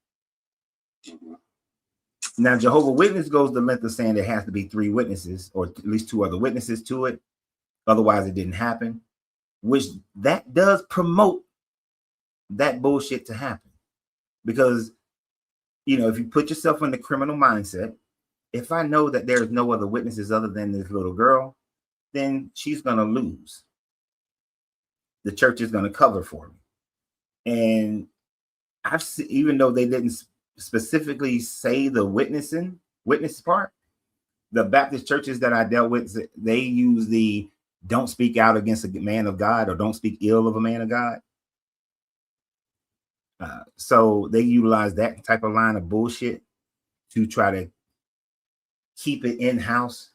Speaker 1: now Jehovah Witness goes the length of saying there has to be 3 witnesses or at least 2 other witnesses to it. Otherwise, it didn't happen, which that does promote that bullshit to happen. Because, you know, if you put yourself in the criminal mindset, if I know that there's no other witnesses other than this little girl, then she's going to lose. The church is going to cover for me. And I've seen, even though they didn't specifically say the witness part, the Baptist churches that I dealt with, they use the don't speak out against a man of God or don't speak ill of a man of God. So they utilize that type of line of bullshit to try to keep it in-house.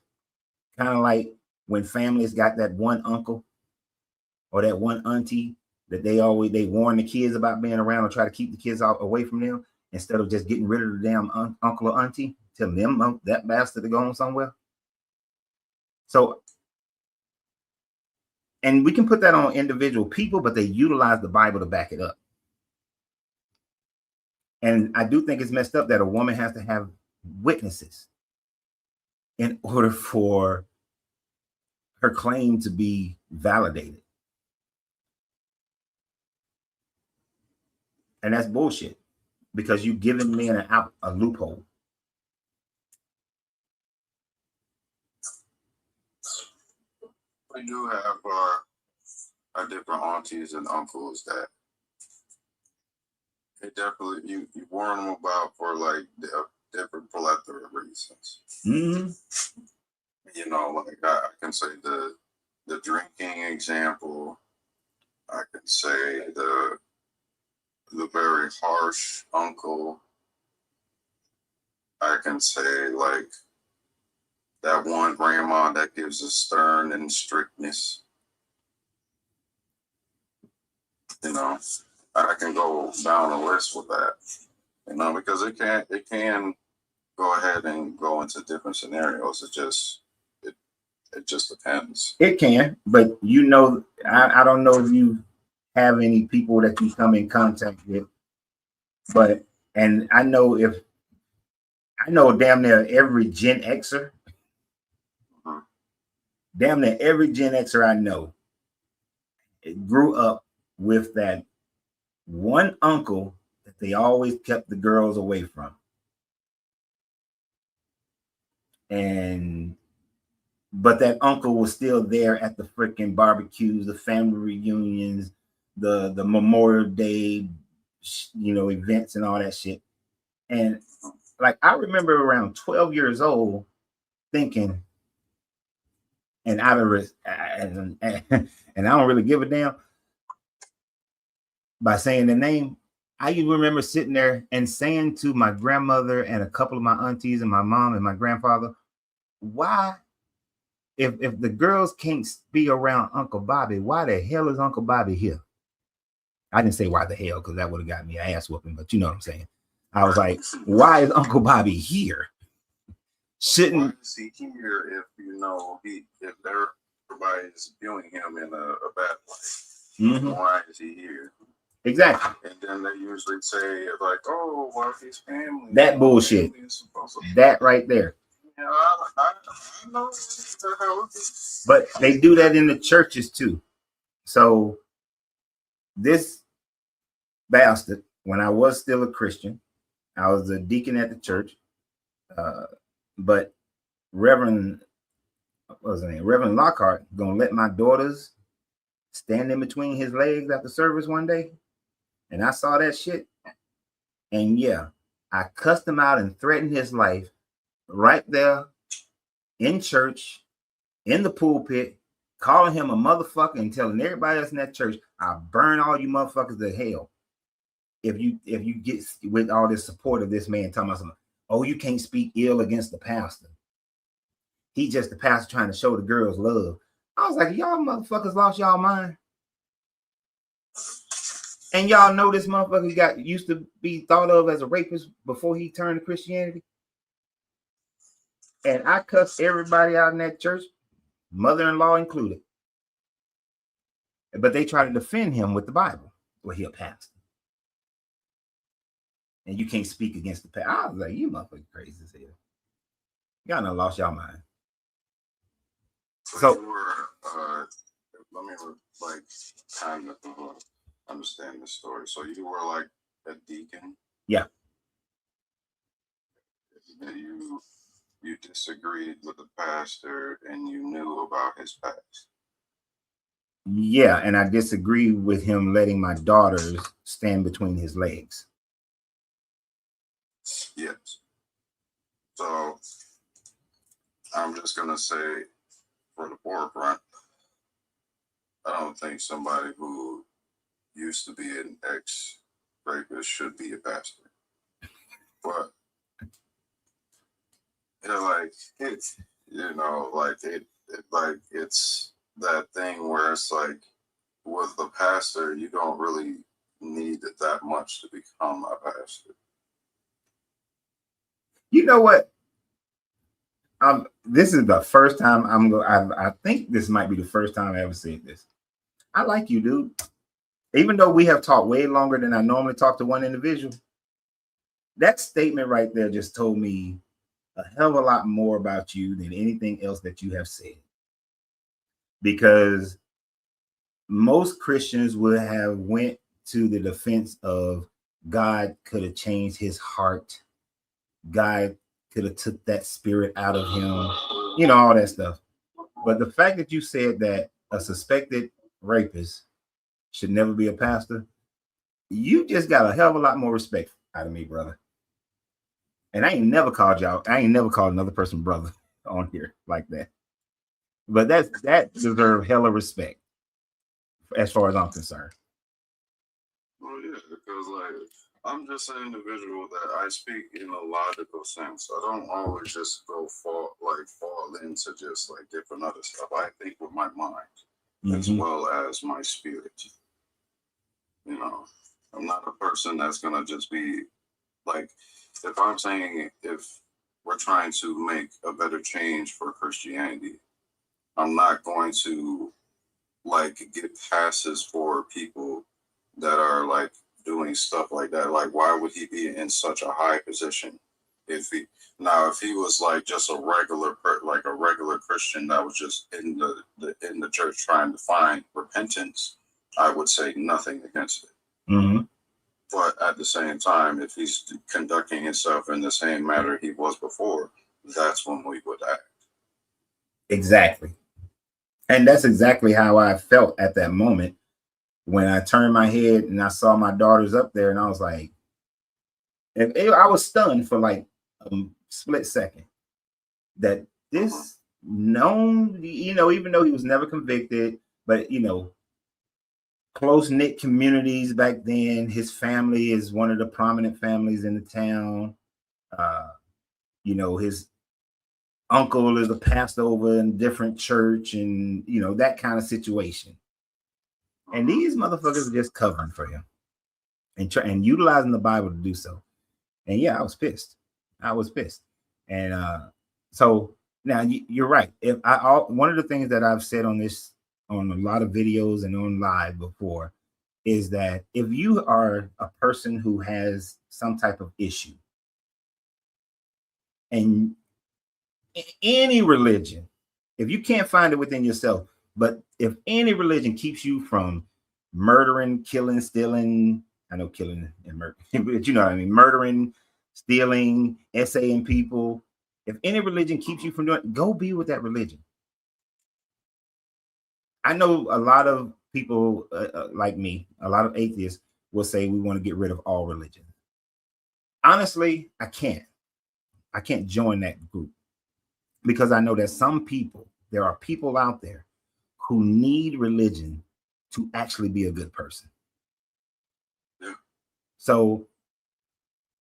Speaker 1: Kind of like when families got that one uncle or that one auntie that they warn the kids about being around or try to keep the kids away from them instead of just getting rid of the damn uncle or auntie, telling them that bastard to go on somewhere. So, and we can put that on individual people, but they utilize the Bible to back it up. And I do think it's messed up that a woman has to have witnesses in order for her claim to be validated. And that's bullshit because you've given men a loophole.
Speaker 2: We do have our different aunties and uncles that it definitely you warn them about for like different plethora of reasons.
Speaker 1: Mm-hmm.
Speaker 2: You know, like I can say the drinking example. I can say the very harsh uncle. I can say like that one grandma that gives a stern and strictness. You know, I can go down the list with that. You know, because it can go ahead and go into different scenarios. It just depends.
Speaker 1: It can, but you know, I don't know if you have any people that you come in contact with, but and I know damn near every Gen Xer, damn near every Gen Xer I know, it grew up with that one uncle that they always kept the girls away from. But that uncle was still there at the freaking barbecues, the family reunions, the Memorial Day, you know, events and all that shit. And like I remember around 12 years old thinking, and I don't really give a damn by saying the name. I even remember sitting there and saying to my grandmother and a couple of my aunties and my mom and my grandfather, why, if the girls can't be around Uncle Bobby, why the hell is Uncle Bobby here? I didn't say why the hell, because that would have got me an ass whooping, but you know what I'm saying. I was like, why is Uncle Bobby here? Why
Speaker 2: is he here if you know if everybody is viewing him in a bad light? Mm-hmm. Why is he here?
Speaker 1: Exactly.
Speaker 2: And then they usually say like, oh, well, his family.
Speaker 1: That bullshit. That right there.
Speaker 2: Yeah, I know.
Speaker 1: But they do that in the churches too. So this bastard, when I was still a Christian, I was a deacon at the church. But Reverend Lockhart gonna let my daughters stand in between his legs after service one day. And I saw that shit. And yeah, I cussed him out and threatened his life right there in church, in the pulpit, calling him a motherfucker and telling everybody else in that church, I'll burn all you motherfuckers to hell. If you get with all this support of this man talking about something, oh, you can't speak ill against the pastor. He's just the pastor trying to show the girls love. I was like, y'all motherfuckers lost y'all mind. And y'all know this motherfucker used to be thought of as a rapist before he turned to Christianity. And I cussed everybody out in that church, mother-in-law included. But they try to defend him with the Bible. Well, he a pastor. And you can't speak against the pastor. I was like, you motherfuckers crazy as hell. Y'all done lost y'all mind.
Speaker 2: So you were, let me like kind of understand this story. So you were like a deacon?
Speaker 1: Yeah.
Speaker 2: You disagreed with the pastor and you knew about his past.
Speaker 1: Yeah, and I disagree with him letting my daughters stand between his legs.
Speaker 2: Yes. So I'm just gonna say, for the forefront, I don't think somebody who used to be an ex-rapist should be a pastor. But like it's it's that thing where it's like with the pastor, you don't really need it that much to become a pastor.
Speaker 1: You know what? This is the first time I think this might be the first time I ever said this. I like you, dude. Even though we have talked way longer than I normally talk to one individual, that statement right there just told me a hell of a lot more about you than anything else that you have said. Because most Christians would have went to the defense of God could have changed his heart. God could have took that spirit out of him, you know, all that stuff. But the fact that you said that a suspected rapist should never be a pastor, you just got a hell of a lot more respect out of me, brother. And I ain't never called another person brother on here like that. But that deserves hella respect as far as I'm concerned.
Speaker 2: Well, yeah, because like I'm just an individual that I speak in a logical sense. I don't always just fall into just like different other stuff. I think with my mind as well as my spirit. You know, I'm not a person that's gonna just be like, if I'm saying if we're trying to make a better change for Christianity, I'm not going to like get passes for people that are like doing stuff like that. Like, why would he be in such a high position? If he was like just a regular Christian that was just in the church trying to find repentance, I would say nothing against it.
Speaker 1: Mm-hmm.
Speaker 2: But at the same time, if he's conducting himself in the same manner he was before, that's when we would act.
Speaker 1: Exactly. And that's exactly how I felt at that moment when I turned my head and I saw my daughters up there, and I was like, I was stunned for like a split second that this known, you know, even though he was never convicted, but you know, close-knit communities back then. His family is one of the prominent families in the town. You know, his uncle is a pastor over in a different church, and you know, that kind of situation. And these motherfuckers are just covering for him and utilizing the Bible to do so. And yeah, I was pissed. And so now you're right. One of the things that I've said on a lot of videos and on live before is that if you are a person who has some type of issue, and any religion, if you can't find it within yourself, but if any religion keeps you from murdering, killing, stealing, I know killing and murder, but you know what I mean, murdering, stealing, essaying people, if any religion keeps you from doing it, go be with that religion. I know a lot of people like me, a lot of atheists will say we want to get rid of all religion. Honestly, I can't join that group because I know that there are people out there who need religion to actually be a good person.
Speaker 2: Yeah.
Speaker 1: So,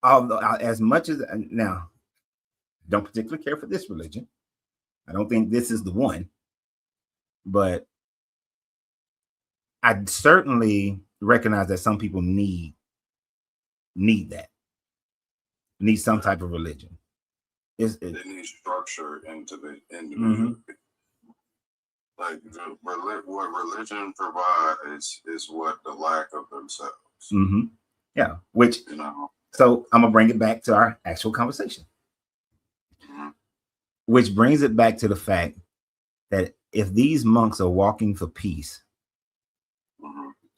Speaker 1: although as much as now, don't particularly care for this religion. I don't think this is the one. but I certainly recognize that some people need some type of religion.
Speaker 2: They need structure into the individual. Like what religion provides is what the lack of themselves.
Speaker 1: Yeah, which so I'm gonna bring it back to our actual conversation, which brings it back to the fact that if these monks are walking for peace,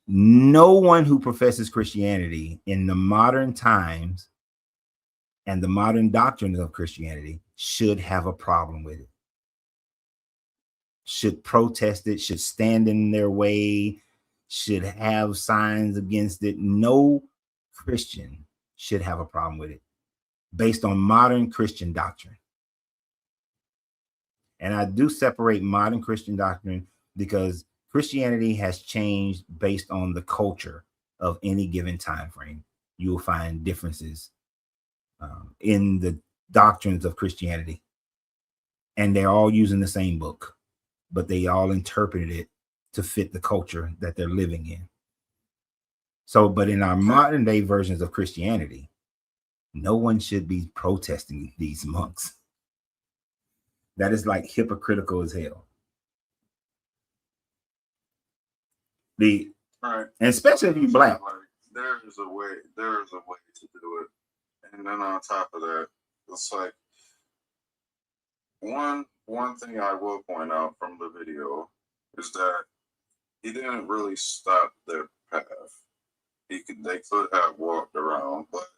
Speaker 1: no one who professes Christianity in the modern times and the modern doctrines of Christianity should have a problem with it, should protest it, should stand in their way, should have signs against it. No Christian should have a problem with it based on modern Christian doctrine. And I do separate modern Christian doctrine because Christianity has changed based on the culture of any given time frame. You will find differences in the doctrines of Christianity, and they're all using the same book, but they all interpreted it to fit the culture that they're living in. So, but in our modern day versions of Christianity, no one should be protesting these monks. That is like hypocritical as hell. And especially if you're Black.
Speaker 2: Like, there's a way to do it. And then on top of that, it's like one thing I will point out from the video is that he didn't really stop their path. They could have walked around, but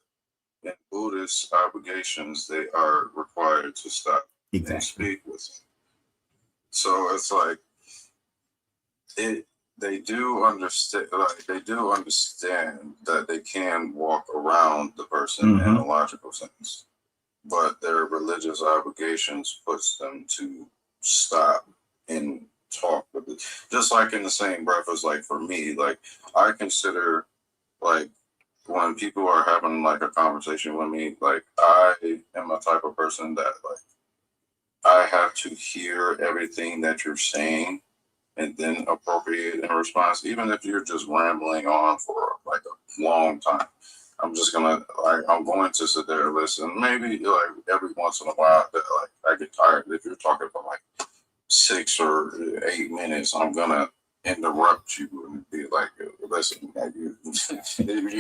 Speaker 2: in Buddhist obligations, they are required to stop and speak with them. So it's like they do understand that they can walk around the person in a logical sense, but their religious obligations puts them to stop and talk with it. Just like in the same breath as like for me, like I consider like when people are having like a conversation with me, like I am a type of person that like I have to hear everything that you're saying and then appropriate in response, even if you're just rambling on for like a long time. I'm going to sit there and listen. Maybe like every once in a while that like I get tired. If you're talking for like 6 or 8 minutes, I'm gonna interrupt you and be like, listen, you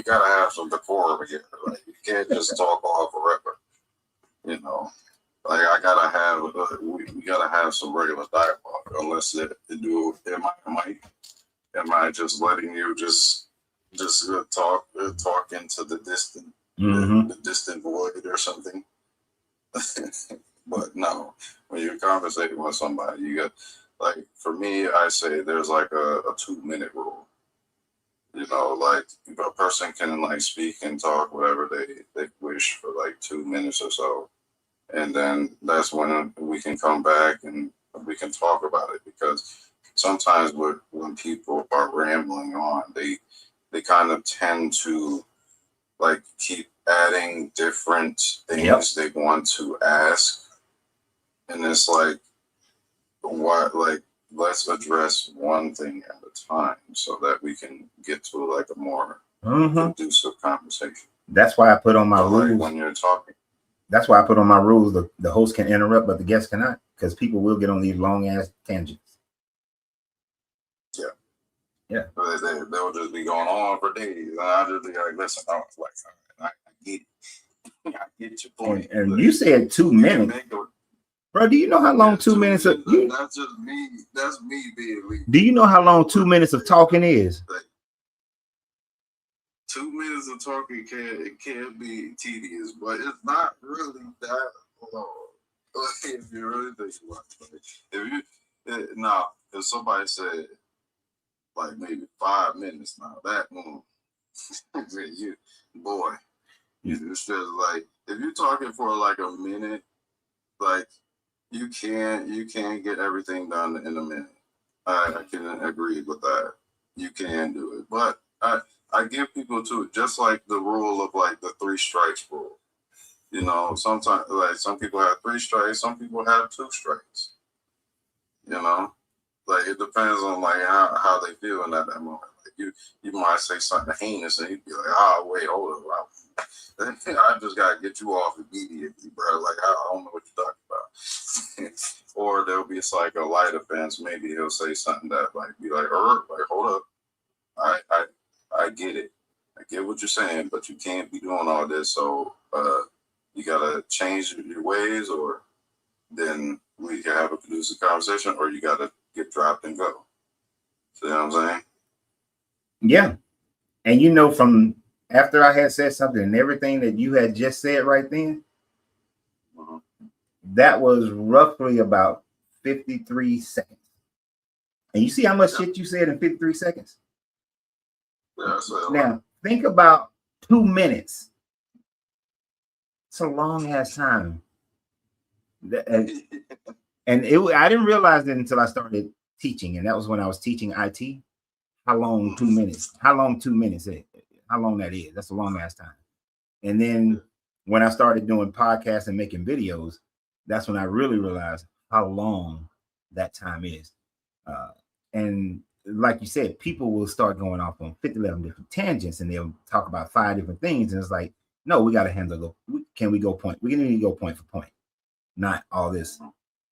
Speaker 2: gotta have some decorum here. Like you can't just talk all forever. You know, like I gotta have we gotta have some regular dialogue. Unless am I just letting you just talk into the distant the distant void or something? But no, when you're conversating with somebody, you got like for me, I say there's like a 2-minute rule. You know, like a person can like speak and talk whatever they wish for like 2 minutes or so. And then that's when we can come back and we can talk about it, because sometimes when people are rambling on, they kind of tend to like keep adding different things they want to ask. And it's like, why, like, let's address one thing at a time so that we can get to like a more conducive conversation.
Speaker 1: That's why I put on my rules.
Speaker 2: Like when you're talking.
Speaker 1: That's why I put on my rules. The host can interrupt, but the guest cannot, because people will get on these long ass tangents. Yeah.
Speaker 2: They'll just be going on for days, and I'll just be like, listen, I get it. I get your point.
Speaker 1: And you said 2 minutes. Bro, do you know how long 2 minutes of
Speaker 2: that's just me. That's me being legal.
Speaker 1: Do you know how long 2 minutes of talking is?
Speaker 2: Like, 2 minutes of talking can be tedious, but it's not really that long. If you really think about it. If somebody said like maybe 5 minutes now, that it's just like if you're talking for like a minute, like you can't get everything done in a minute. I can agree with that. You can do it, but I give people to it, just like the rule of like the 3 strikes rule. You know, sometimes like some people have 3 strikes, some people have 2 strikes. You know, like it depends on like how they feel in that moment. Like you might say something heinous and you'd be like, oh wait, hold up. I just gotta get you off immediately, bro. Like I don't know what you're talking about. Or there'll be like a light offense. Maybe he'll say something that like be like, hold up. I get it. I get what you're saying, but you can't be doing all this. So you gotta change your ways, or then we can have a conducive conversation, or you gotta get dropped and go. See what I'm saying?
Speaker 1: Yeah. And you know, from after I had said something and everything that you had just said right then, that was roughly about 53 seconds. And you see how much shit you said in 53 seconds?
Speaker 2: Yeah, so
Speaker 1: now, think about 2 minutes. It's a long ass time. And I didn't realize it until I started teaching. And that was when I was teaching IT. How long 2 minutes? How long 2 minutes is? How long that is? That's a long ass time. And then when I started doing podcasts and making videos, that's when I really realized how long that time is. And like you said, people will start going off on 11 different tangents, and they'll talk about 5 different things. And it's like, no, we got to handle. Can we go point? We can even go point for point, not all this.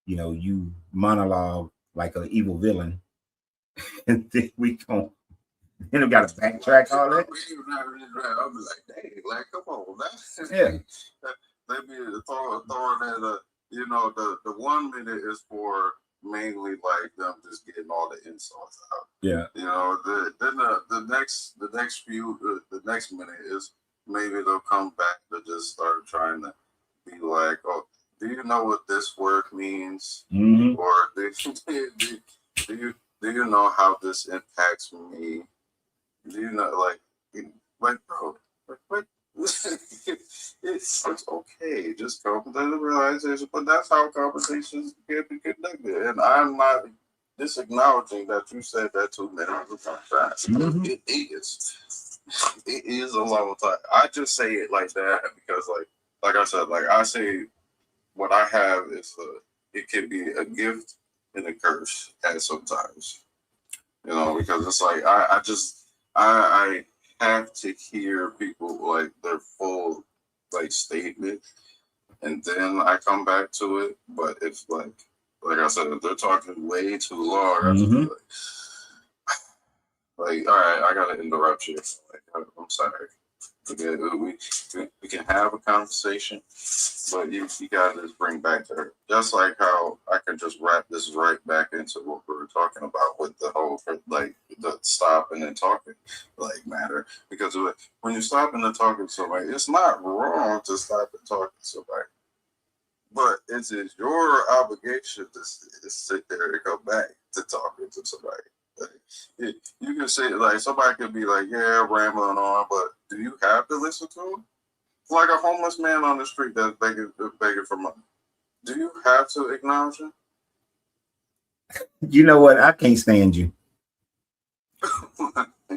Speaker 1: You know, you monologue like an evil villain, and then we don't. Then we got to backtrack all that.
Speaker 2: I'll be like, dang, like, come on,
Speaker 1: yeah.
Speaker 2: They be throwing that, you know, the 1 minute is for mainly like them just getting all the insults out.
Speaker 1: Yeah.
Speaker 2: You know, then the next minute is maybe they'll come back to just start trying to be like, oh, do you know what this word means?
Speaker 1: Mm-hmm.
Speaker 2: Or do you know how this impacts me? Do you know, like, bro, what? It's okay. Just come to the realization, but that's how conversations can be conducted. And I'm not disacknowledging that you said that 2 minutes was not fast.
Speaker 1: Mm-hmm.
Speaker 2: It is a long time. I just say it like that because, like I said, like I say, what I have is it can be a gift and a curse at sometimes. You know, because it's like I have to hear people like their full like statement, and then I come back to it. But if like I said, if they're talking way too long, I just be like, all right, I gotta interrupt you. Like, I'm sorry. Okay, we can have a conversation, but you gotta just bring back to her. Just like how I can just wrap this right back into what we were talking about with the whole like the stopping and talking like matter. Because when you're stopping and talking to somebody, it's not wrong to stop and talk to somebody, but it is your obligation to sit there and go back to talking to somebody. Like, you can say like somebody could be like, yeah, rambling on, but do you have to listen to him? Like a homeless man on the street that's begging for money. Do you have to acknowledge him?
Speaker 1: You know what? I can't stand you.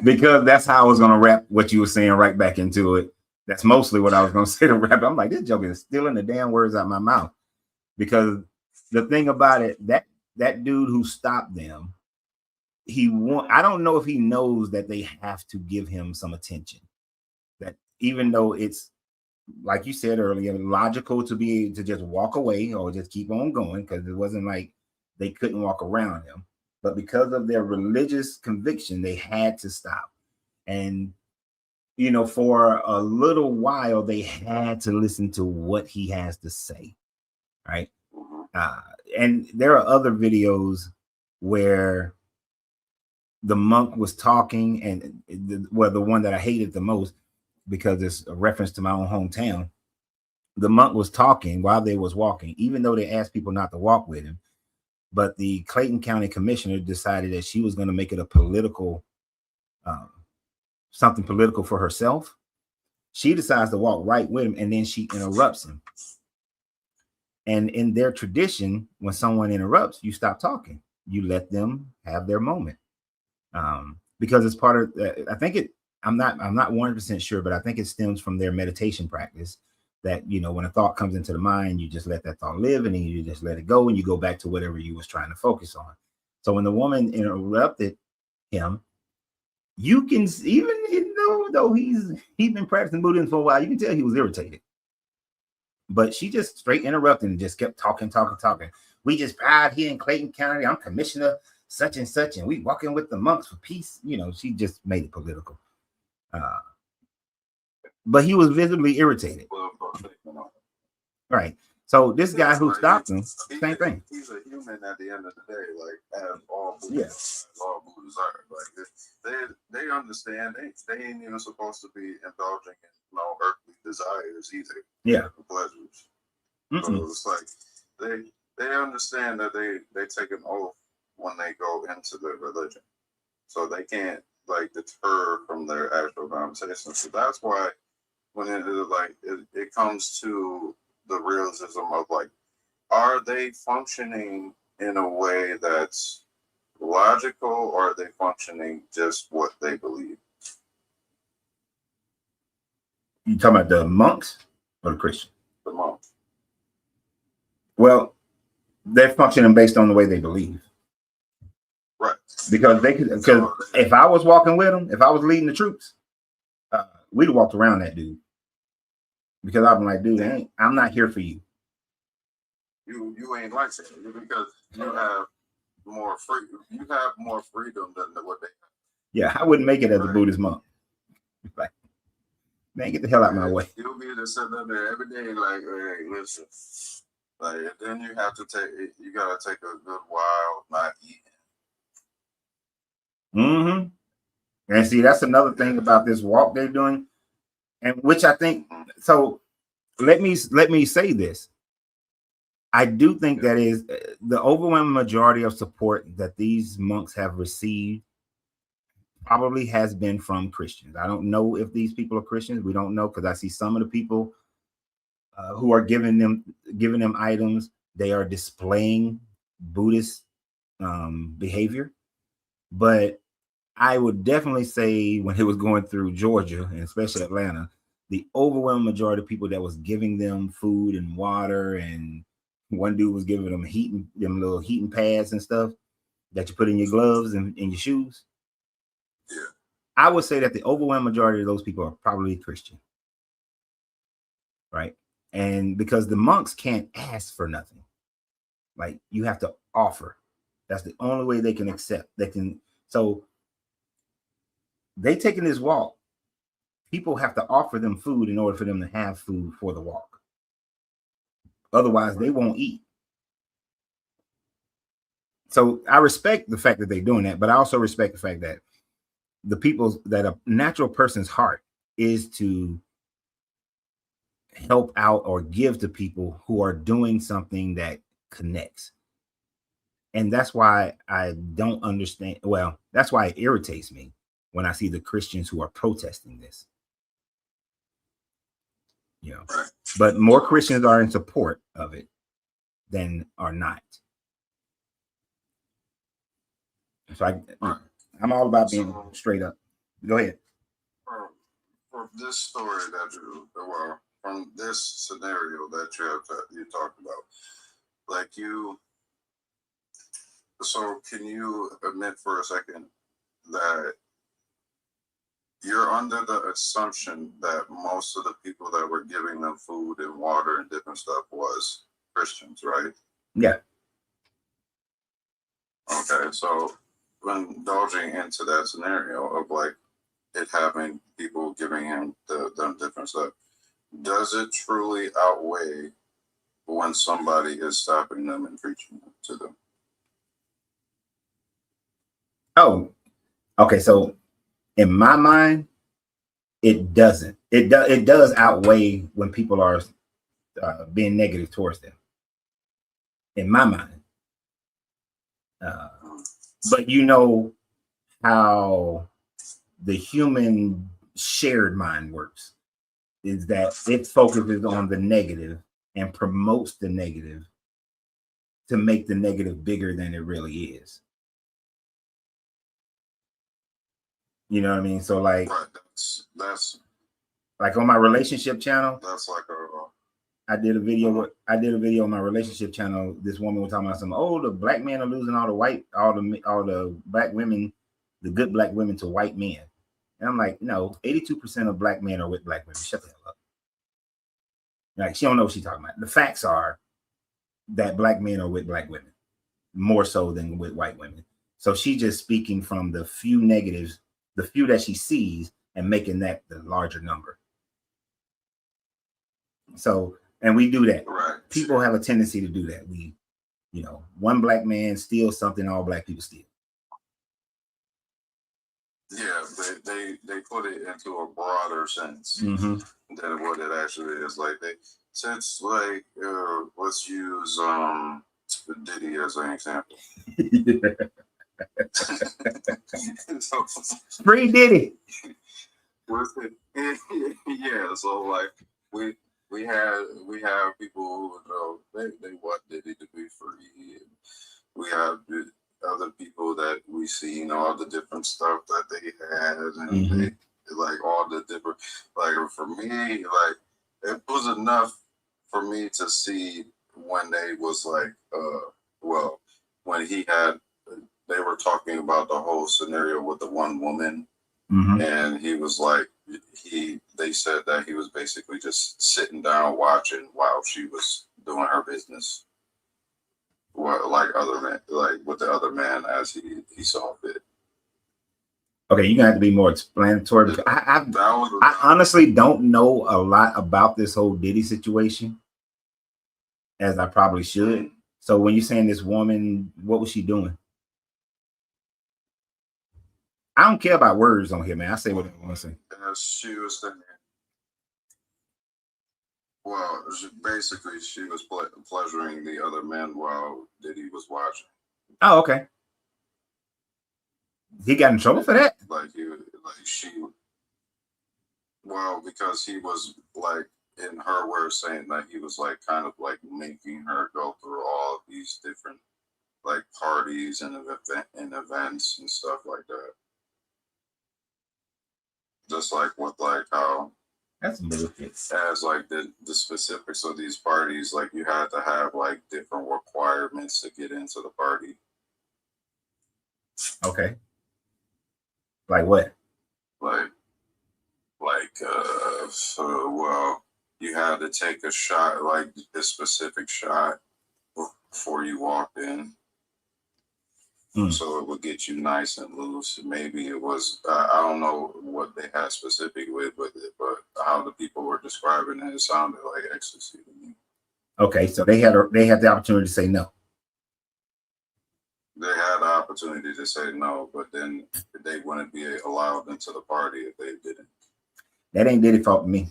Speaker 1: Because that's how I was going to wrap what you were saying right back into it. That's mostly what I was going to say to wrap. I'm like, this joke is stealing the damn words out of my mouth. Because the thing about it, that dude who stopped them, I don't know if he knows that they have to give him some attention. That even though it's, like you said earlier, logical to just walk away or just keep on going, because it wasn't like they couldn't walk around him. But because of their religious conviction, they had to stop. And, you know, for a little while, they had to listen to what he has to say. Right. And there are other videos where the monk was talking, and the one that I hated the most, because it's a reference to my own hometown. The monk was talking while they was walking, even though they asked people not to walk with him. But the Clayton County commissioner decided that she was going to make it a political, something political for herself. She decides to walk right with him, and then she interrupts him. And in their tradition, when someone interrupts, you stop talking. You let them have their moment. Because it's part of, I think I'm not 100% sure, but I think it stems from their meditation practice that, you know, when a thought comes into the mind, you just let that thought live, and then you just let it go, and you go back to whatever you was trying to focus on. So when the woman interrupted him, you can even though he's been practicing Buddhism for a while, you can tell he was irritated. But she just straight interrupted and just kept talking. We just out here in Clayton County. I'm Commissioner such and such, and we walking with the monks for peace. You know, she just made it political. But he was visibly irritated. Right. So this guy who stopped him, same thing.
Speaker 2: He's a human at the end of the day, like as all Buddhists,
Speaker 1: Yeah.
Speaker 2: as all Buddhists are. Like they understand they ain't even supposed to be indulging in no earthly desires either.
Speaker 1: Yeah.
Speaker 2: Pleasures.
Speaker 1: Mm-mm.
Speaker 2: So it's like they understand that they take an oath when they go into the religion, so they can't like deter from their actual conversation. So that's why when it comes to the realism of like, are they functioning in a way that's logical, or are they functioning just what they believe?
Speaker 1: You talking about the monks or the Christians?
Speaker 2: The monks.
Speaker 1: Well, they're functioning based on the way they believe.
Speaker 2: Right.
Speaker 1: Because if I was walking with them, if I was leading the troops, we'd have walked around that dude. Because I'm like, dude, I'm not here for you.
Speaker 2: You ain't like that because you have more freedom. You have more freedom than what they have.
Speaker 1: Yeah, I wouldn't make it as a Buddhist monk. Like, man, get the hell out of my way.
Speaker 2: You'll be just sitting up there every day, like, hey, listen. Like, then you gotta take a good while not eating.
Speaker 1: Mm-hmm. And see, that's another thing about this walk they're doing, and which I think. So, let me say this. I do think that is the overwhelming majority of support that these monks have received probably has been from Christians. I don't know if these people are Christians. We don't know, because I see some of the people who are giving them items. They are displaying Buddhist behavior. But I would definitely say when it was going through Georgia and especially Atlanta, the overwhelming majority of people that was giving them food and water, and one dude was giving them little heating pads and stuff that you put in your gloves and in your shoes.
Speaker 2: Yeah.
Speaker 1: I would say that the overwhelming majority of those people are probably Christian. Right. And because the monks can't ask for nothing. Like, you have to offer. That's the only way they can accept. So they taking this walk. People have to offer them food in order for them to have food for the walk. Otherwise, they won't eat. So I respect the fact that they're doing that, but I also respect the fact that a natural person's heart is to help out or give to people who are doing something that connects. And that's why I don't understand. Well, that's why it irritates me when I see the Christians who are protesting this. You know, but more Christians are in support of it than are not. So I'm all about being straight up. Go ahead.
Speaker 2: For this story from this scenario that you talked about, so can you admit for a second that you're under the assumption that most of the people that were giving them food and water and different stuff was Christians, right?
Speaker 1: Yeah.
Speaker 2: Okay, so when indulging into that scenario of like it having people giving him them different stuff, does it truly outweigh when somebody is stopping them and preaching to them?
Speaker 1: Oh, okay. So in my mind, it doesn't. It does outweigh when people are being negative towards them. In my mind, but you know how the human shared mind works is that it focuses on the negative and promotes the negative to make the negative bigger than it really is. You know what I mean? So like,
Speaker 2: right, that's
Speaker 1: like on my relationship channel.
Speaker 2: That's like
Speaker 1: I did a video on my relationship channel. This woman was talking about some, oh, the black men are losing all the black women, the good black women to white men. And I'm like, no, 82% of black men are with black women. Shut the hell up. Like, she don't know what she's talking about. The facts are that black men are with black women more so than with white women. So she's just speaking from the few negatives, the few that she sees, and making that the larger number. So, and we do that.
Speaker 2: Right.
Speaker 1: People have a tendency to do that. We, one black man steals something, all black people steal.
Speaker 2: Yeah, they put it into a broader sense
Speaker 1: Mm-hmm.
Speaker 2: than what it actually is. Like let's use Diddy as an example. So,
Speaker 1: Free Diddy.
Speaker 2: with it, yeah. So like we have people who they want Diddy to be free. And we have other people that we see, all the different stuff that they had, and they like all the different. Like for me, like it was enough for me to see when they was like, when they were talking about the whole scenario with the one woman, and he was like, they said that he was basically just sitting down watching while she was doing her business. Like with the other man as he saw fit.
Speaker 1: Okay, you're gonna have to be more explanatory. Because I honestly don't know a lot about this whole Diddy situation, as I probably should. So when you're saying this woman, what was she doing? I don't care about words on here, man. I say what I want to say.
Speaker 2: She was sitting there. Well, she was pleasuring the other man while Diddy was watching.
Speaker 1: Oh, okay. He got in trouble for that?
Speaker 2: Because he was like, in her words, saying that he was like kind of like making her go through all of these different like parties and events and stuff like that. Just like with like how
Speaker 1: that's bullshit.
Speaker 2: As like the specifics of these parties, like you had to have like different requirements to get into the party.
Speaker 1: Okay. Like what?
Speaker 2: You had to take a shot, like a specific shot before you walked in. So it would get you nice and loose. Maybe it was, I don't know what they had specific with it, but how the people were describing it sounded like ecstasy to me.
Speaker 1: Okay, so they had the opportunity to say no.
Speaker 2: They had the opportunity to say no, but then they wouldn't be allowed into the party if they didn't.
Speaker 1: That ain't Diddy fault to me.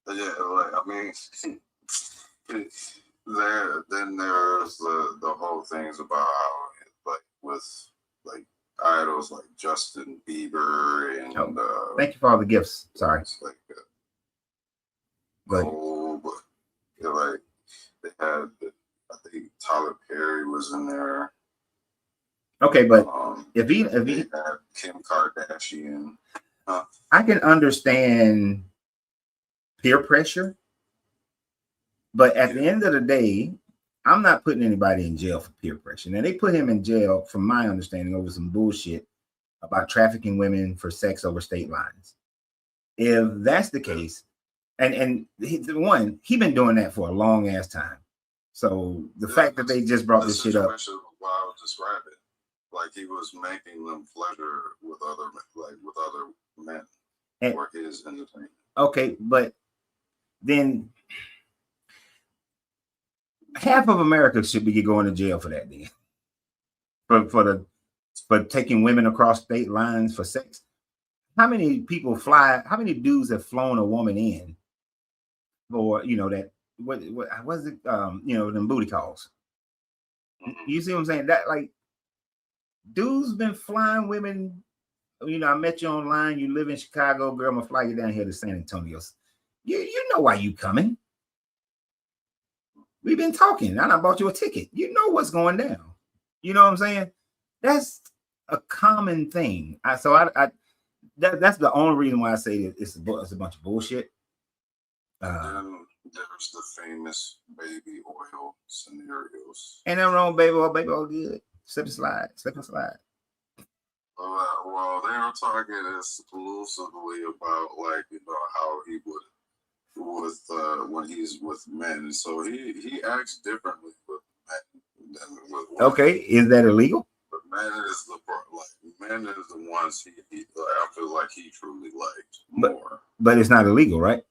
Speaker 2: Yeah, like I mean, then there's the whole things about how like with like idols like Justin Bieber and
Speaker 1: thank you for all the gifts. Sorry.
Speaker 2: Like
Speaker 1: but
Speaker 2: like they had I think Tyler Perry was in there.
Speaker 1: Okay, but if he
Speaker 2: had Kim Kardashian.
Speaker 1: I can understand peer pressure, but at the end of the day, I'm not putting anybody in jail for peer pressure. Now, they put him in jail, from my understanding, over some bullshit about trafficking women for sex over state lines. If that's the case, and he been doing that for a long ass time. So the fact that they just brought this shit up.
Speaker 2: What I was describing, like he was making them pleasure with other men for his entertainment.
Speaker 1: Okay, but then half of America should be going to jail for that then. For taking women across state lines for sex. How many dudes have flown a woman in for that what was it them booty calls? You see what I'm saying? That like dudes been flying women. I met you online. You live in Chicago, girl. I'm gonna fly you down here to San Antonio. You know why you coming. We've been talking. I bought you a ticket. You know what's going down. You know what I'm saying? That's a common thing. That's the only reason why I say it's a bunch of bullshit.
Speaker 2: Then there's the famous baby oil scenarios.
Speaker 1: Ain't nothing wrong, baby oil. Baby oil good. Slip and slide. Slip and slide.
Speaker 2: Well, they were talking exclusively about like how he would with when he's with men, and so he acts differently with men than with women.
Speaker 1: Okay, is that illegal?
Speaker 2: But men is the ones he I feel like he truly liked more.
Speaker 1: But it's not illegal, right?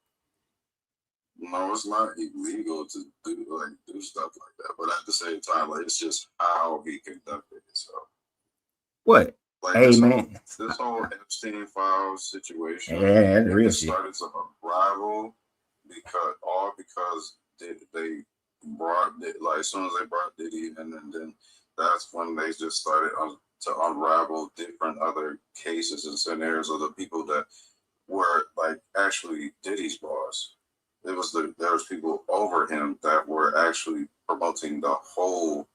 Speaker 2: No, it's not illegal to do stuff like that. But at the same time, like it's just how he conducted himself.
Speaker 1: What?
Speaker 2: Like
Speaker 1: hey man,
Speaker 2: this whole Epstein files situation.
Speaker 1: Yeah, that's real shit.
Speaker 2: Started to unravel because they brought like as soon as they brought Diddy in, and then that's when they just started to unravel different other cases and scenarios of the people that were like actually Diddy's boss. There was people over him that were actually promoting the whole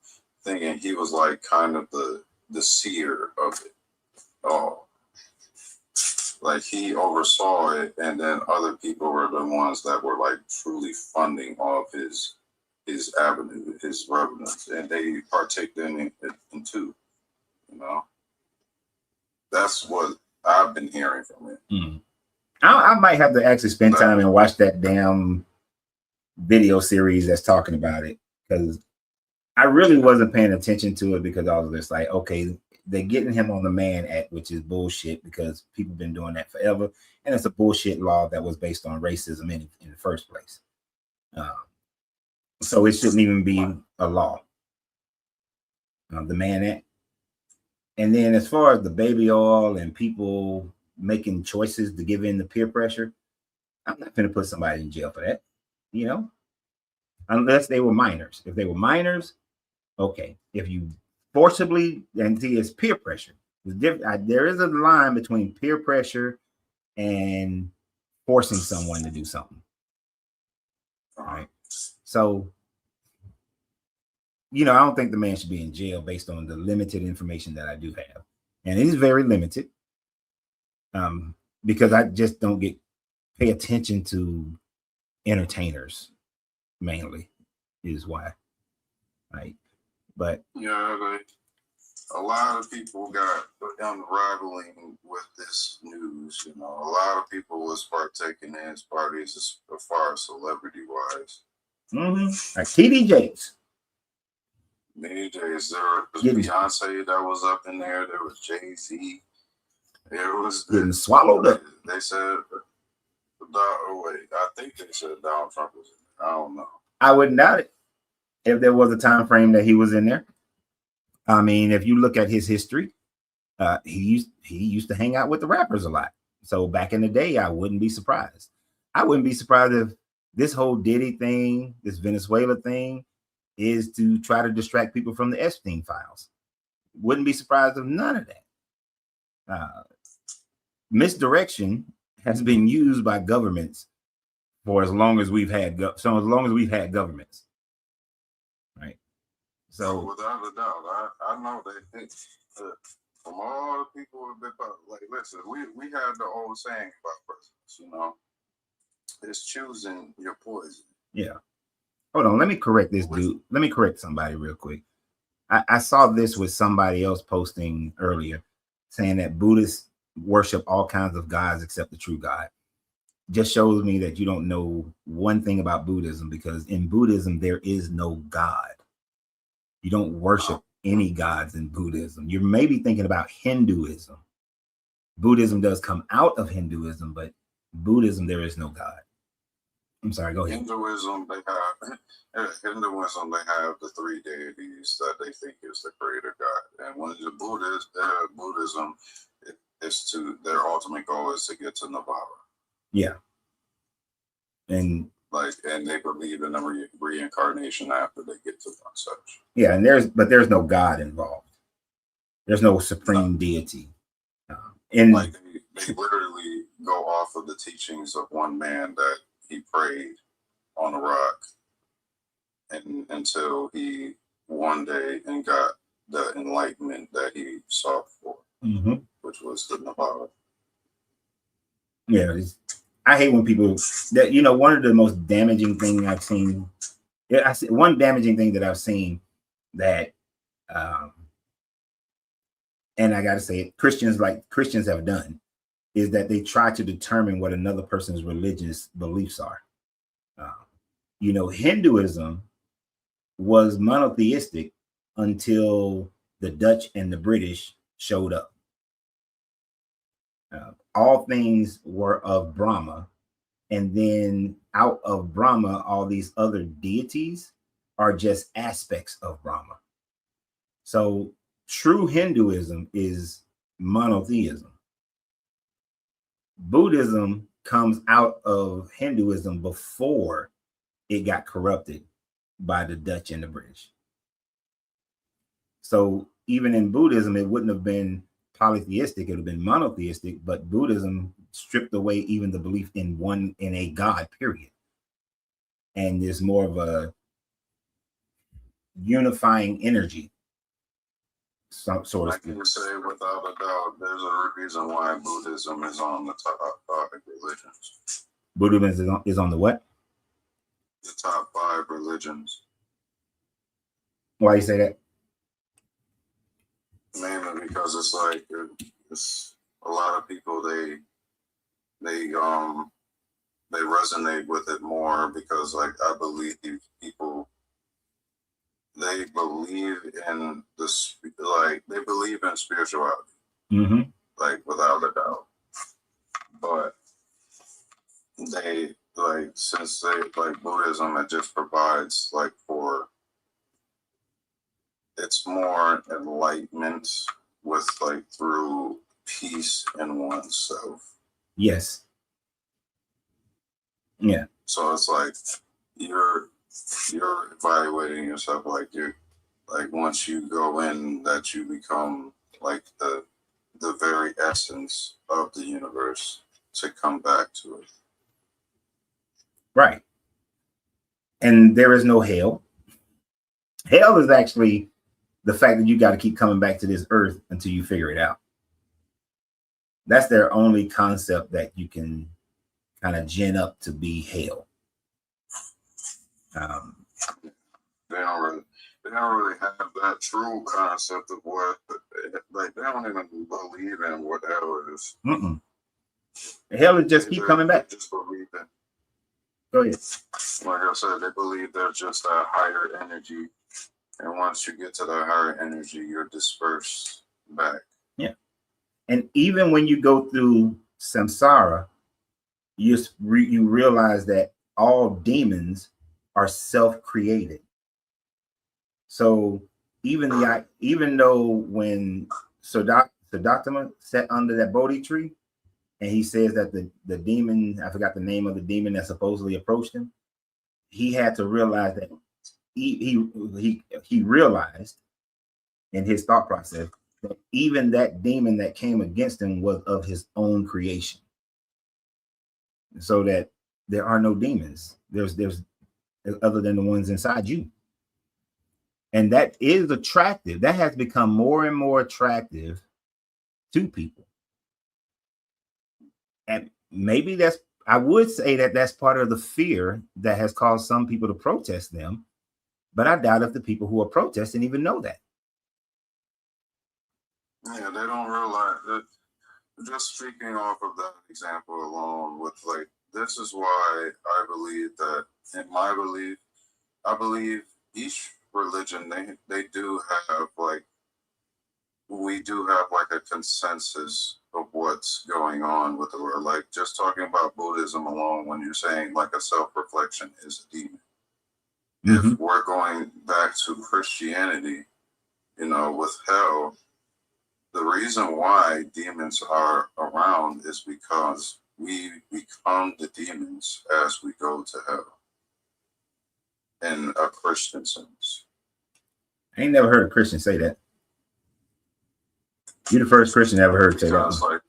Speaker 2: thing, and he was like kind of the seer of it all. Like he oversaw it, and then other people were the ones that were like truly funding all of his avenue, his revenues, and they partaked in it too. You know, that's what I've been hearing from it.
Speaker 1: Mm. I might have to actually spend time and watch that damn video series that's talking about it, because I really wasn't paying attention to it because I was just like, okay, they're getting him on the Mann Act, which is bullshit because people have been doing that forever, and it's a bullshit law that was based on racism in the first place. So it shouldn't even be a law, the Mann Act. And then as far as the baby oil and people making choices to give in to peer pressure, I'm not going to put somebody in jail for that, you know, unless they were minors. If they were minors, okay. If you forcibly, and see, it's peer pressure. There is a line between peer pressure and forcing someone to do something. All right. So, you know, I don't think the man should be in jail based on the limited information that I do have. And it is very limited. Because I just don't pay attention to entertainers mainly is why. Right. But
Speaker 2: yeah, a lot of people got unraveling with this news. You know, a lot of people was partaking in his parties as far as celebrity wise.
Speaker 1: Like TD Jakes.
Speaker 2: TD Jakes, there was Beyonce that was up in there. There was Jay-Z. There was
Speaker 1: getting swallowed up.
Speaker 2: They said, I think they said Donald Trump was in there. I don't know.
Speaker 1: I wouldn't doubt it if there was a time frame that he was in there. I mean, if you look at his history, he used to hang out with the rappers a lot. So back in the day, I wouldn't be surprised. I wouldn't be surprised if this whole Diddy thing, this Venezuela thing, is to try to distract people from the Epstein files. Wouldn't be surprised if none of that. Misdirection has been used by governments for as long as we've had governments, right? So
Speaker 2: without a doubt, I know they think from all the people who've been like, listen, we had the old saying about presidents, you know, it's choosing your poison.
Speaker 1: Yeah. Hold on, let me correct this dude. Let me correct somebody real quick. I saw this with somebody else posting earlier, saying that Buddhists worship all kinds of gods except the true God. Just shows me that you don't know one thing about Buddhism, because in Buddhism, there is no God. You don't worship any gods in Buddhism. You're maybe thinking about Hinduism. Buddhism does come out of Hinduism, but Buddhism, there is no God. I'm sorry, go ahead.
Speaker 2: Hinduism, they have the three deities that they think is the creator God. And when the Buddhism is their ultimate goal is to get to Nirvana. Yeah. And they believe in a reincarnation after they get to one such.
Speaker 1: Yeah, and there's no God involved. There's no supreme deity.
Speaker 2: They literally go off of the teachings of one man that he prayed on a rock until he one day and got the enlightenment that he sought for, which was the Nirvana.
Speaker 1: Yeah, I hate when people that one of the most damaging things I've seen. Yeah, I see one damaging thing that I've seen that, and I got to say it, Christians have done is that they try to determine what another person's religious beliefs are. Hinduism was monotheistic until the Dutch and the British showed up. All things were of Brahma, and then out of Brahma, all these other deities are just aspects of Brahma. So true Hinduism is monotheism. Buddhism comes out of Hinduism before it got corrupted by the Dutch and the British. So even in Buddhism, it wouldn't have been polytheistic, it would have been monotheistic, but Buddhism stripped away even the belief in a God, period. And there's more of a unifying energy.
Speaker 2: I can say without a doubt, there's a reason why Buddhism is on the top 5 religions.
Speaker 1: Buddhism is on the what?
Speaker 2: The top 5 religions.
Speaker 1: Why you say that?
Speaker 2: Mainly because it's like it's a lot of people they resonate with it more because like I believe people they believe in they believe in spirituality, like without a doubt. But they since they Buddhism, it just provides for it's more enlightenment with through peace in oneself.
Speaker 1: Yes. Yeah.
Speaker 2: So it's you're evaluating yourself you're once you go in that you become the very essence of the universe to come back to it.
Speaker 1: Right. And there is no hell. Hell is actually the fact that you got to keep coming back to this earth until you figure it out. That's their only concept that you can kind of gin up to be hell.
Speaker 2: They don't really have that true concept of what they don't even believe in what hell is.
Speaker 1: Hell is just keep coming back.
Speaker 2: Just believe it.
Speaker 1: Go ahead.
Speaker 2: Like I said, they believe there's just a higher energy, and once you get to that higher energy, you're dispersed back.
Speaker 1: Yeah, and even when you go through samsara, you realize that all demons are self-created. So even though when Siddhartha sat under that Bodhi tree, and he says that the demon, I forgot the name of the demon that supposedly approached him, he had to realize that he realized in his thought process that even that demon that came against him was of his own creation. So that there are no demons. There's other than the ones inside you. And that is attractive. That has become more and more attractive to people. And maybe I would say that's part of the fear that has caused some people to protest them. But I doubt if the people who are protesting even know that.
Speaker 2: Yeah, they don't realize that. Just speaking off of that example alone, with this is why I believe that, in my belief, I believe each religion they do have we do have a consensus of what's going on with the world. Just talking about Buddhism alone, when you're saying a self-reflection is a demon. If we're going back to Christianity, with hell, the reason why demons are around is because we become the demons as we go to hell. In a Christian sense.
Speaker 1: I ain't never heard a Christian say that. You're the first Christian I ever heard say that.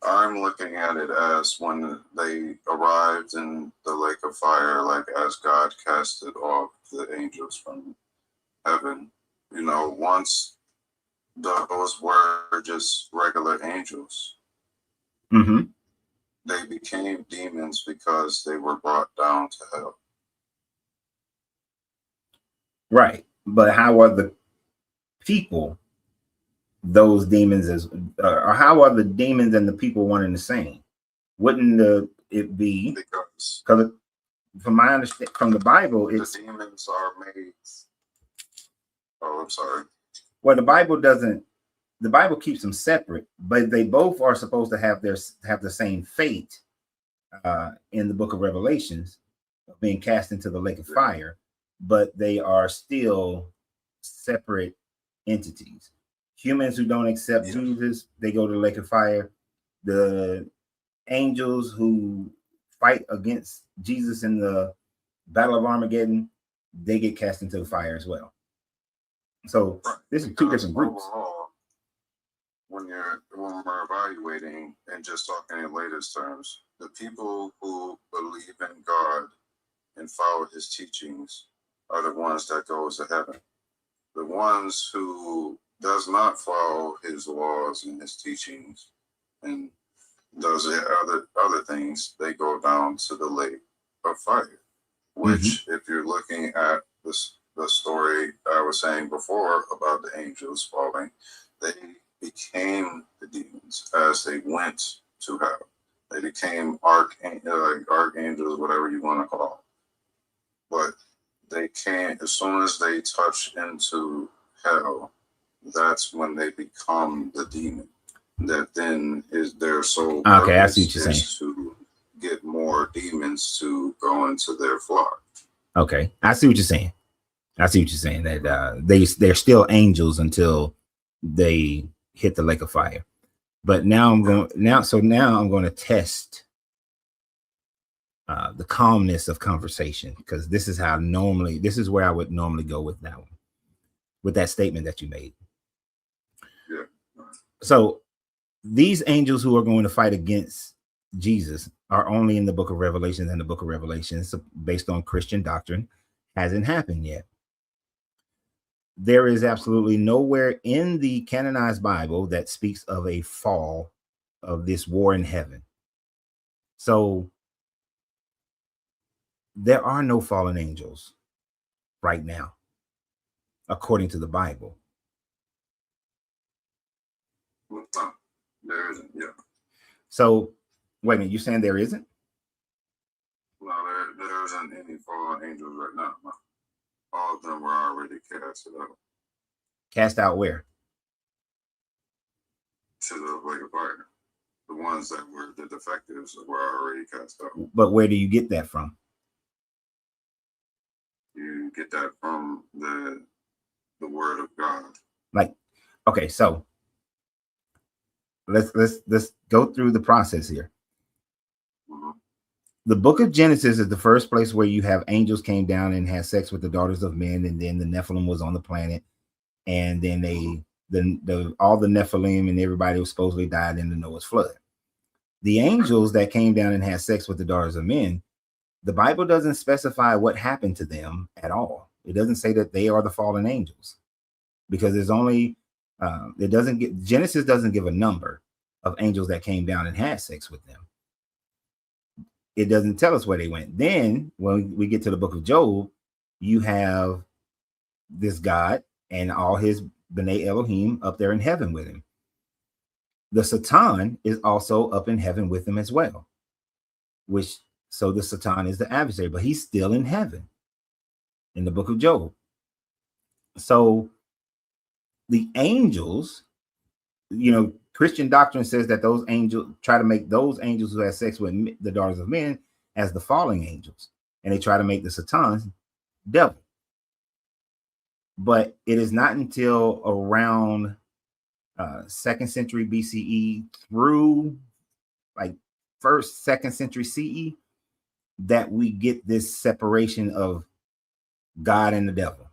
Speaker 2: I'm looking at it as when they arrived in the lake of fire, as God casted off the angels from heaven. Once those were just regular angels. they became demons because they were brought down to hell.
Speaker 1: Right. But how are the people those demons as, or how are the demons and the people one and the same? Wouldn't it be
Speaker 2: Because
Speaker 1: from my understanding from the Bible,
Speaker 2: the
Speaker 1: it's
Speaker 2: demons are made. Oh, I'm sorry.
Speaker 1: well, the Bible keeps them separate, but they both are supposed to have the same fate in the book of Revelations of being cast into the lake of fire, but they are still separate entities. Humans who don't accept Jesus, they go to the lake of fire. The angels who fight against Jesus in the Battle of Armageddon, they get cast into the fire as well. So this is two different groups.
Speaker 2: Overall, when we're evaluating and just talking in latest terms, the people who believe in God and follow his teachings are the ones that goes to heaven. The ones who does not follow his laws and his teachings and does other things, they go down to the lake of fire. Which, if you're looking at the story I was saying before about the angels falling, they became the demons as they went to hell. They became archangels, whatever you want to call them. But they can't, as soon as they touch into hell, that's when they become the demon. That then is their sole purpose.
Speaker 1: Okay, I see what you're saying.
Speaker 2: To get more demons to go into their flock.
Speaker 1: Okay, I see what you're saying. That they're still angels until they hit the lake of fire. But now I'm going to test the calmness of conversation, because this is where I would normally go with that one, with that statement that you made.
Speaker 2: Yeah.
Speaker 1: So these angels who are going to fight against Jesus are only in the book of Revelation, and the book of Revelation, based on Christian doctrine, hasn't happened yet. There is absolutely nowhere in the canonized Bible that speaks of a fall of this war in heaven. So there are no fallen angels right now, according to the Bible.
Speaker 2: No, there isn't. Yeah.
Speaker 1: So wait a minute, you're saying there isn't?
Speaker 2: No, there isn't any fallen angels right now. No. All of them were already casted out.
Speaker 1: Cast out where?
Speaker 2: To the lake of fire. The ones that were the defectives were already cast out.
Speaker 1: But where do you get that from?
Speaker 2: You get that from the word of God.
Speaker 1: Like, okay, so let's go through the process here. The book of Genesis is the first place where you have angels came down and had sex with the daughters of men, and then the Nephilim was on the planet, and then all the Nephilim and everybody who supposedly died in the Noah's flood. The angels that came down and had sex with the daughters of men, the Bible doesn't specify what happened to them at all. It doesn't say that they are the fallen angels, because there's only Genesis doesn't give a number of angels that came down and had sex with them. It doesn't tell us where they went. Then when we get to the book of Job, you have this God and all his B'nai Elohim up there in heaven with him. The Satan is also up in heaven with him as well, so the Satan is the adversary, but he's still in heaven in the book of Job. So the angels, Christian doctrine says that those angels try to make those angels who have sex with the daughters of men as the fallen angels, and they try to make the Satan devil. But it is not until around 2nd century BCE through like 1st, 2nd century CE that we get this separation of God and the devil.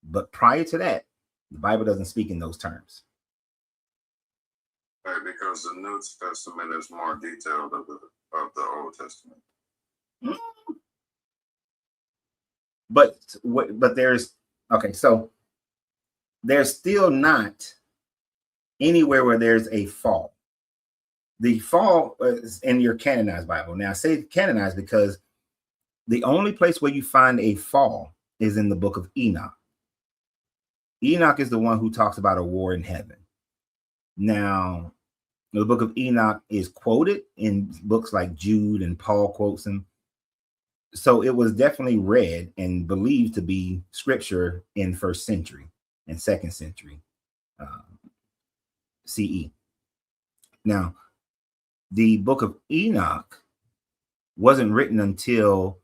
Speaker 1: But prior to that, the Bible doesn't speak in those terms.
Speaker 2: Right, because the New Testament is more detailed of the Old Testament.
Speaker 1: But there's so there's still not anywhere where there's a fall. the fall is in your canonized Bible. Now I say canonized because the only place where you find a fall is in the book of Enoch. Enoch is the one who talks about a war in heaven. Now, the book of Enoch is quoted in books like Jude, and Paul quotes him. So it was definitely read and believed to be scripture in 1st century and 2nd century CE. Now, the book of Enoch wasn't written until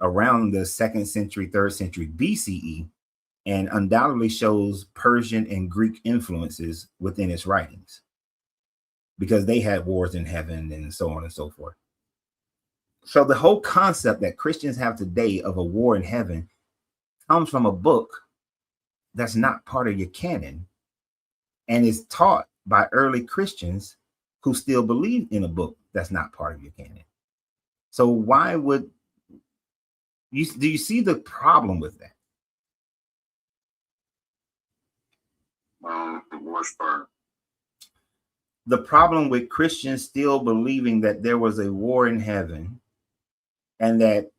Speaker 1: around the 2nd century, 3rd century BCE, and undoubtedly shows Persian and Greek influences within its writings, because they had wars in heaven and so on and so forth. So the whole concept that Christians have today of a war in heaven comes from a book that's not part of your canon and is taught by early Christians who still believe in a book that's not part of your canon. So why would you, do you see the problem with that?
Speaker 2: The worst part.
Speaker 1: The problem with Christians still believing that there was a war in heaven and that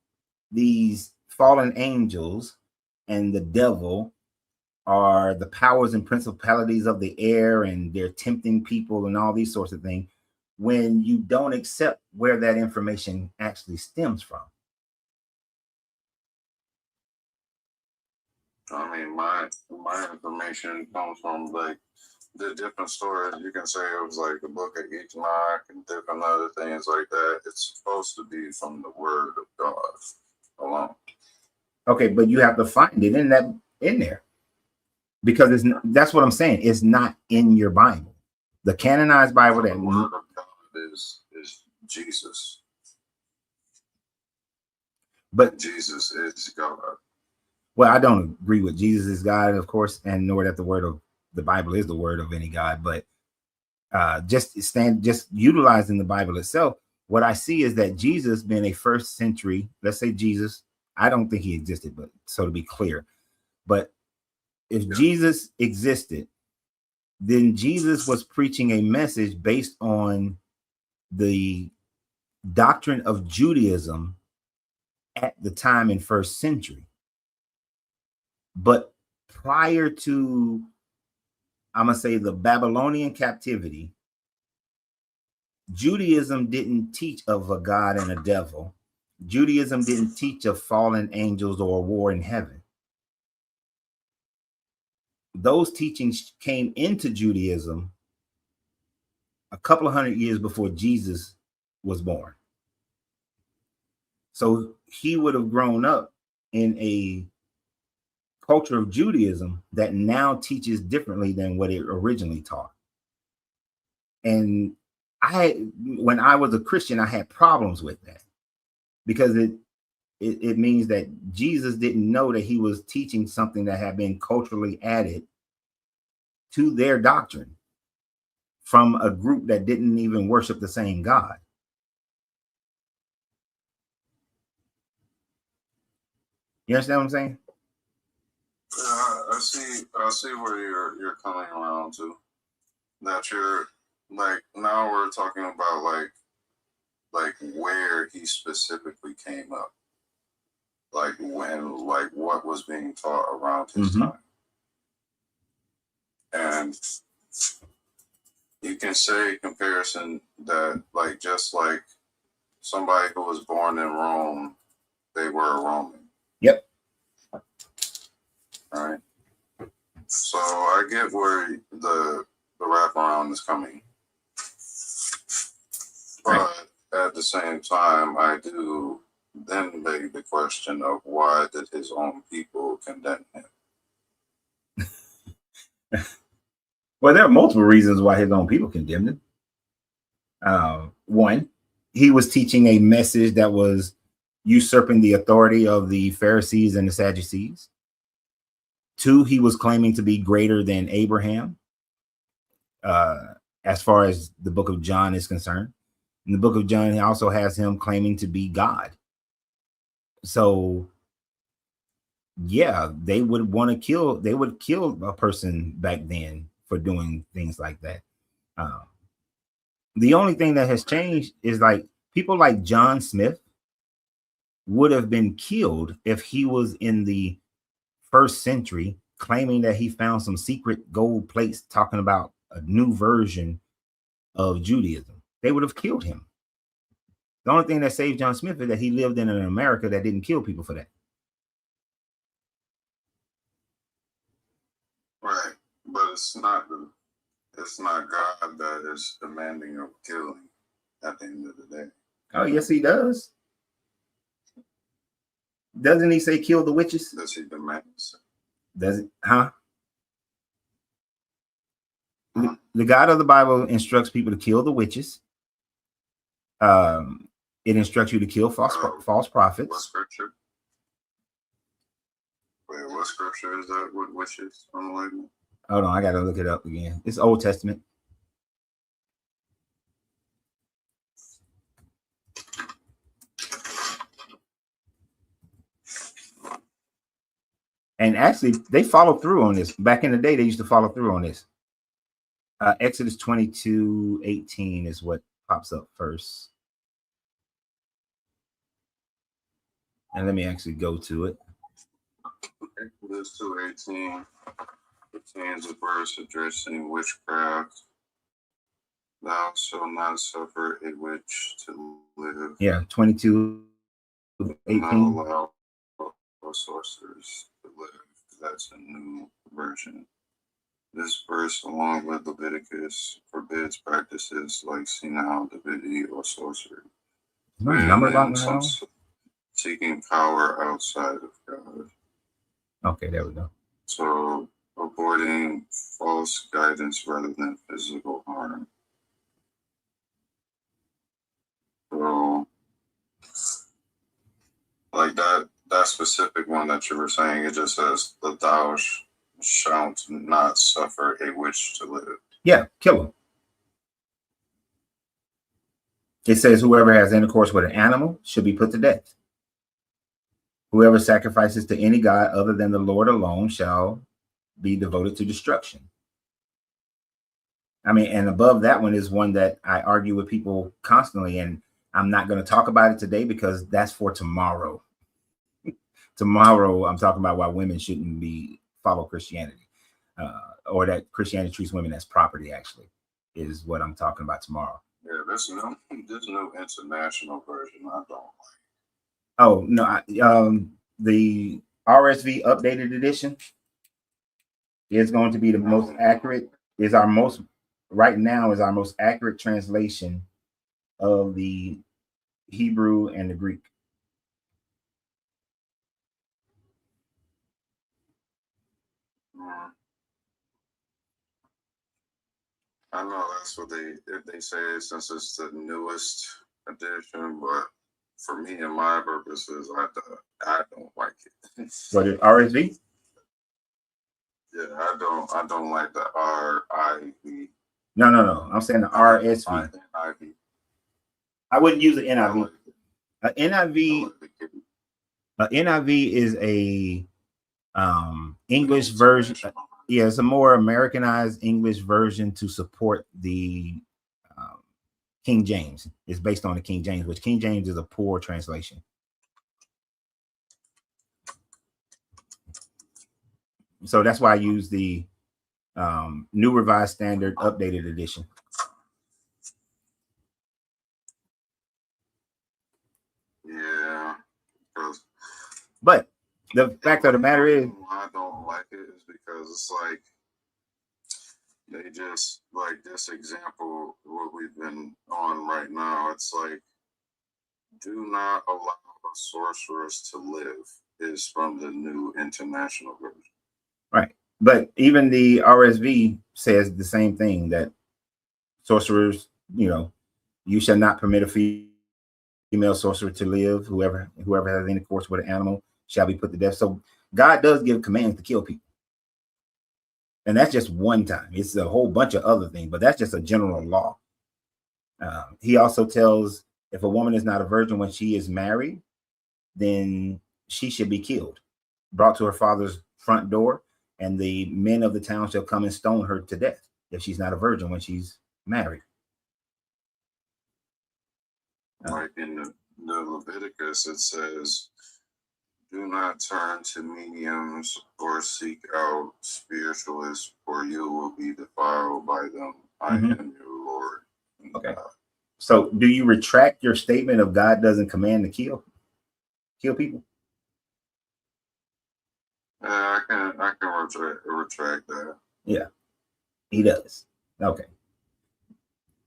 Speaker 1: these fallen angels and the devil are the powers and principalities of the air, and they're tempting people and all these sorts of things, when you don't accept where that information actually stems from.
Speaker 2: I mean, my information comes from like the different stories. You can say it was like the book of Enoch and different other things like that. It's supposed to be from the word of God alone.
Speaker 1: Okay, but you have to find it in there, because it's that's what I'm saying. It's not in your Bible, the canonized Bible.
Speaker 2: The word of God is Jesus,
Speaker 1: but
Speaker 2: Jesus is God.
Speaker 1: Well, I don't agree with Jesus is God, of course, and nor that the word of the Bible is the word of any God, but just utilizing the Bible itself, what I see is that Jesus being a 1st century, let's say Jesus, I don't think he existed, but so to be clear, but if Jesus existed, then Jesus was preaching a message based on the doctrine of Judaism at the time in 1st century. But prior to, I'm going to say, the Babylonian captivity, Judaism didn't teach of a God and a devil. Judaism didn't teach of fallen angels or a war in heaven. Those teachings came into Judaism a couple of hundred years before Jesus was born. So he would have grown up in a culture of Judaism that now teaches differently than what it originally taught. And when I was a Christian, I had problems with that, because it means that Jesus didn't know that he was teaching something that had been culturally added to their doctrine from a group that didn't even worship the same God. You understand what I'm saying?
Speaker 2: I see where you're coming around to. That you're like, now we're talking about like where he specifically came up, like when, like what was being taught around his time. And you can say comparison that, like, just like somebody who was born in Rome, they were a Roman.
Speaker 1: Yep.
Speaker 2: Right. So I get where the wraparound is coming, but at the same time, I do then beg the question of why did his own people condemn him?
Speaker 1: Well, there are multiple reasons why his own people condemned him. One, he was teaching a message that was usurping the authority of the Pharisees and the Sadducees. Two, he was claiming to be greater than Abraham, as far as the book of John is concerned. In the book of John, he also has him claiming to be God. So, yeah, they would want to kill. They would kill a person back then for doing things like that. The only thing that has changed is like people like John Smith would have been killed if he was in the first century claiming that he found some secret gold plates talking about a new version of Judaism. They would have killed him. The only thing that saved John Smith is that he lived in an America that didn't kill people for that.
Speaker 2: Right, but it's not God that is demanding of killing at the end of the day.
Speaker 1: Oh, yes, he does. Doesn't he say kill the witches?
Speaker 2: Does he demand?
Speaker 1: Does it? Huh? The God of the Bible instructs people to kill the witches. It instructs you to kill false
Speaker 2: What
Speaker 1: prophets.
Speaker 2: scripture? Wait, what scripture is that with witches? Unlikely.
Speaker 1: Hold on, I gotta look it up again. It's Old Testament. And actually, they follow through on this. Back in the day, they used to follow through on this. Exodus 22:18 is what pops up first. And let me actually go to it.
Speaker 2: Exodus 2:18 contains a verse addressing witchcraft. Thou shalt not suffer a witch to live.
Speaker 1: Yeah, 22:18.
Speaker 2: Not allow sorcerers to live. That's a new version. This verse, along with Leviticus, forbids practices like senile divinity or sorcery. Seeking power outside of God.
Speaker 1: Okay, there we go.
Speaker 2: So, avoiding false guidance rather than physical harm. So, like that specific one that you were saying, it just says, the thou shalt not suffer a witch to live.
Speaker 1: Yeah, kill him. It says whoever has intercourse with an animal should be put to death. Whoever sacrifices to any god other than the Lord alone shall be devoted to destruction. I mean, and above that one is one that I argue with people constantly, and I'm not going to talk about it today because that's for tomorrow. Tomorrow, I'm talking about why women shouldn't follow Christianity, or that Christianity treats women as property. Actually, is what I'm talking about tomorrow.
Speaker 2: Yeah, this new international version I don't like.
Speaker 1: Oh no, the RSV updated edition is going to be the most accurate. Right now is our most accurate translation of the Hebrew and the Greek.
Speaker 2: I know that's what they say since it's the newest edition, but for me and my purposes, I don't like it.
Speaker 1: What is RSV?
Speaker 2: Yeah, I don't like the RIV.
Speaker 1: No. I'm saying the RSV.
Speaker 2: NIV.
Speaker 1: I wouldn't use the NIV. NIV is a English version. Yeah, it's a more Americanized English version to support the King James. It's based on the King James, which King James is a poor translation. So that's why I use the New Revised Standard Updated Edition.
Speaker 2: Yeah.
Speaker 1: But the fact of the matter is,
Speaker 2: I don't like it is because it's like they just like this example what we've been on right now. It's like, do not allow the sorcerers to live is from the New International Version.
Speaker 1: right? But even the RSV says the same thing, that sorcerers, you shall not permit a female sorcerer to live. Whoever has intercourse with an animal shall be put to death. So God does give commands to kill people. And that's just one time. It's a whole bunch of other things, but that's just a general law. He also tells if a woman is not a virgin when she is married, then she should be killed, brought to her father's front door, and the men of the town shall come and stone her to death if she's not a virgin when she's married.
Speaker 2: Like in the Leviticus, it says, "Do not turn to mediums or seek out spiritualists, for you will be defiled by them. I am your Lord."
Speaker 1: Okay. So, do you retract your statement of God doesn't command to kill people?
Speaker 2: Yeah, I can retract that.
Speaker 1: Yeah, he does. Okay.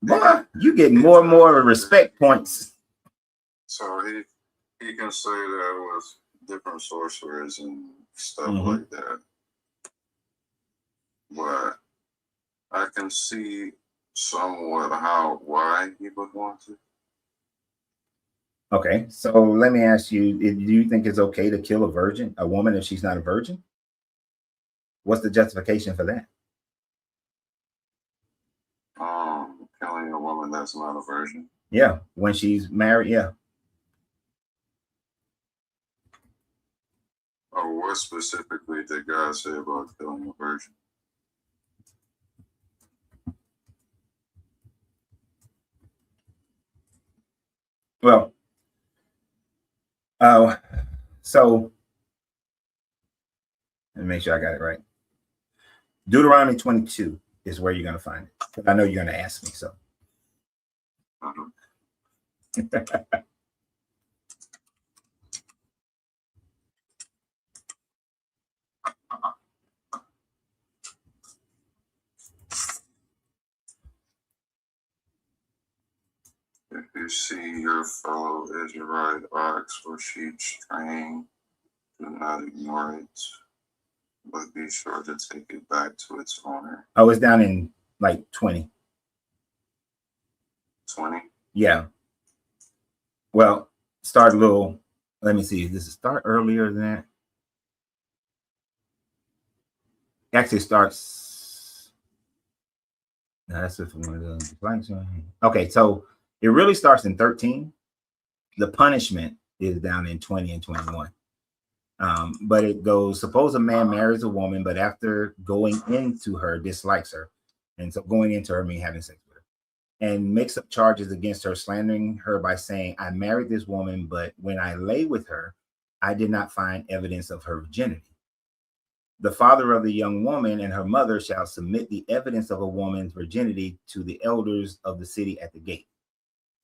Speaker 1: Boy, you getting more and more respect points.
Speaker 2: So he can say that with different sorcerers and stuff like that. But I can see somewhat why he would want to.
Speaker 1: Okay, so let me ask you: do you think it's okay to kill a woman, if she's not a virgin? What's the justification for that?
Speaker 2: Killing a woman that's not a virgin.
Speaker 1: Yeah, when she's married, yeah.
Speaker 2: Or what specifically did God say about killing a virgin?
Speaker 1: Well, so let me make sure I got it right. Deuteronomy 22 is where you're going to find it. I know you're going to ask me, so.
Speaker 2: If you see your fellow Israelite ox or sheep straying, do not ignore it, but be sure to take it back to its owner.
Speaker 1: Oh, it's down in like 20.
Speaker 2: 20?
Speaker 1: Yeah. Well, start a little. Let me see. Does it start earlier than that? Actually, starts. No, that's just one of those. Okay, so it really starts in 13. The punishment is down in 20 and 21. But it goes, suppose a man marries a woman, but after going into her, dislikes her. And so going into her means having sex with her. And makes up charges against her, slandering her by saying, I married this woman, but when I lay with her, I did not find evidence of her virginity. The father of the young woman and her mother shall submit the evidence of a woman's virginity to the elders of the city at the gate.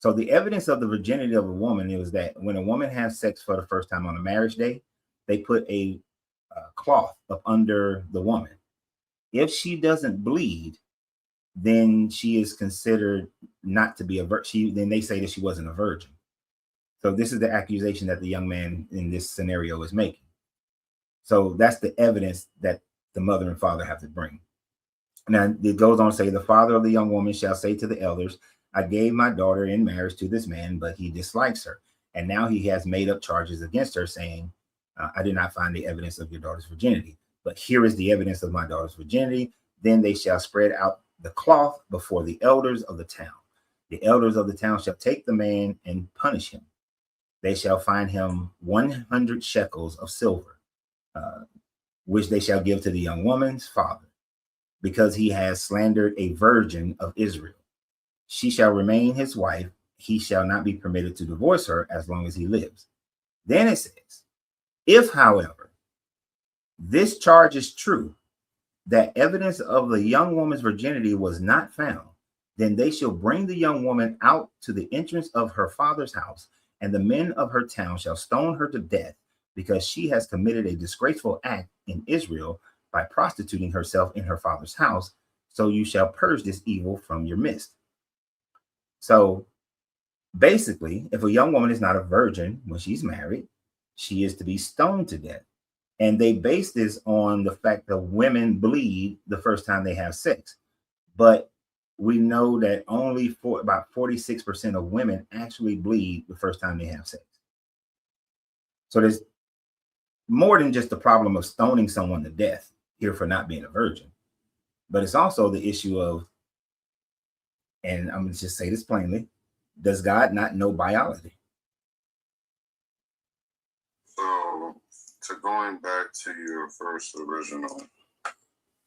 Speaker 1: So the evidence of the virginity of a woman is that when a woman has sex for the first time on a marriage day, they put a cloth up under the woman. If she doesn't bleed, then she is considered not to be a virgin. Then they say that she wasn't a virgin. So this is the accusation that the young man in this scenario is making. So that's the evidence that the mother and father have to bring. Now it goes on to say, the father of the young woman shall say to the elders, I gave my daughter in marriage to this man, but he dislikes her. And now he has made up charges against her, saying, I did not find the evidence of your daughter's virginity, but here is the evidence of my daughter's virginity. Then they shall spread out the cloth before the elders of the town. The elders of the town shall take the man and punish him. They shall fine him 100 shekels of silver, which they shall give to the young woman's father, because he has slandered a virgin of Israel. She shall remain his wife. He shall not be permitted to divorce her as long as he lives. Then it says, if, however, this charge is true, that evidence of the young woman's virginity was not found, then they shall bring the young woman out to the entrance of her father's house, and the men of her town shall stone her to death, because she has committed a disgraceful act in Israel by prostituting herself in her father's house. So you shall purge this evil from your midst. So basically, if a young woman is not a virgin when she's married, she is to be stoned to death. And they base this on the fact that women bleed the first time they have sex. But we know that only about 46% of women actually bleed the first time they have sex. So there's more than just the problem of stoning someone to death here for not being a virgin, but it's also the issue of, and I'm going to just say this plainly, does God not know biology?
Speaker 2: So, to going back to your first original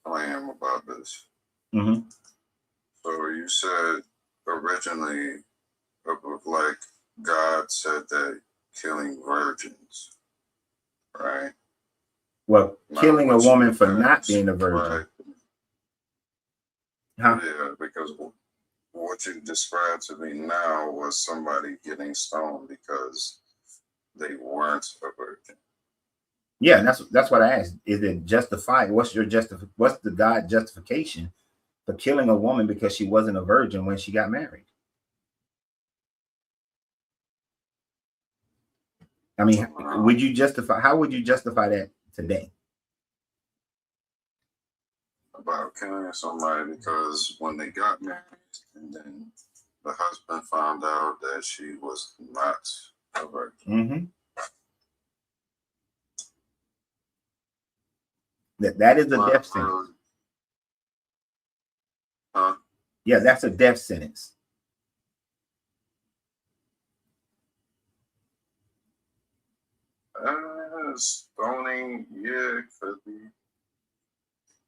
Speaker 2: claim about this. So you said originally of like God said that killing virgins, right?
Speaker 1: Well, killing a
Speaker 2: what
Speaker 1: woman
Speaker 2: you
Speaker 1: for
Speaker 2: guys-
Speaker 1: not being a virgin.
Speaker 2: right?
Speaker 1: Huh?
Speaker 2: Yeah, because what you described to me now was somebody getting stoned because they weren't a virgin.
Speaker 1: Yeah, and that's what I asked. Is it justified? What's the God justification for killing a woman because she wasn't a virgin when she got married? I mean, would you justify? How would you justify that today?
Speaker 2: About killing somebody because when they got married and then the husband found out that she was not a virgin.
Speaker 1: Mm-hmm. That is a death sentence.
Speaker 2: Huh?
Speaker 1: Yeah, that's a death sentence.
Speaker 2: Stoning, yeah, it could be.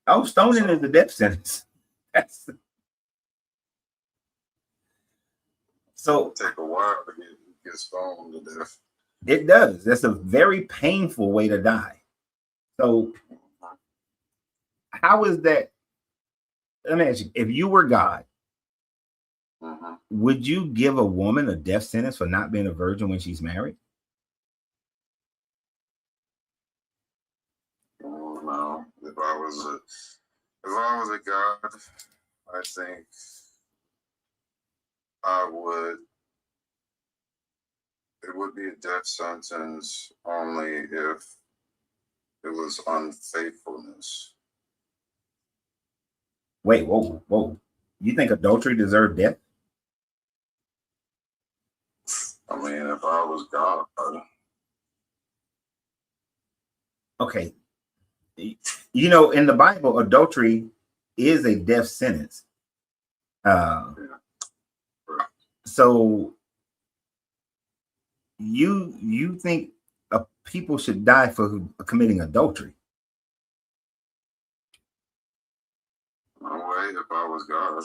Speaker 1: Oh, stoning is the death sentence. That's so
Speaker 2: Take a while to get stoned to death.
Speaker 1: it does. That's a very painful way to die. So how is that? Let me ask you, if you were God, would you give a woman a death sentence for not being a virgin when she's married?
Speaker 2: No, if I was a God, I think I would. It would be a death sentence only if it was unfaithfulness.
Speaker 1: Wait, whoa. You think adultery deserved death?
Speaker 2: I mean, if I was God,
Speaker 1: Okay. You know, in the Bible, adultery is a death sentence. So you think people should die for committing adultery?
Speaker 2: no way. If I was God,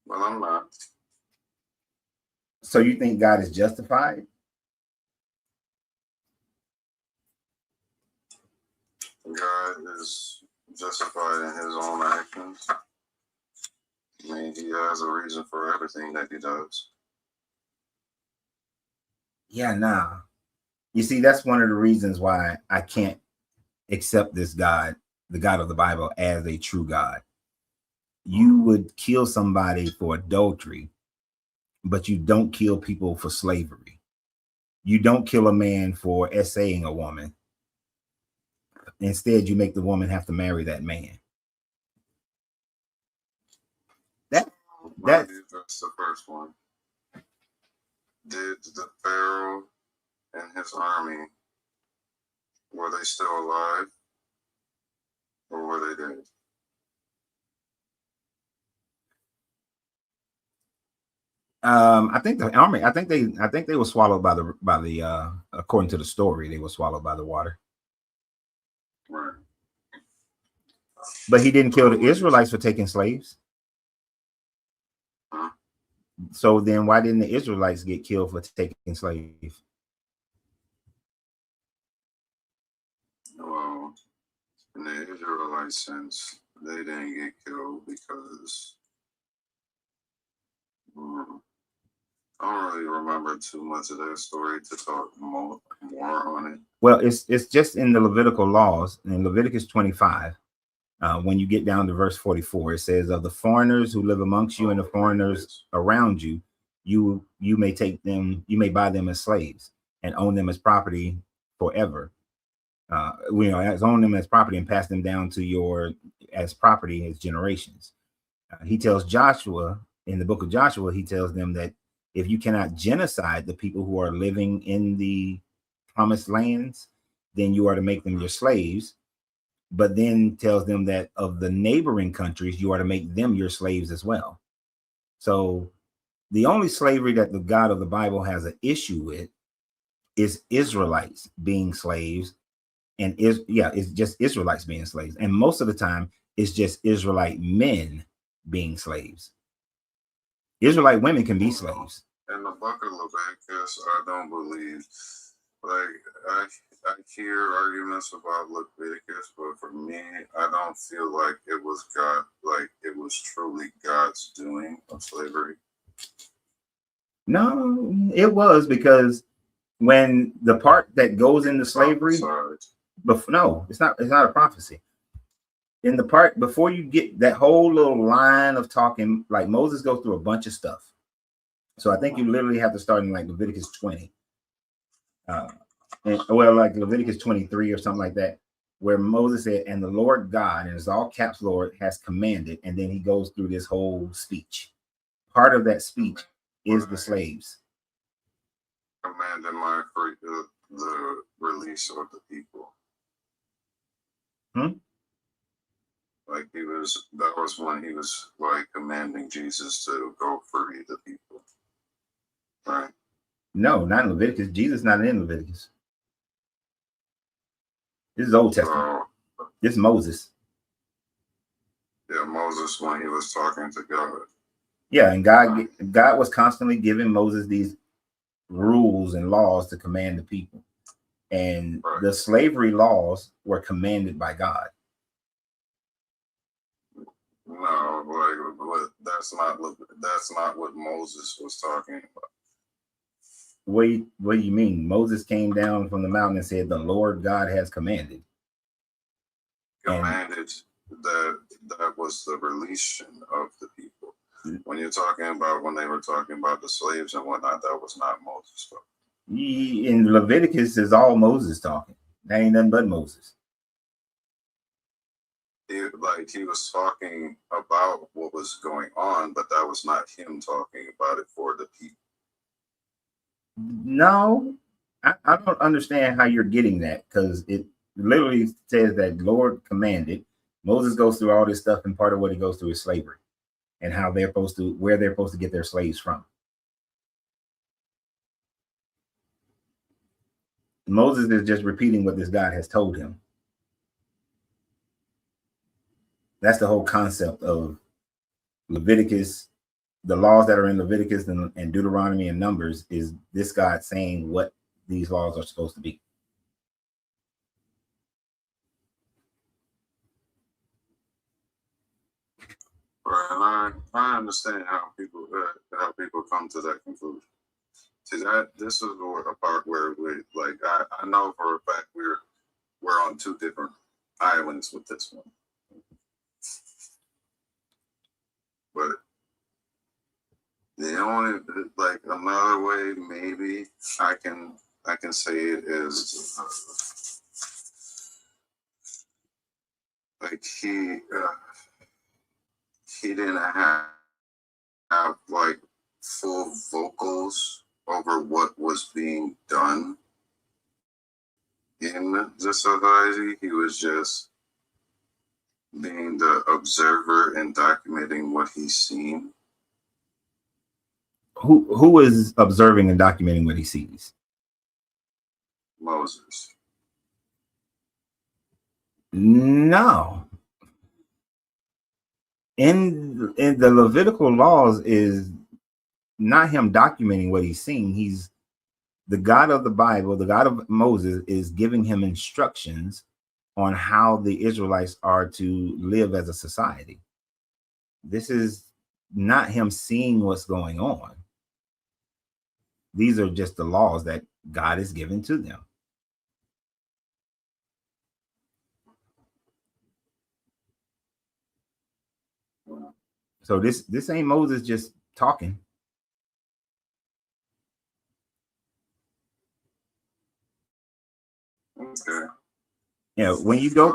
Speaker 2: well, I'm not.
Speaker 1: So you think God is justified?
Speaker 2: God is justified in his own actions. I mean, he has a reason for everything that he does.
Speaker 1: Yeah, nah. You see, that's one of the reasons why I can't accept this God, the God of the Bible, as a true God. You would kill somebody for adultery, but you don't kill people for slavery. You don't kill a man for essaying a woman. Instead, you make the woman have to marry that man. That's
Speaker 2: the first one. Did the Pharaoh and his army, were they still alive or were they dead?
Speaker 1: I think the army. I think they were swallowed by the according to the story, they were swallowed by the water.
Speaker 2: Right.
Speaker 1: But he didn't kill the Israelites for taking slaves.
Speaker 2: Huh?
Speaker 1: So then why didn't the Israelites get killed for taking slaves?
Speaker 2: Well, in the Israelite sense, they didn't get killed because I don't really remember too much of their story to talk more on it.
Speaker 1: Well, it's just in the Levitical laws, in Leviticus 25. When you get down to verse 44, it says, of the foreigners who live amongst you and the foreigners around you, you may take them, you may buy them as slaves and own them as property forever. Own them as property and pass them down to your as property as generations. He tells Joshua in the book of Joshua, he tells them that if you cannot genocide the people who are living in the promised lands, then you are to make them your slaves. But then tells them that of the neighboring countries, you are to make them your slaves as well. So the only slavery that the God of the Bible has an issue with is Israelites being slaves. And it's just Israelites being slaves. And most of the time, it's just Israelite men being slaves. Israelite women can be slaves.
Speaker 2: in the book of Leviticus, I don't believe. Like I hear arguments about Leviticus, but for me, I don't feel like it was God, like it was truly God's doing of slavery.
Speaker 1: No, it was, because when the part that goes into slavery, no, it's not a prophecy. In the part before you get that whole little line of talking, like Moses goes through a bunch of stuff. So I think you literally have to start in like Leviticus 20. Like Leviticus 23 or something like that, where Moses said, and the Lord God, and it's all caps Lord, has commanded, and then he goes through this whole speech. Part of that speech is the slaves.
Speaker 2: Commanded the release of the people. Like that was when he was like commanding Jesus to go free the people. Right? No,
Speaker 1: not in Leviticus. Jesus not in Leviticus. This is Old Testament. This is Moses.
Speaker 2: Yeah, Moses when he was talking to God.
Speaker 1: Yeah, and God was constantly giving Moses these rules and laws to command the people. And the slavery laws were commanded by God.
Speaker 2: No, like that's not what Moses was talking about.
Speaker 1: What do you mean? Moses came down from the mountain and said, the Lord God has commanded.
Speaker 2: Commanded that was the release of the people. When you're talking about when they were talking about the slaves and whatnot, that was not Moses talking.
Speaker 1: In Leviticus is all Moses talking. That ain't nothing but Moses.
Speaker 2: He was talking about what was going on, but that was not him talking about it for the people.
Speaker 1: No, I don't understand how you're getting that, because it literally says that Lord commanded. Moses goes through all this stuff, and part of what he goes through is slavery and how where they're supposed to get their slaves from. Moses is just repeating what this God has told him. That's the whole concept of Leviticus. The laws that are in Leviticus and Deuteronomy and Numbers is this God saying what these laws are supposed to be.
Speaker 2: Right, I understand how people come to that conclusion. See this is a part where we like I know for a fact we're on two different islands with this one, but the only like another way maybe I can say it is like he didn't have like full vocals over what was being done in the society. He was just being the observer and documenting what he's seen.
Speaker 1: Who is observing and documenting what he sees?
Speaker 2: Moses.
Speaker 1: No. In the Levitical laws is not him documenting what he's seeing. He's the God of the Bible, the God of Moses is giving him instructions on how the Israelites are to live as a society. This is not him seeing what's going on. These are just the laws that God is giving to them. So this ain't Moses just talking.
Speaker 2: Okay.
Speaker 1: Yeah, when you go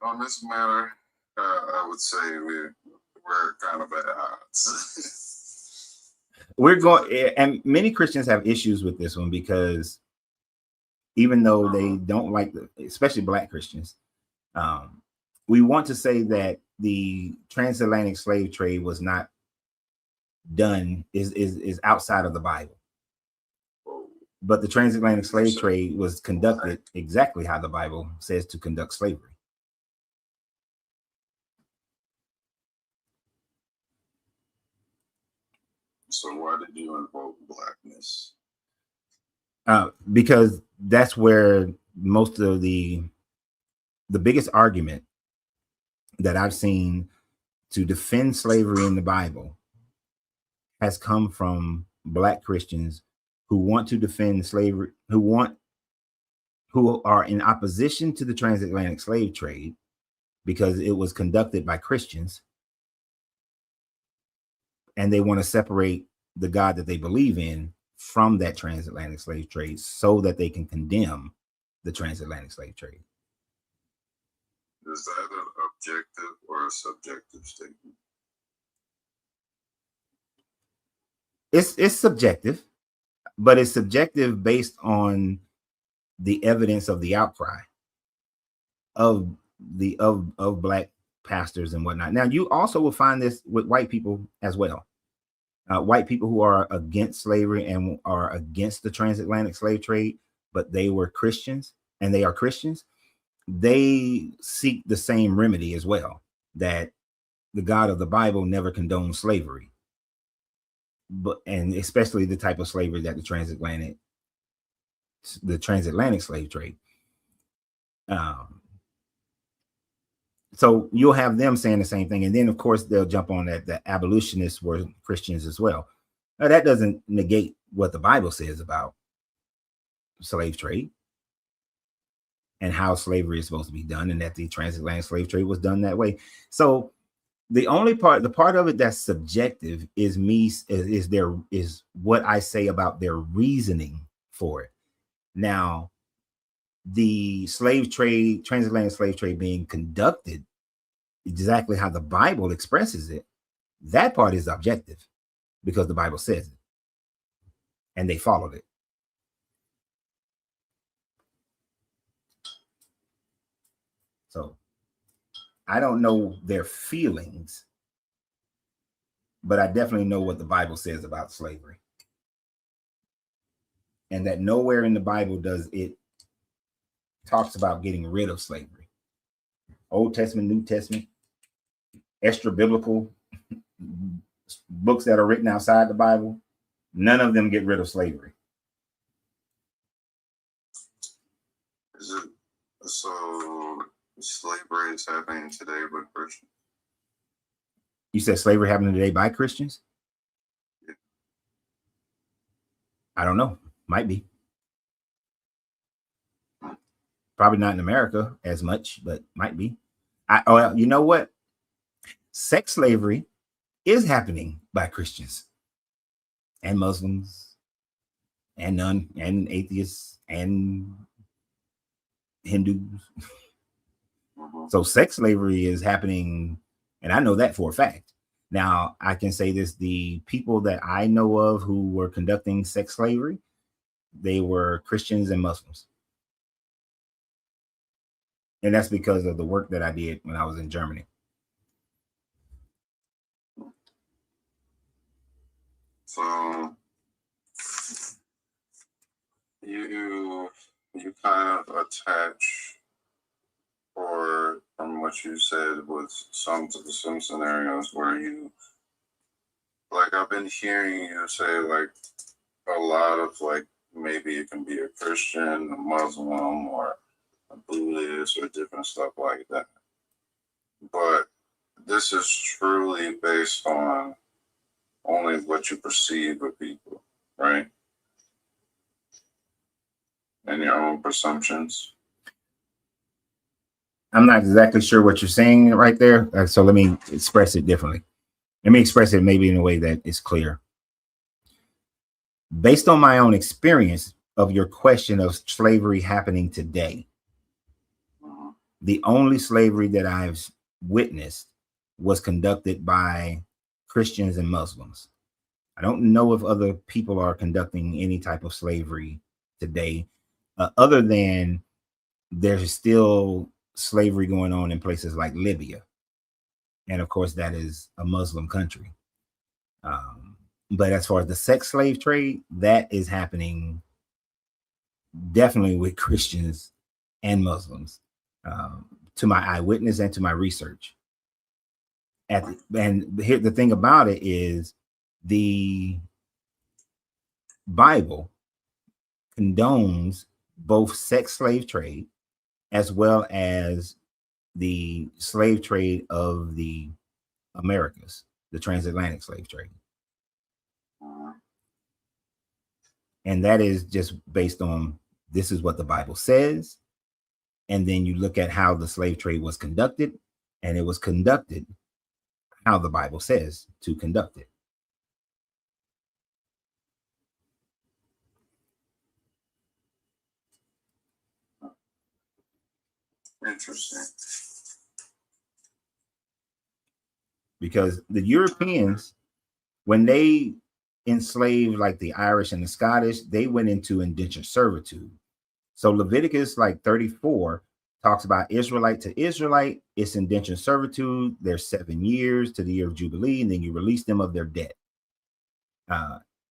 Speaker 2: on this matter, I would say we're kind of at odds.
Speaker 1: We're going, and many Christians have issues with this one because even though they don't like especially Black Christians, we want to say that the transatlantic slave trade was not done, is outside of the Bible. But the transatlantic slave trade was conducted exactly how the Bible says to conduct slavery.
Speaker 2: So why did you invoke blackness?
Speaker 1: Because that's where most of the biggest argument that I've seen to defend slavery in the Bible has come from Black Christians who want to defend slavery, who are in opposition to the transatlantic slave trade because it was conducted by Christians, and they want to separate the God that they believe in from that transatlantic slave trade so that they can condemn the transatlantic slave trade.
Speaker 2: Is that an objective or a subjective statement?
Speaker 1: It's subjective, but it's subjective based on the evidence of the outcry of Black pastors and whatnot. Now, you also will find this with white people as well. White people who are against slavery and are against the transatlantic slave trade, but they were Christians and they are Christians. They seek the same remedy as well, that the God of the Bible never condoned slavery, and especially the type of slavery that the transatlantic slave trade. So you'll have them saying the same thing. And then, of course, they'll jump on that the abolitionists were Christians as well. Now, that doesn't negate what the Bible says about slave trade and how slavery is supposed to be done, and that the transatlantic slave trade was done that way. So the part of it that's subjective is what I say about their reasoning for it. Now, the slave trade, transatlantic slave trade being conducted exactly how the Bible expresses it, that part is objective because the Bible says it and they followed it. So I don't know their feelings, but I definitely know what the Bible says about slavery, and that nowhere in the Bible does it talks about getting rid of slavery. Old Testament, New Testament, extra biblical books that are written outside the Bible, none of them get rid of slavery.
Speaker 2: Is it so? Slavery is happening today with Christians.
Speaker 1: You said slavery happening today by Christians?
Speaker 2: Yeah.
Speaker 1: I don't know. Might be. Probably not in America as much, but might be. You know what? Sex slavery is happening by Christians and Muslims and and atheists and Hindus. So sex slavery is happening, and I know that for a fact. Now, I can say this: the people that I know of who were conducting sex slavery, they were Christians and Muslims. And that's because of the work that I did when I was in Germany.
Speaker 2: So you kind of attach, or from what you said, with some scenarios where you, like, I've been hearing you say, like, a lot of, like, maybe it can be a Christian, a Muslim, or a Buddhist, or different stuff like that. But this is truly based on only what you perceive of people, right? And your own presumptions.
Speaker 1: I'm not exactly sure what you're saying right there. So let me express it differently. Let me express it maybe in a way that is clear. Based on my own experience of your question of slavery happening today, the only slavery that I've witnessed was conducted by Christians and Muslims. I don't know if other people are conducting any type of slavery today, other than there's still slavery going on in places like Libya. And of course, that is a Muslim country. But as far as the sex slave trade, that is happening definitely with Christians and Muslims, to my eyewitness and to my research. And here, the thing about it is the Bible condones both sex slave trade as well as the slave trade of the Americas, the transatlantic slave trade. And that is just based on, this is what the Bible says. And then you look at how the slave trade was conducted, and it was conducted how the Bible says to conduct it.
Speaker 2: Interesting.
Speaker 1: Because the Europeans, when they enslaved like the Irish and the Scottish, they went into indentured servitude. So Leviticus like 34 talks about Israelite to Israelite, it's indentured servitude. There's 7 years to the year of Jubilee, and then you release them of their debt.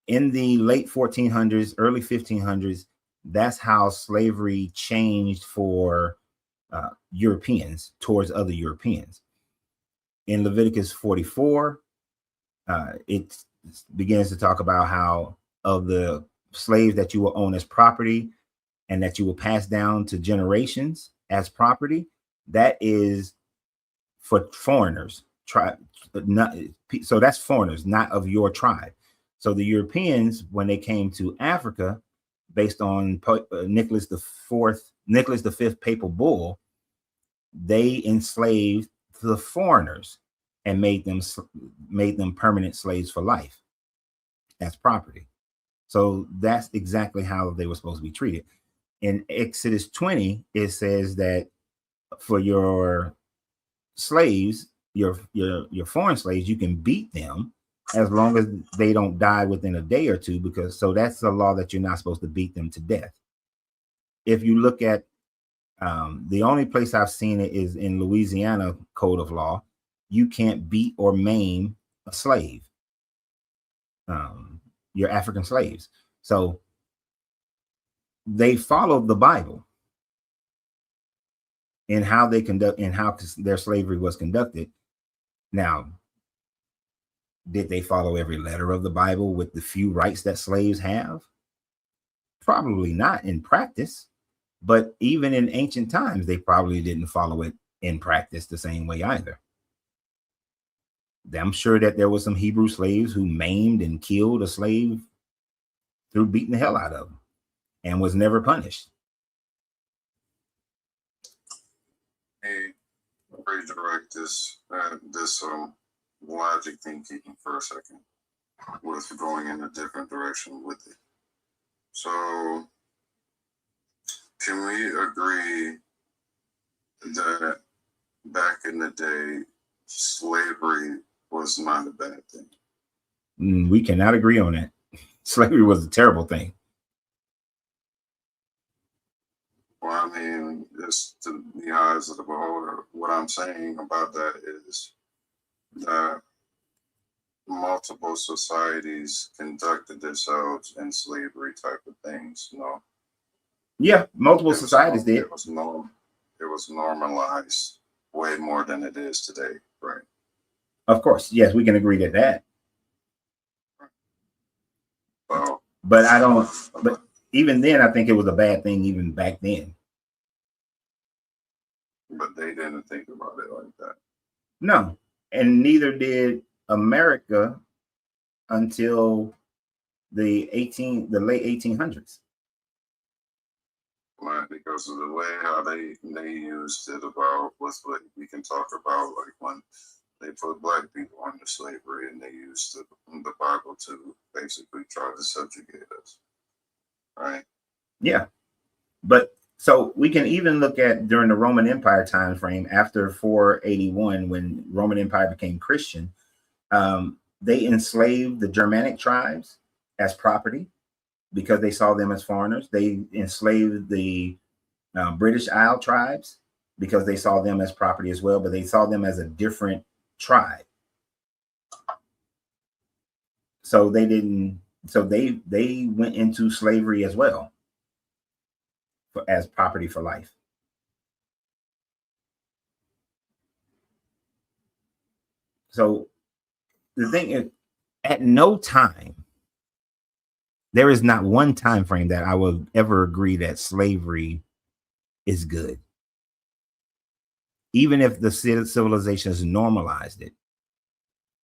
Speaker 1: In the late 1400s, early 1500s, that's how slavery changed for Europeans towards other Europeans. In Leviticus 44, it begins to talk about how of the slaves that you will own as property and that you will pass down to generations as property, that is for foreigners. So that's foreigners, not of your tribe. So the Europeans, when they came to Africa, based on Nicholas V papal bull, they enslaved the foreigners and made them permanent slaves for life as property. So that's exactly how they were supposed to be treated. In Exodus 20, it says that for your slaves, your foreign slaves, you can beat them as long as they don't die within a day or two, because so that's the law that you're not supposed to beat them to death. If you look at the only place I've seen it is in Louisiana code of law. You can't beat or maim a slave, your African slaves. So they followed the Bible in how they conduct, and how their slavery was conducted. Now, did they follow every letter of the Bible with the few rights that slaves have? Probably not in practice, but even in ancient times, they probably didn't follow it in practice the same way either. I'm sure that there were some Hebrew slaves who maimed and killed a slave through beating the hell out of them and was never punished.
Speaker 2: Hey, redirect this logic thinking for a second with going in a different direction with it. So can we agree that back in the day, slavery was not a bad thing?
Speaker 1: We cannot agree on that. Slavery was a terrible thing.
Speaker 2: Well, I mean, just to the eyes of the beholder, what I'm saying about that is that multiple societies conducted themselves in slavery type of things, you know.
Speaker 1: Yeah, multiple societies did.
Speaker 2: It was normalized way more than it is today, right?
Speaker 1: Of course, yes, we can agree to that.
Speaker 2: Well,
Speaker 1: but I don't. But even then, I think it was a bad thing even back then.
Speaker 2: But they didn't think about it like that. No,
Speaker 1: and neither did America until the late 1800s.
Speaker 2: Right, because of the way how they used it about what's what we can talk about, like when they put black people under slavery and they used the Bible to basically try to subjugate us. Right?
Speaker 1: Yeah. But so we can even look at during the Roman Empire time frame after 481, when Roman Empire became Christian, they enslaved the Germanic tribes as property because they saw them as foreigners. They enslaved the British Isle tribes because they saw them as property as well, but they saw them as a different tribe. So they didn't. So they went into slavery as well as property for life. So the thing is, at no time There is not one time frame that I will ever agree that slavery is good. Even if the civilizations normalized it,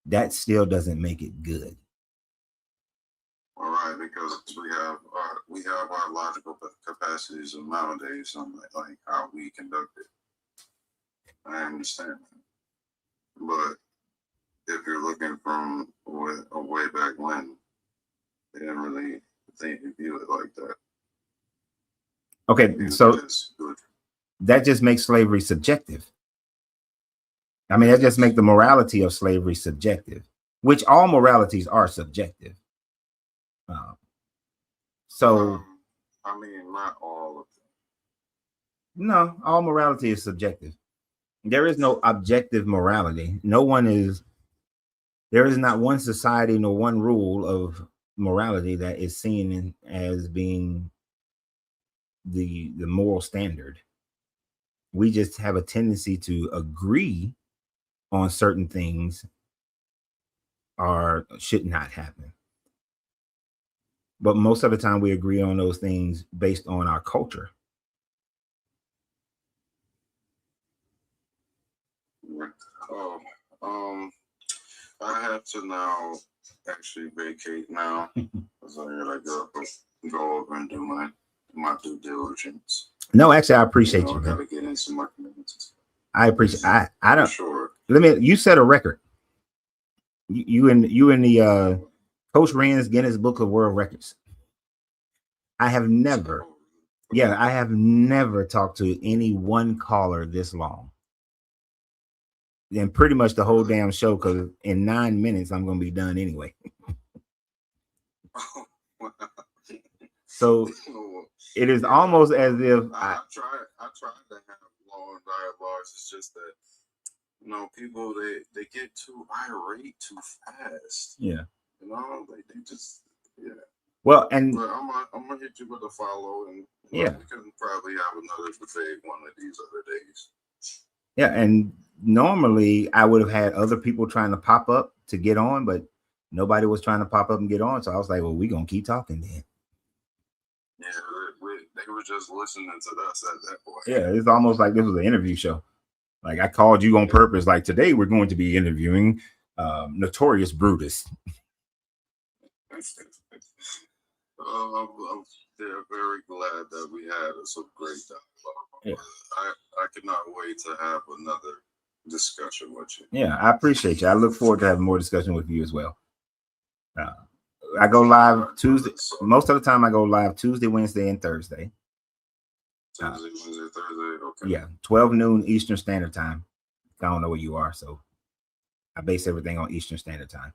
Speaker 1: that still doesn't make it good.
Speaker 2: All right, because we have our logical capacities nowadays on like how we conduct it. I understand that. But if you're looking from way back when, they didn't really view it like that.
Speaker 1: Okay, so that just makes slavery subjective. I mean, that just makes the morality of slavery subjective, which all moralities are subjective.
Speaker 2: I mean, not all of them.
Speaker 1: No, all morality is subjective. There is no objective morality. There is not one society nor one rule of morality that is seen as being the moral standard. We just have a tendency to agree on certain things should not happen. But most of the time we agree on those things based on our culture.
Speaker 2: I have to now actually vacate now because I gotta go over and do my due diligence.
Speaker 1: No, actually, I appreciate you.
Speaker 2: I gotta get into my commitments.
Speaker 1: I appreciate. I don't.
Speaker 2: Sure.
Speaker 1: You set a record. You in the Coach Rand's Guinness Book of World Records. I have never talked to any one caller this long. And pretty much the whole damn show, because in 9 minutes I'm gonna be done anyway. So it is almost as if
Speaker 2: I try to have long dialogues. It's just that people they get too irate too fast.
Speaker 1: Yeah.
Speaker 2: They just
Speaker 1: Well, and
Speaker 2: but I'm gonna hit you with a follow, and
Speaker 1: yeah,
Speaker 2: we can probably have another debate one of these other days.
Speaker 1: Yeah, and normally I would have had other people trying to pop up to get on, but nobody was trying to pop up and get on. So I was like, well, we're gonna keep talking then.
Speaker 2: Yeah, they were just listening to us at that point.
Speaker 1: Yeah, it's almost like this was an interview show. Like I called you on purpose. Like today we're going to be interviewing Notorious Brutus.
Speaker 2: They're very glad that we had some great dialogue.
Speaker 1: Yeah.
Speaker 2: I cannot wait to have another discussion with you.
Speaker 1: Yeah, I appreciate you. I look forward to having more discussion with you as well. I go live Tuesday. Most of the time I go live Tuesday, Wednesday, and Thursday.
Speaker 2: Tuesday, Wednesday, Thursday. Okay.
Speaker 1: Yeah, 12 noon Eastern Standard Time. I don't know where you are, so I base everything on Eastern Standard Time.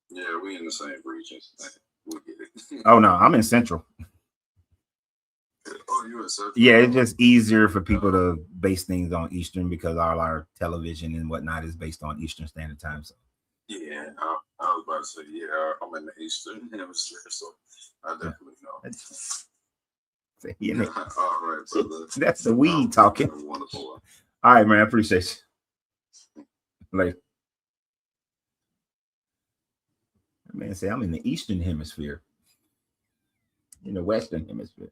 Speaker 2: Yeah, we in the same region. We get it.
Speaker 1: Oh no, I'm in Central.
Speaker 2: Oh, you in Central?
Speaker 1: Yeah, it's just easier for people to base things on Eastern because all our television and whatnot is based on Eastern Standard Time. So.
Speaker 2: Yeah, I was about to say, yeah, I'm in the Eastern Hemisphere, so I definitely know.
Speaker 1: Yeah.
Speaker 2: All right, brother.
Speaker 1: That's the weed talking.
Speaker 2: Wonderful.
Speaker 1: All right, man. I appreciate you. Later. Man, say I'm in the Eastern Hemisphere. In the Western Hemisphere.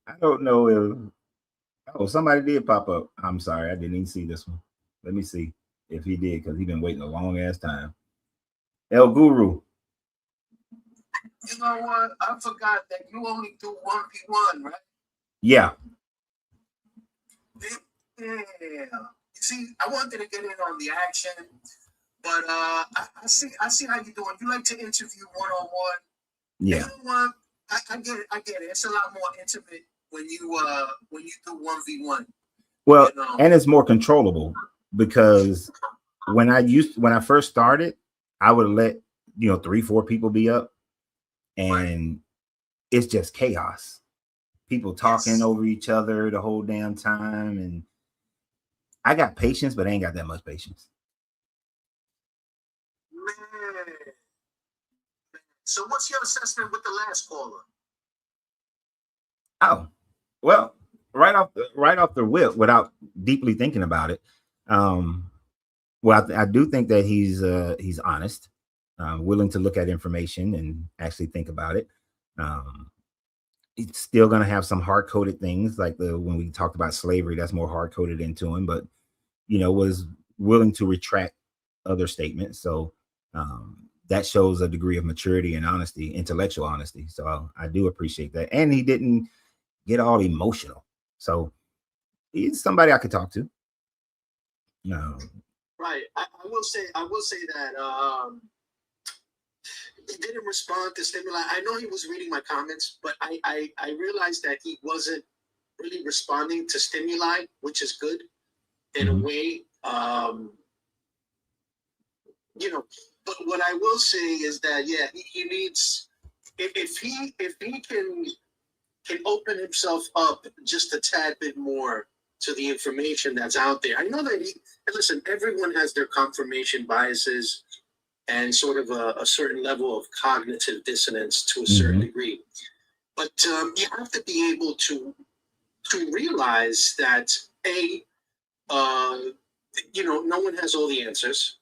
Speaker 1: I don't know if somebody did pop up. I'm sorry, I didn't even see this one. Let me see if he did, because he's been waiting a long ass time. El Guru.
Speaker 5: You know what? I forgot that you only do 1v1, right?
Speaker 1: Yeah.
Speaker 5: Yeah. You see, I wanted to get in on the action, but I see how you're doing. You like to interview one-on-one.
Speaker 1: Yeah.
Speaker 5: You know what? I get it. It's a lot more intimate when you do 1v1.
Speaker 1: Well, and it's more controllable because when I first started, I would let 3-4 people be up, and it's just chaos. People talking over each other the whole damn time, and I got patience, but I ain't got that much patience.
Speaker 5: Man. So what's your assessment with the last caller?
Speaker 1: Oh, well, right off the whip, without deeply thinking about it, I do think that he's honest, willing to look at information and actually think about it. It's still going to have some hard coded things like when we talked about slavery, that's more hard coded into him, but was willing to retract other statements. So that shows a degree of maturity and honesty, intellectual honesty. So I do appreciate that. And he didn't get all emotional. So he's somebody I could talk to.
Speaker 5: Right. I will say that he didn't respond to stimuli. I know he was reading my comments, but I realized that he wasn't really responding to stimuli, which is good in a way. But what I will say is that he needs, if he can open himself up just a tad bit more to the information that's out there. I know that listen, everyone has their confirmation biases and sort of a certain level of cognitive dissonance to a certain degree. But you have to be able to realize that no one has all the answers.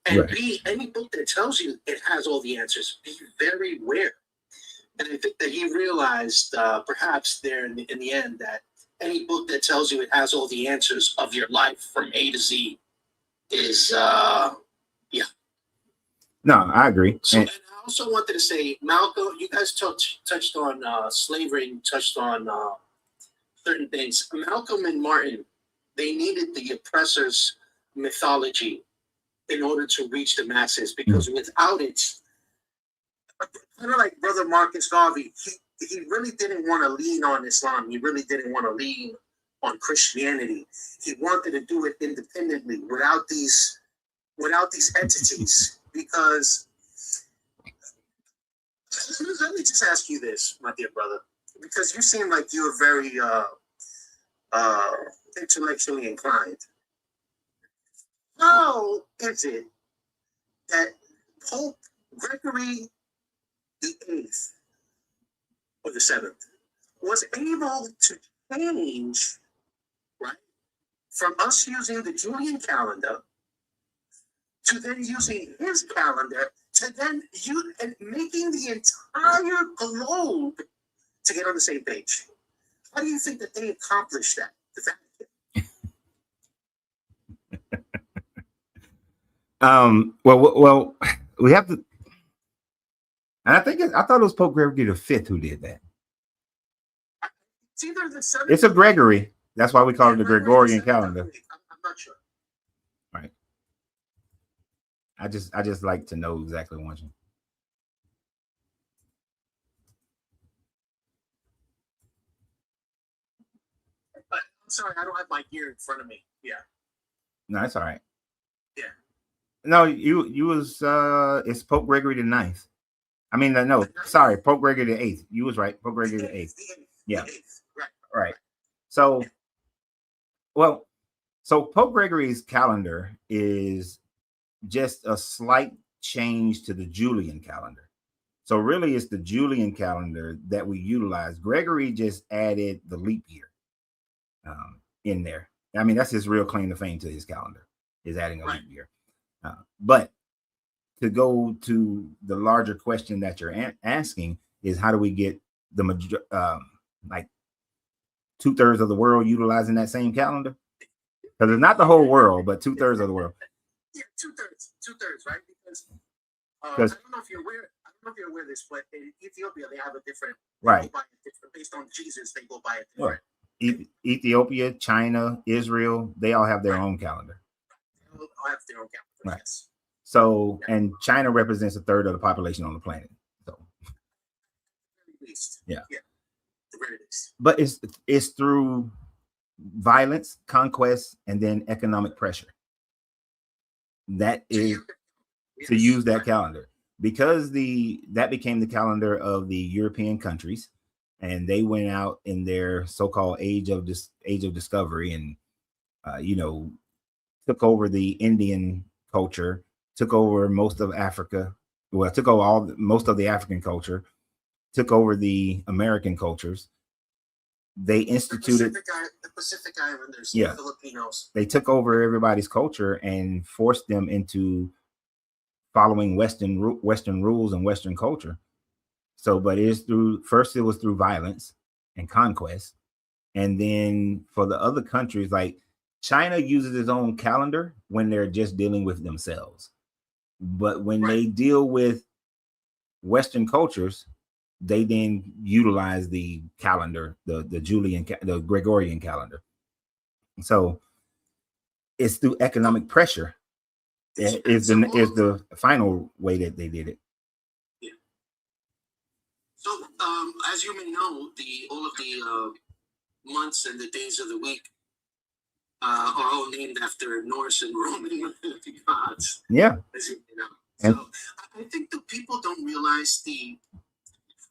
Speaker 5: And
Speaker 1: right.
Speaker 5: B, any book that tells you it has all the answers, be very aware. And I think that he realized perhaps there in the end that any book that tells you it has all the answers of your life from A to Z is,
Speaker 1: No, I agree.
Speaker 5: So, and I also wanted to say, Malcolm, you guys touched on slavery and touched on certain things. Malcolm and Martin, they needed the oppressor's mythology in order to reach the masses, because without it, kind of like Brother Marcus Garvey, he really didn't want to lean on Islam. He really didn't want to lean on Christianity. He wanted to do it independently without these entities. Because let me just ask you this, my dear brother, because you seem like you're very intellectually inclined. How is it that Pope Gregory the Eighth or the Seventh was able to change, right, from us using the Julian calendar to then using his calendar to then and making the entire globe to get on the same page? How do you think that they accomplished that?
Speaker 1: Well, we have to, and I thought it was Pope Gregory the Fifth who did that.
Speaker 5: It's either the 7th.
Speaker 1: It's a Gregory. That's why we call it the Gregorian calendar.
Speaker 5: I'm not sure.
Speaker 1: Right. I just like to know exactly what you.
Speaker 5: I'm sorry, I don't have my gear in front of me. Yeah.
Speaker 1: No, that's all right.
Speaker 5: Yeah.
Speaker 1: No, you was it's Pope Gregory the Ninth. I mean, no, sorry, Pope Gregory the Eighth. You was right, Pope Gregory the Eighth. Yeah. Right. So, so Pope Gregory's calendar is just a slight change to the Julian calendar. So really it's the Julian calendar that we utilize. Gregory just added the leap year in there. I mean, that's his real claim to fame to his calendar, is adding a leap year. But to go to the larger question that you're asking is, how do we get the like 2/3 of the world utilizing that same calendar? Because it's not the whole world, but 2/3 of the world.
Speaker 5: Yeah, two-thirds, right? Because I don't know if you're aware. I don't know if you're aware of this, but in Ethiopia they have a different.
Speaker 1: Right.
Speaker 5: Based on Jesus, they go by it different.
Speaker 1: Right. Ethiopia, China, Israel, they all have their own calendar.
Speaker 5: They all have their own calendar.
Speaker 1: Right.
Speaker 5: Yes.
Speaker 1: So, and China represents 1/3 of the population on the planet. So, yeah.
Speaker 5: The very least.
Speaker 1: But it's through violence, conquest, and then economic pressure. That is to use that calendar, because that became the calendar of the European countries, and they went out in their so-called age of discovery and took over the Indian culture, took over most of Africa. Well, took over most of the African culture, took over the American cultures. They instituted
Speaker 5: the Pacific Islanders,
Speaker 1: yeah,
Speaker 5: the Filipinos.
Speaker 1: They took over everybody's culture and forced them into following Western rules and Western culture. So, but it's through, first it was through violence and conquest. And then for the other countries, like China uses its own calendar when they're just dealing with themselves. But when they deal with Western cultures, they then utilize the calendar, the Gregorian calendar. So it's through economic pressure is the final way that they did it.
Speaker 9: Yeah. So as you may know, all of the months and the days of the week are all named after Norse and Roman gods.
Speaker 1: Yeah.
Speaker 9: As you know. So I think that people don't realize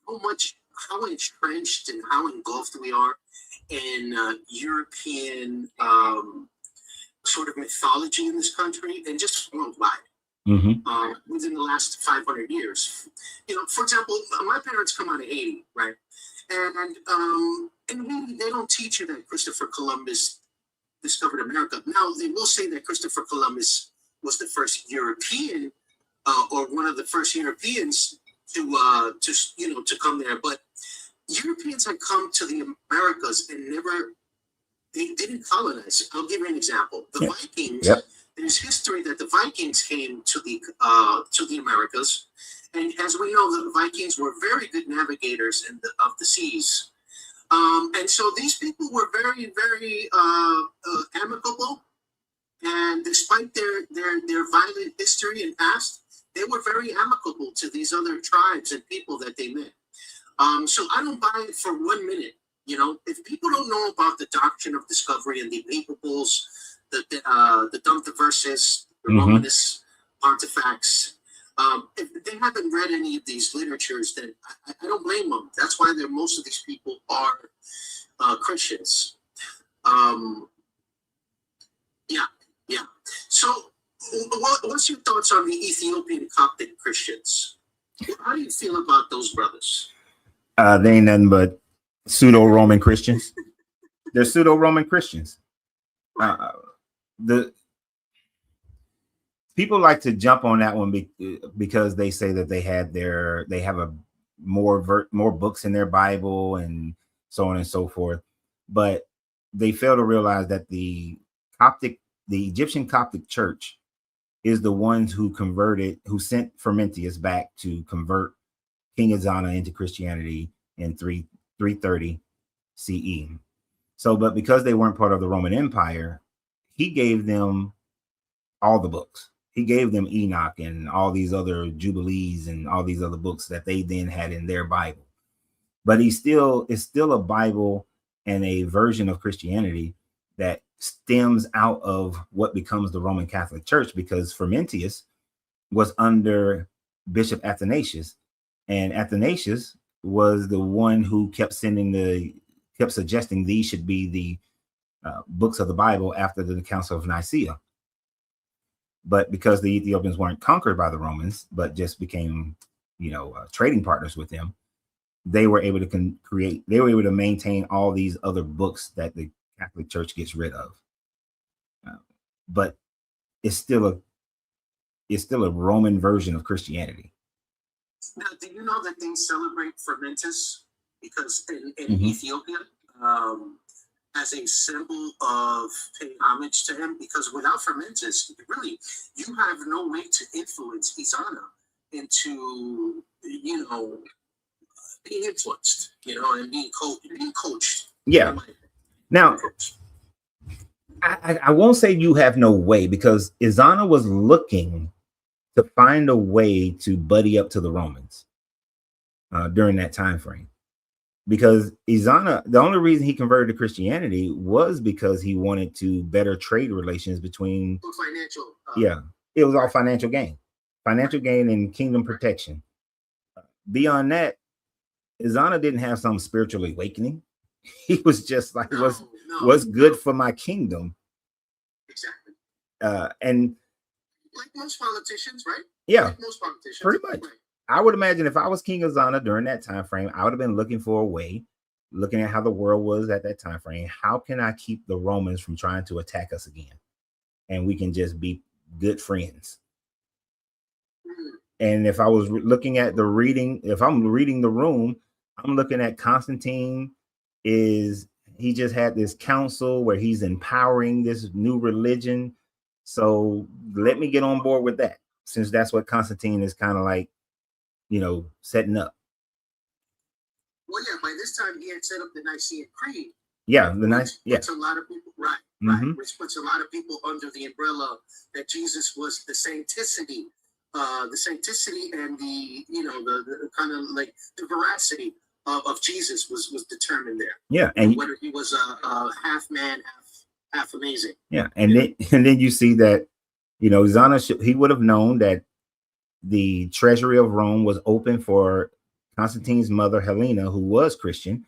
Speaker 9: how entrenched and how engulfed we are in European sort of mythology in this country and just worldwide. Within the last 500 years, for example, my parents come out of Haiti, right? And they don't teach you that Christopher Columbus discovered America. Now they will say that Christopher Columbus was the first European, or one of the first Europeans to come there. But Europeans had come to the Americas and they didn't colonize. I'll give you an example. The Vikings. There's history that the Vikings came to the Americas, and as we know, the Vikings were very good navigators of the seas, and so these people were very, very amicable. And despite their violent history and past, they were very amicable to these other tribes and people that they met. So I don't buy it for 1 minute. If people don't know about the doctrine of discovery and the Papables, the Dumptiverses, the Romanus Pontifex, if they haven't read any of these literatures, then I don't blame them. That's why most of these people are Christians. Yeah. So, what's your thoughts on the Ethiopian Coptic Christians? How do you feel about those brothers?
Speaker 1: They ain't nothing but pseudo-Roman Christians. They're pseudo-Roman Christians. The people like to jump on that one because they say that they have more books in their Bible and so on and so forth, but they fail to realize that the Egyptian Coptic Church is the ones who sent Frumentius back to convert King Ezana into Christianity in 330 CE. So, but because they weren't part of the Roman Empire, he gave them all the books. He gave them Enoch and all these other Jubilees and all these other books that they then had in their Bible. But it's still a Bible and a version of Christianity that stems out of what becomes the Roman Catholic Church, because Frumentius was under Bishop Athanasius, and Athanasius was the one who kept suggesting these should be the books of the Bible after the Council of Nicaea. But because the Ethiopians weren't conquered by the Romans, but just became, trading partners with them, they were able to maintain all these other books that the Catholic Church gets rid of. But it's still a Roman version of Christianity.
Speaker 9: Now, do you know that they celebrate Frumentius because in Ethiopia, as a symbol of paying homage to him? Because without Frumentius, really, you have no way to influence Ezana into, being influenced, and being coached.
Speaker 1: Yeah. Now, I won't say you have no way, because Ezana was looking to find a way to buddy up to the Romans during that time frame. Because Ezana, the only reason he converted to Christianity was because he wanted to better trade relations between
Speaker 9: financial.
Speaker 1: It was all financial gain and kingdom protection. Beyond that, Ezana didn't have some spiritual awakening. He was just like, what's good for my kingdom.
Speaker 9: Exactly.
Speaker 1: And
Speaker 9: like most politicians, right?
Speaker 1: Yeah,
Speaker 9: like most politicians,
Speaker 1: pretty much. Right. I would imagine if I was King Ezana during that time frame, I would have been looking for a way, looking at how the world was at that time frame. How can I keep the Romans from trying to attack us again, and we can just be good friends? And if I was looking at the reading, if I'm reading the room, I'm looking at Constantine he just had this council where he's empowering this new religion. So let me get on board with that, since that's what Constantine is kind of like, setting up.
Speaker 9: Well, yeah, by this time he had set up the Nicene Creed.
Speaker 1: Yeah,
Speaker 9: Puts a lot of people, right, which puts a lot of people under the umbrella that Jesus was the sancticity and the the kind of like the veracity of Jesus was determined there.
Speaker 1: Yeah, and
Speaker 9: whether he was a half man, half amazing.
Speaker 1: Yeah, and then you see that Zana, he would have known that the treasury of Rome was open for Constantine's mother Helena, who was Christian,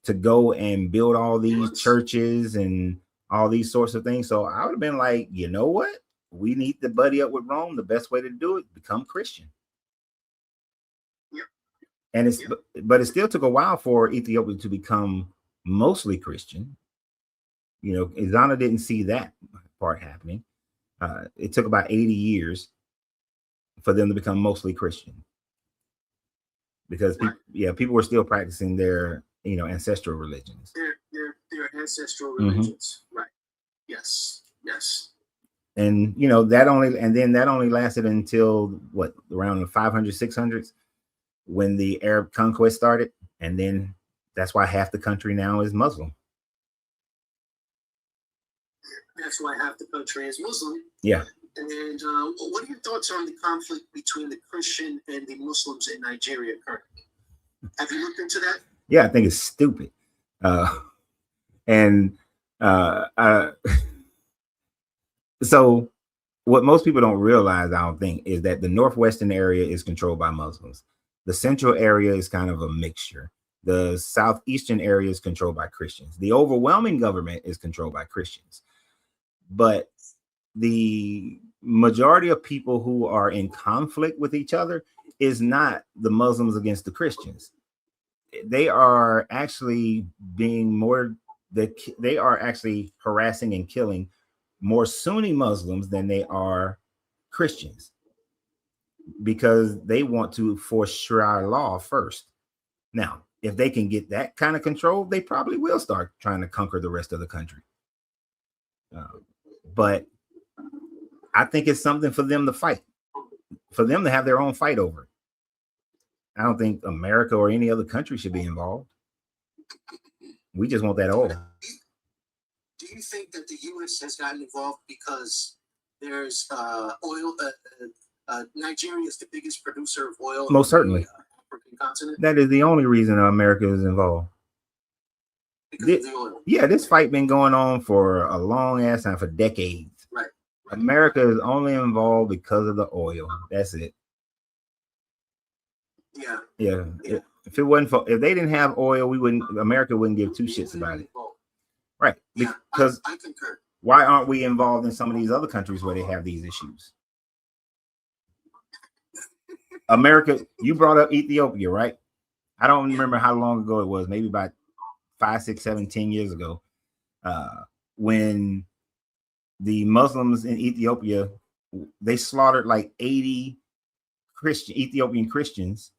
Speaker 1: to go and build all these churches and all these sorts of things. So I would have been like, you know what? We need to buddy up with Rome. The best way to do it, become Christian.
Speaker 9: Yep.
Speaker 1: And but it still took a while for Ethiopia to become mostly Christian. Izana didn't see that part happening. It took about 80 years for them to become mostly Christian, because people were still practicing their ancestral religions.
Speaker 9: Their ancestral religions, right? Yes.
Speaker 1: And that only lasted until around the 500s, 600s, when the Arab conquest started, and then that's why half the country now is Muslim.
Speaker 9: That's why half the country is Muslim.
Speaker 1: Yeah.
Speaker 9: And what are your thoughts on the conflict between the Christian and the Muslims in Nigeria currently? Have you looked into that?
Speaker 1: Yeah, I think it's stupid. So what most people don't realize, I don't think, is that the northwestern area is controlled by Muslims. The central area is kind of a mixture. The southeastern area is controlled by Christians. The overwhelming government is controlled by Christians. But the majority of people who are in conflict with each other is not the Muslims against the Christians. They are actually they are actually harassing and killing more Sunni Muslims than they are Christians, because they want to force Sharia law first. Now, if they can get that kind of control, they probably will start trying to conquer the rest of the country. But I think it's something for them to fight, for them to have their own fight over. I don't think America or any other country should be involved. We just want that oil.
Speaker 9: Do you think that the U.S. has gotten involved because there's oil? Nigeria is the biggest producer of oil.
Speaker 1: Most certainly.
Speaker 9: In the African continent.
Speaker 1: That is the only reason America is involved.
Speaker 9: Because of the oil.
Speaker 1: Yeah, this fight been going on for a long ass time, for decades.
Speaker 9: Right.
Speaker 1: America is only involved because of the oil. That's it. Yeah. If they didn't have oil, America wouldn't give two shits about it. Right. Because
Speaker 9: I concur.
Speaker 1: Why aren't we involved in some of these other countries where they have these issues? America, you brought up Ethiopia, right? I don't remember how long ago it was, maybe about 5, 6, 7, 10 years ago, when the Muslims in Ethiopia, they slaughtered like 80 Ethiopian Christians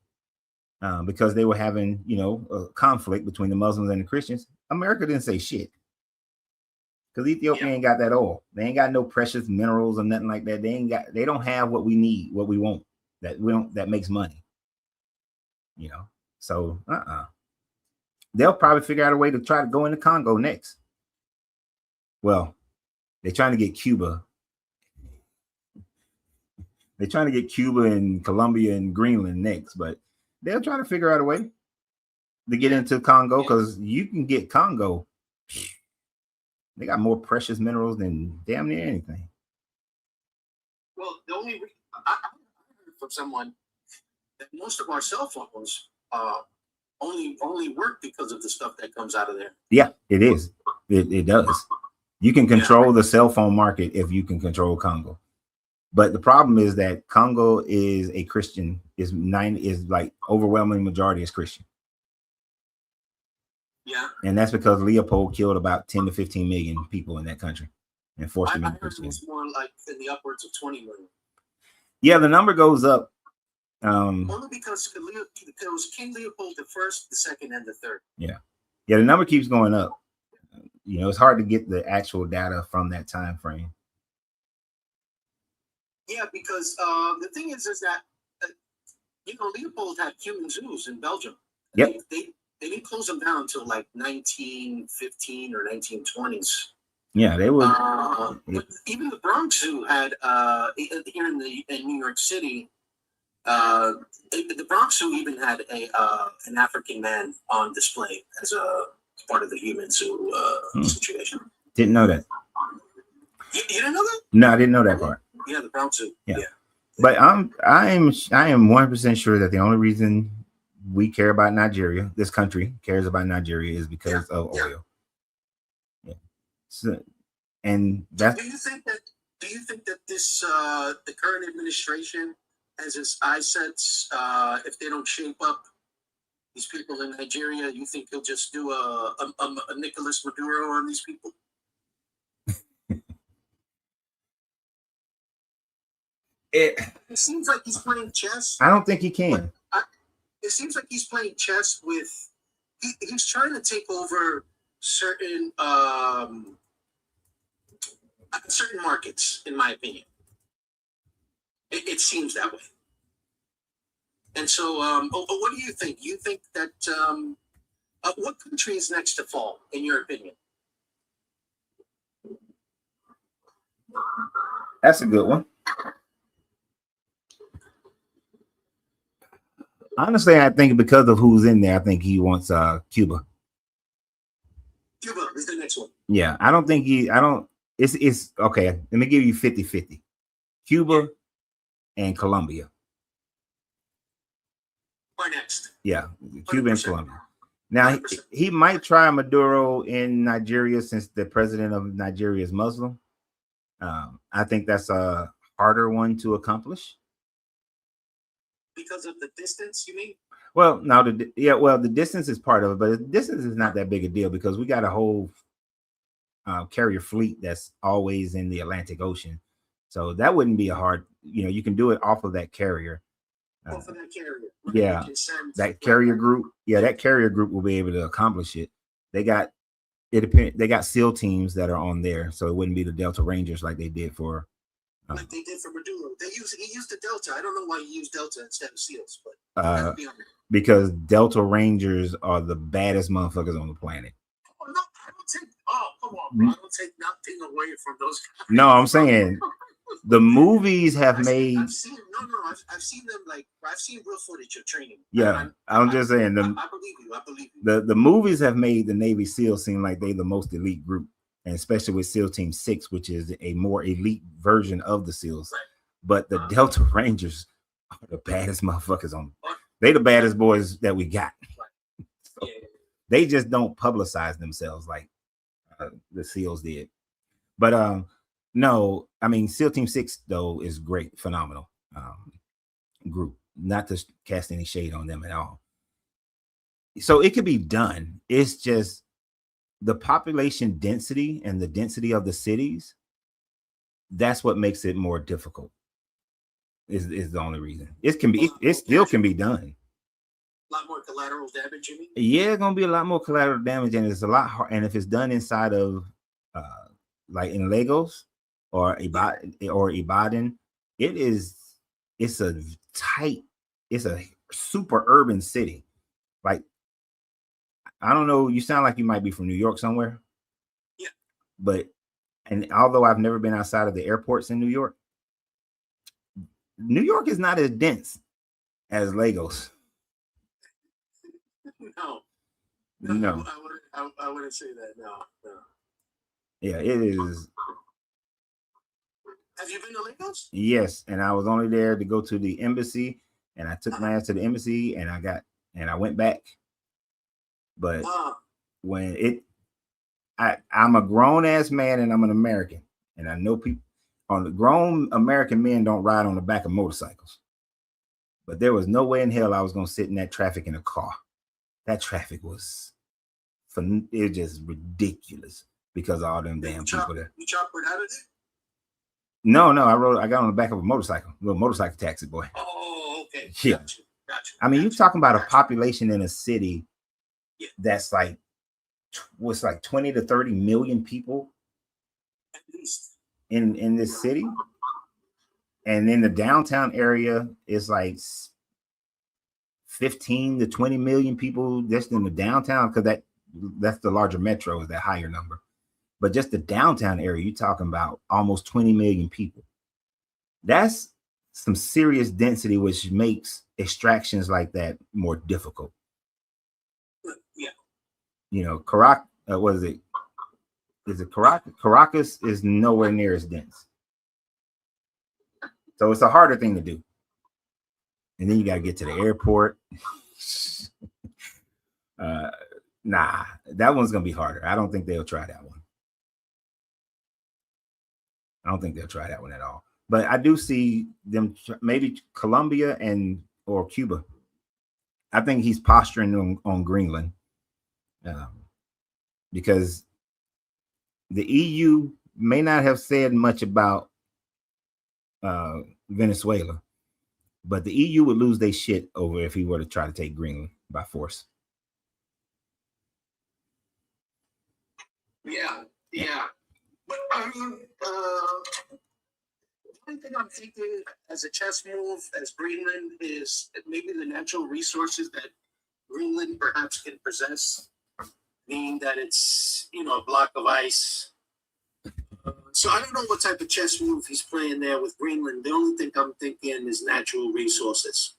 Speaker 1: because they were having, a conflict between the Muslims and the Christians. America didn't say shit, because Ethiopia ain't got that oil. They ain't got no precious minerals or nothing like that. They don't have what we need, what we want, that makes money. So they'll probably figure out a way to try to go into Congo next. Well, they're trying to get Cuba. They're trying to get Cuba and Colombia and Greenland next, but they'll try to figure out a way to get into Congo, because you can get Congo. They got more precious minerals than damn near anything.
Speaker 9: Well, the only I heard from someone that most of our cell phones only work because of the stuff that comes out of there.
Speaker 1: Yeah, it is. It does. You can control the cell phone market if you can control Congo. But the problem is that Congo is a Christian, is like overwhelming majority is Christian.
Speaker 9: Yeah.
Speaker 1: And that's because Leopold killed about 10 to 15 million people in that country and forced them into Christianity.
Speaker 9: It's more like in the upwards of 20 million.
Speaker 1: Yeah, the number goes up
Speaker 9: Only because it was King Leopold the first, the second, and the third.
Speaker 1: Yeah, the number keeps going up. You know, it's hard to get the actual data from that time frame.
Speaker 9: Yeah, because the thing is that Leopold had human zoos in Belgium.
Speaker 1: Yep.
Speaker 9: They didn't close them down until like 1915 or 1920s.
Speaker 1: Yeah, they were.
Speaker 9: But even the Bronx Zoo had here in New York City. The Bronx Zoo even had an African man on display as part of the human zoo situation.
Speaker 1: Didn't know that.
Speaker 9: You didn't know that?
Speaker 1: No, I didn't know that part.
Speaker 9: Yeah, the Bronx Zoo.
Speaker 1: Yeah. But I am 100% sure that the only reason we care about Nigeria, this country cares about Nigeria, is because of oil. Yeah. So, and that's.
Speaker 9: Do you think that this the current administration has its eye sets? If they don't shape up these people in Nigeria, you think he'll just do a Nicolas Maduro on these people? It seems like he's playing chess.
Speaker 1: I don't think he can.
Speaker 9: It seems like he's playing chess with. He's trying to take over certain markets, in my opinion. It seems that way. And so, what do you think? You think that what country is next to fall, in your opinion?
Speaker 1: That's a good one. Honestly, I think because of who's in there, I think he wants Cuba.
Speaker 9: Cuba is the next one.
Speaker 1: Yeah, I don't think it's okay. Let me give you 50-50. Cuba and Colombia.
Speaker 9: Or next.
Speaker 1: Yeah, Cuba and Colombia. Now, he might try Maduro in Nigeria since the president of Nigeria is Muslim. I think that's a harder one to accomplish.
Speaker 9: Because of the distance, you mean?
Speaker 1: Well, no, the distance is part of it, but the distance is not that big a deal because we got a whole carrier fleet that's always in the Atlantic Ocean. So that wouldn't be a hard, you can do it off of that carrier.
Speaker 9: Off of that carrier.
Speaker 1: Yeah, that carrier group. Yeah, that carrier group will be able to accomplish it. They got SEAL teams that are on there, so it wouldn't be the Delta Rangers like they did for.
Speaker 9: Like they did for Maduro. He used the Delta. I don't know why he used Delta instead of SEALs, but
Speaker 1: because Delta Rangers are the baddest motherfuckers on the planet.
Speaker 9: Oh, no, I don't take. Oh, come on, bro! I don't take nothing away from those guys.
Speaker 1: No, I'm saying the movies have made.
Speaker 9: I've seen them I've seen real footage of training.
Speaker 1: Yeah, I'm just saying.
Speaker 9: I believe you. I believe you.
Speaker 1: The movies have made the Navy SEALs seem like they're the most elite group. And especially with SEAL Team 6, which is a more elite version of the SEALs. Right. But the Delta Rangers are the baddest motherfuckers on. They the baddest boys that we got. Right. So they just don't publicize themselves like the SEALs did. But no, I mean SEAL Team 6 though is great, phenomenal group. Not to cast any shade on them at all. So it could be done. It's just the population density and the density of the cities, that's what makes it more difficult. Is the only reason. It still can be done.
Speaker 9: A lot more collateral damage, you mean?
Speaker 1: Yeah, it's gonna be a lot more collateral damage, and it's a lot hard. And if it's done inside of like in Lagos or Ibadan, it's a super urban city. Like, I don't know. You sound like you might be from New York somewhere.
Speaker 9: Yeah.
Speaker 1: But, and although I've never been outside of the airports in New York is not as dense as Lagos. No.
Speaker 9: I wouldn't say that. No.
Speaker 1: Yeah, it is.
Speaker 9: Have you been to Lagos?
Speaker 1: Yes, and I was only there to go to the embassy, and I took my ass to the embassy, and I went back. But I'm a grown ass man and I'm an American, and I know people on the grown American men don't ride on the back of motorcycles. But there was no way in hell I was going to sit in that traffic in a car. That traffic was just ridiculous because of all them damn people there.
Speaker 9: You choppered out of it?
Speaker 1: No, I got on the back of a motorcycle, little motorcycle taxi boy.
Speaker 9: Oh, okay.
Speaker 1: Yeah.
Speaker 9: Gotcha.
Speaker 1: I mean, you're talking about a population in a city that's like, what's like 20 to 30 million people
Speaker 9: At least.
Speaker 1: in this city. And in the downtown area, it's like 15 to 20 million people just in the downtown, because that's the larger metro, is that higher number. But just the downtown area, you're talking about almost 20 million people. That's some serious density, which makes extractions like that more difficult.
Speaker 9: Yeah.
Speaker 1: You know, Caracas, what is it? Is it Caracas? Caracas is nowhere near as dense. So it's a harder thing to do. And then you got to get to the airport. Nah, that one's going to be harder. I don't think they'll try that one. I don't think they'll try that one at all. But I do see them, maybe Colombia or Cuba. I think he's posturing on Greenland, because the EU may not have said much about Venezuela, but the EU would lose their shit over if he were to try to take Greenland by force.
Speaker 9: Yeah. But I mean, one thing I'm thinking as a chess move, as Greenland, is maybe the natural resources that Greenland perhaps can possess, being that it's, a block of ice. So I don't know what type of chess move he's playing there with Greenland. The only thing I'm thinking is natural resources,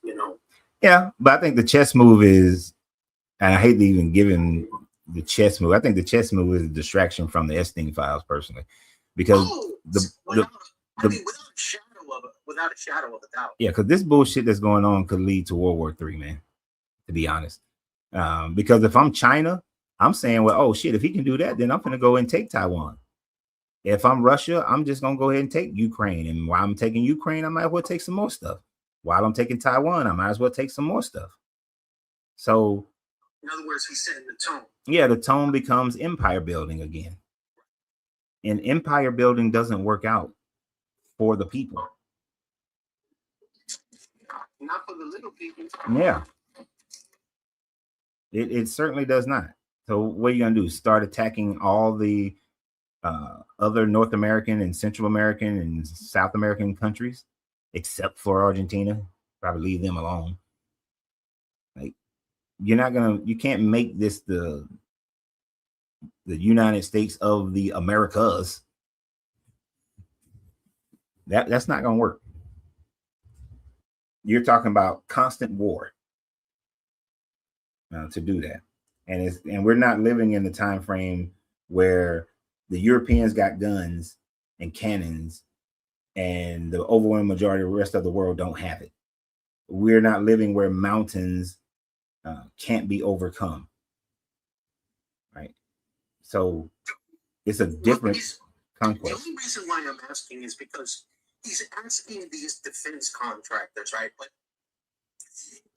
Speaker 1: Yeah, but I think the chess move is, and I hate to even give him the chess move. I think the chess move is a distraction from the Epstein files, personally, because without
Speaker 9: a shadow of a doubt.
Speaker 1: Yeah, because this bullshit that's going on could lead to World War III, man. To be honest, because if I'm China, I'm saying, well, oh shit, if he can do that, then I'm gonna go and take Taiwan. If I'm Russia, I'm just gonna go ahead and take Ukraine, and while I'm taking Ukraine, I might as well take some more stuff. While I'm taking Taiwan, I might as well take some more stuff. So,
Speaker 9: in other words, he's setting the tone.
Speaker 1: Yeah, the tone becomes empire building again. And empire building doesn't work out for the people.
Speaker 9: Not for the little people.
Speaker 1: Yeah. It certainly does not. So what are you going to do? Start attacking all the other North American and Central American and South American countries, except for Argentina? Probably leave them alone. Like, you can't make this the United States of the Americas. That's not going to work. You're talking about constant war to do that. And we're not living in the time frame where the Europeans got guns and cannons and the overwhelming majority of the rest of the world don't have it. We're not living where mountains can't be overcome. Right? So it's a different conquest.
Speaker 9: The only reason why I'm asking is because he's asking these defense contractors, right? But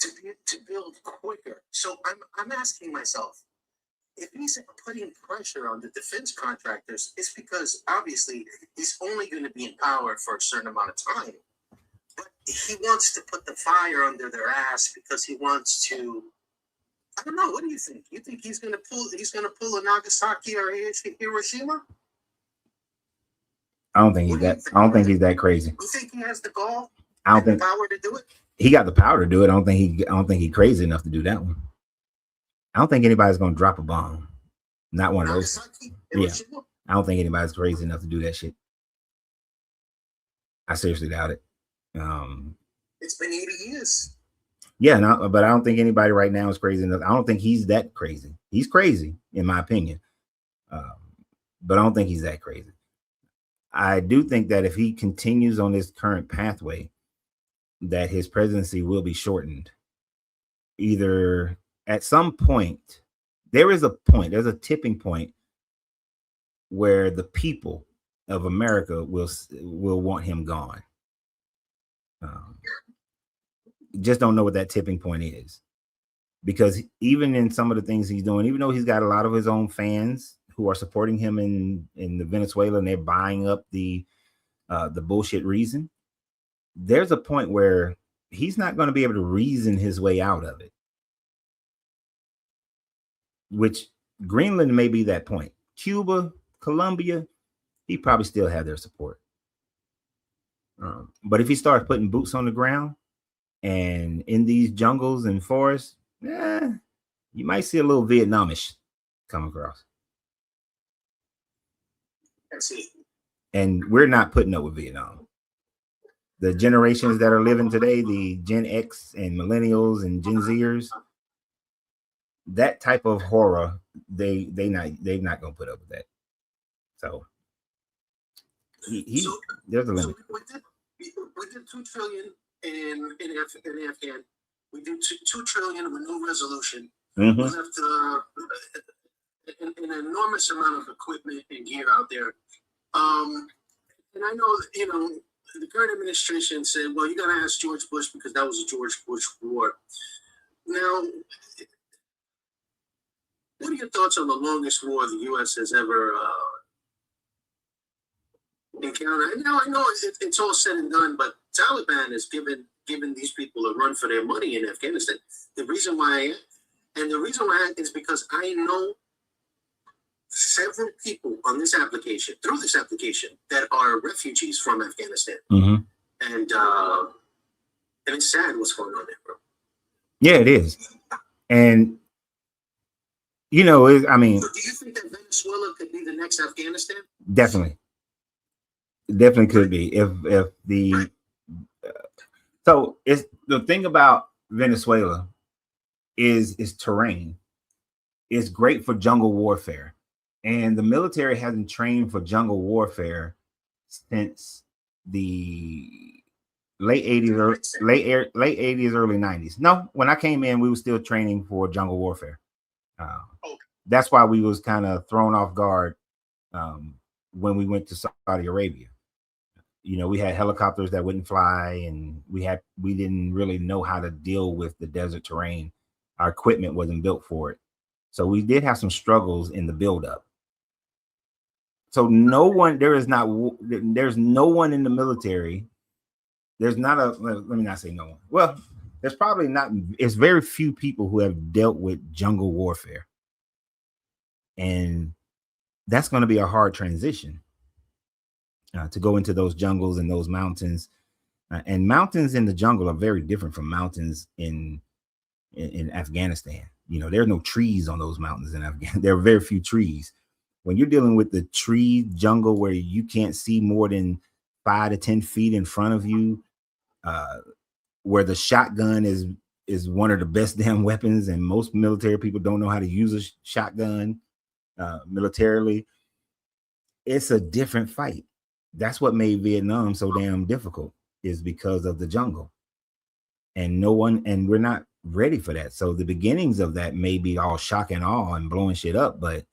Speaker 9: to build quicker. So I'm asking myself, if he's putting pressure on the defense contractors, it's because obviously he's only going to be in power for a certain amount of time. But he wants to put the fire under their ass because he wants to. I don't know. What do you think? You think he's going to pull a Nagasaki or Hiroshima?
Speaker 1: I don't think he's that crazy.
Speaker 9: You think he has the gall?
Speaker 1: I don't think
Speaker 9: the power to do it.
Speaker 1: He got the power to do it. I don't think he's crazy enough to do that one. I don't think anybody's going to drop a bomb. Not one of those. Yeah. I don't think anybody's crazy enough to do that shit. I seriously doubt it.
Speaker 9: It's been 80 years.
Speaker 1: Yeah, no, but I don't think anybody right now is crazy enough. I don't think he's that crazy. He's crazy, in my opinion. But I don't think he's that crazy. I do think that if he continues on this current pathway, that his presidency will be shortened. Either at some point, there's a tipping point where the people of America will want him gone. Just don't know what that tipping point is, because even in some of the things he's doing, even though he's got a lot of his own fans who are supporting him in the Venezuela, and they're buying up the bullshit reason, there's a point where he's not going to be able to reason his way out of it. Which Greenland may be that point. Cuba, Colombia, he probably still have their support. But if he starts putting boots on the ground and in these jungles and forests, you might see a little Vietnamish come across.
Speaker 9: That's it.
Speaker 1: And we're not putting up with Vietnam. The generations that are living today, the Gen X and millennials and Gen Zers, that type of horror, they're not gonna put up with that. So there's a limit.
Speaker 9: So we did $2 trillion in Afghan. We did $2 trillion with no resolution. We left an enormous amount of equipment and gear out there. And I know, the current administration said, well, you got to ask George Bush because that was a George Bush war. Now, what are your thoughts on the longest war the U.S. has ever encountered? Now, I know it's all said and done, but Taliban has given these people a run for their money in Afghanistan. The reason why is because I know several people on this application, through this application, that are refugees from Afghanistan. And it's sad what's going on there, bro.
Speaker 1: Yeah, it is. And I mean,
Speaker 9: so do you think that Venezuela could be the next Afghanistan?
Speaker 1: Definitely could be. If the so it's the thing about Venezuela is terrain. It's great for jungle warfare, and the military hasn't trained for jungle warfare since the late 80s or late 80s, early 90s. No, when I came in, we were still training for jungle warfare. That's why we was kind of thrown off guard when we went to Saudi Arabia. We had helicopters that wouldn't fly, and we didn't really know how to deal with the desert terrain. Our equipment wasn't built for it. So we did have some struggles in the buildup. So there's no one in the military. Let me not say no one. Well, there's probably not, it's very few people who have dealt with jungle warfare. And that's going to be a hard transition to go into those jungles and those mountains. And mountains in the jungle are very different from mountains in Afghanistan. There are no trees on those mountains in Afghanistan. There are very few trees. When you're dealing with the tree jungle where you can't see more than 5 to 10 feet in front of you, where the shotgun is one of the best damn weapons, and most military people don't know how to use a shotgun militarily, it's a different fight. That's what made Vietnam so damn difficult, is because of the jungle. And we're not ready for that. So the beginnings of that may be all shock and awe and blowing shit up, but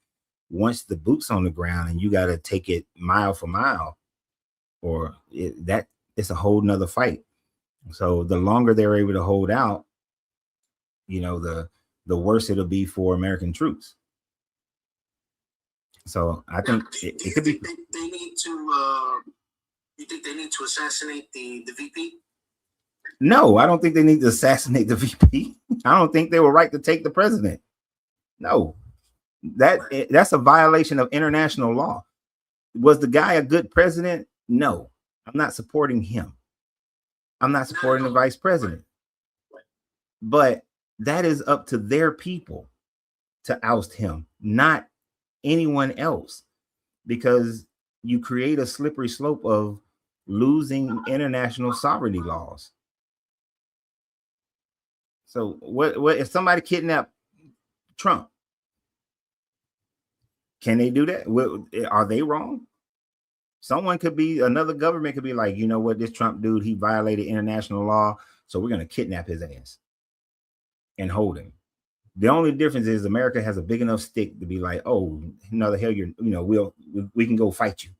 Speaker 1: once the boots on the ground and you got to take it mile for mile, it's a whole nother fight. So the longer they're able to hold out, the worse it'll be for American troops. So I think it could be.
Speaker 9: They need to. You think they need to assassinate the VP?
Speaker 1: No, I don't think they need to assassinate the VP. I don't think they were right to take the president. No, that's a violation of international law. Was the guy a good president? No, I'm not supporting him. I'm not supporting the vice president. But that is up to their people to oust him, not anyone else, because you create a slippery slope of losing international sovereignty laws. So what if somebody kidnapped Trump? Can they do that? Are they wrong? Another government could be like, this Trump dude, he violated international law, so we're going to kidnap his ass and hold him. The only difference is America has a big enough stick to be like, oh, no, the hell, we can go fight you.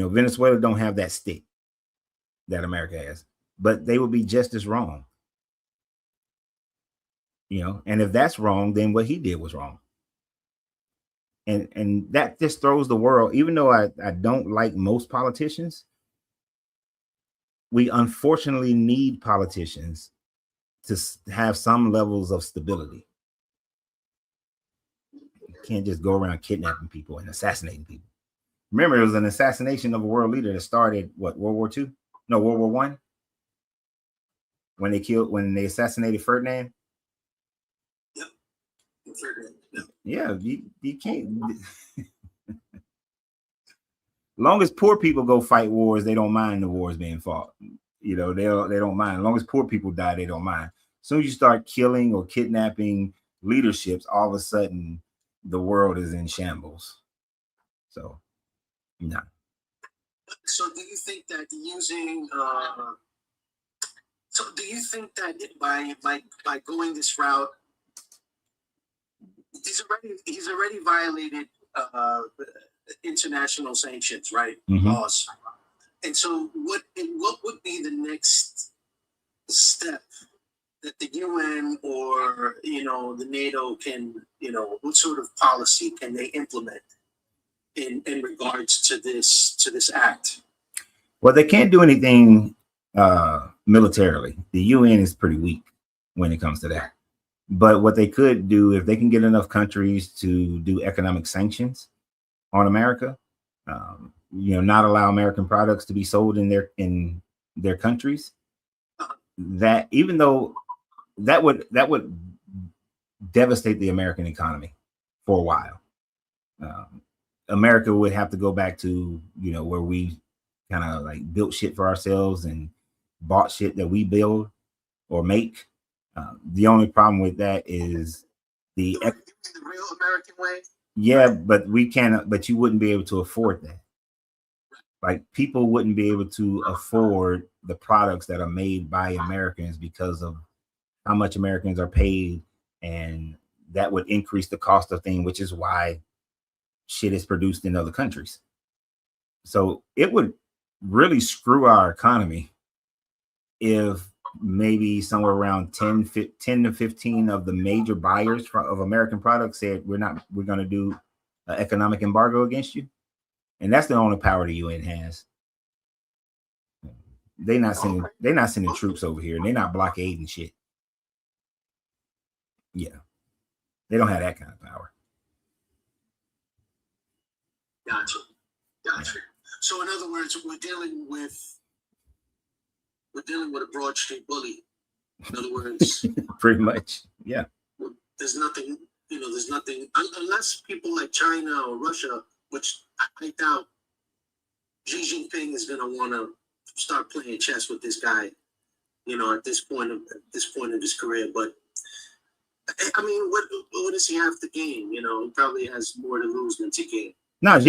Speaker 1: Venezuela don't have that stick that America has, but they would be just as wrong. And if that's wrong, then what he did was wrong. And that just throws the world, even though I don't like most politicians, we unfortunately need politicians to have some levels of stability. You can't just go around kidnapping people and assassinating people. Remember, it was an assassination of a world leader that started what, World War II? No, World War I. When they assassinated Ferdinand.
Speaker 9: Yep. Ferdinand. Yep.
Speaker 1: Yeah, you can't. Long as poor people go fight wars, they don't mind the wars being fought. You know, they don't mind. As long as poor people die, they don't mind. As soon as you start killing or kidnapping leaderships, all of a sudden the world is in shambles. So, no.
Speaker 9: So, do you think that using? So, do you think that by going this route, he's already violated international sanctions, right? Laws. And so what would be the next step that the UN or, the NATO can, what sort of policy can they implement in regards to this act?
Speaker 1: Well, they can't do anything militarily. The UN is pretty weak when it comes to that. But what they could do, if they can get enough countries to do economic sanctions on America, not allow American products to be sold in their countries, that even though that would devastate the American economy for a while. America would have to go back to, where we kind of like built shit for ourselves and bought shit that we build or make. The only problem with that is the
Speaker 9: real American way.
Speaker 1: Yeah, but but you wouldn't be able to afford that. Like, people wouldn't be able to afford the products that are made by Americans because of how much Americans are paid, and that would increase the cost of things, which is why shit is produced in other countries. So it would really screw our economy if maybe somewhere around 10 to 15 of the major buyers of American products said, we're going to do an economic embargo against you. And that's the only power the UN has. They're not sending troops over here, and they're not blockading shit. Yeah. They don't have that kind of power.
Speaker 9: Gotcha. So in other words, we're dealing with a Broad Street bully. In other words,
Speaker 1: pretty much, yeah.
Speaker 9: There's nothing, unless people like China or Russia, which I doubt Xi Jinping is going to want to start playing chess with this guy, at this point of his career. But I mean, what does he have to gain? He probably has more to lose than to gain.
Speaker 1: No,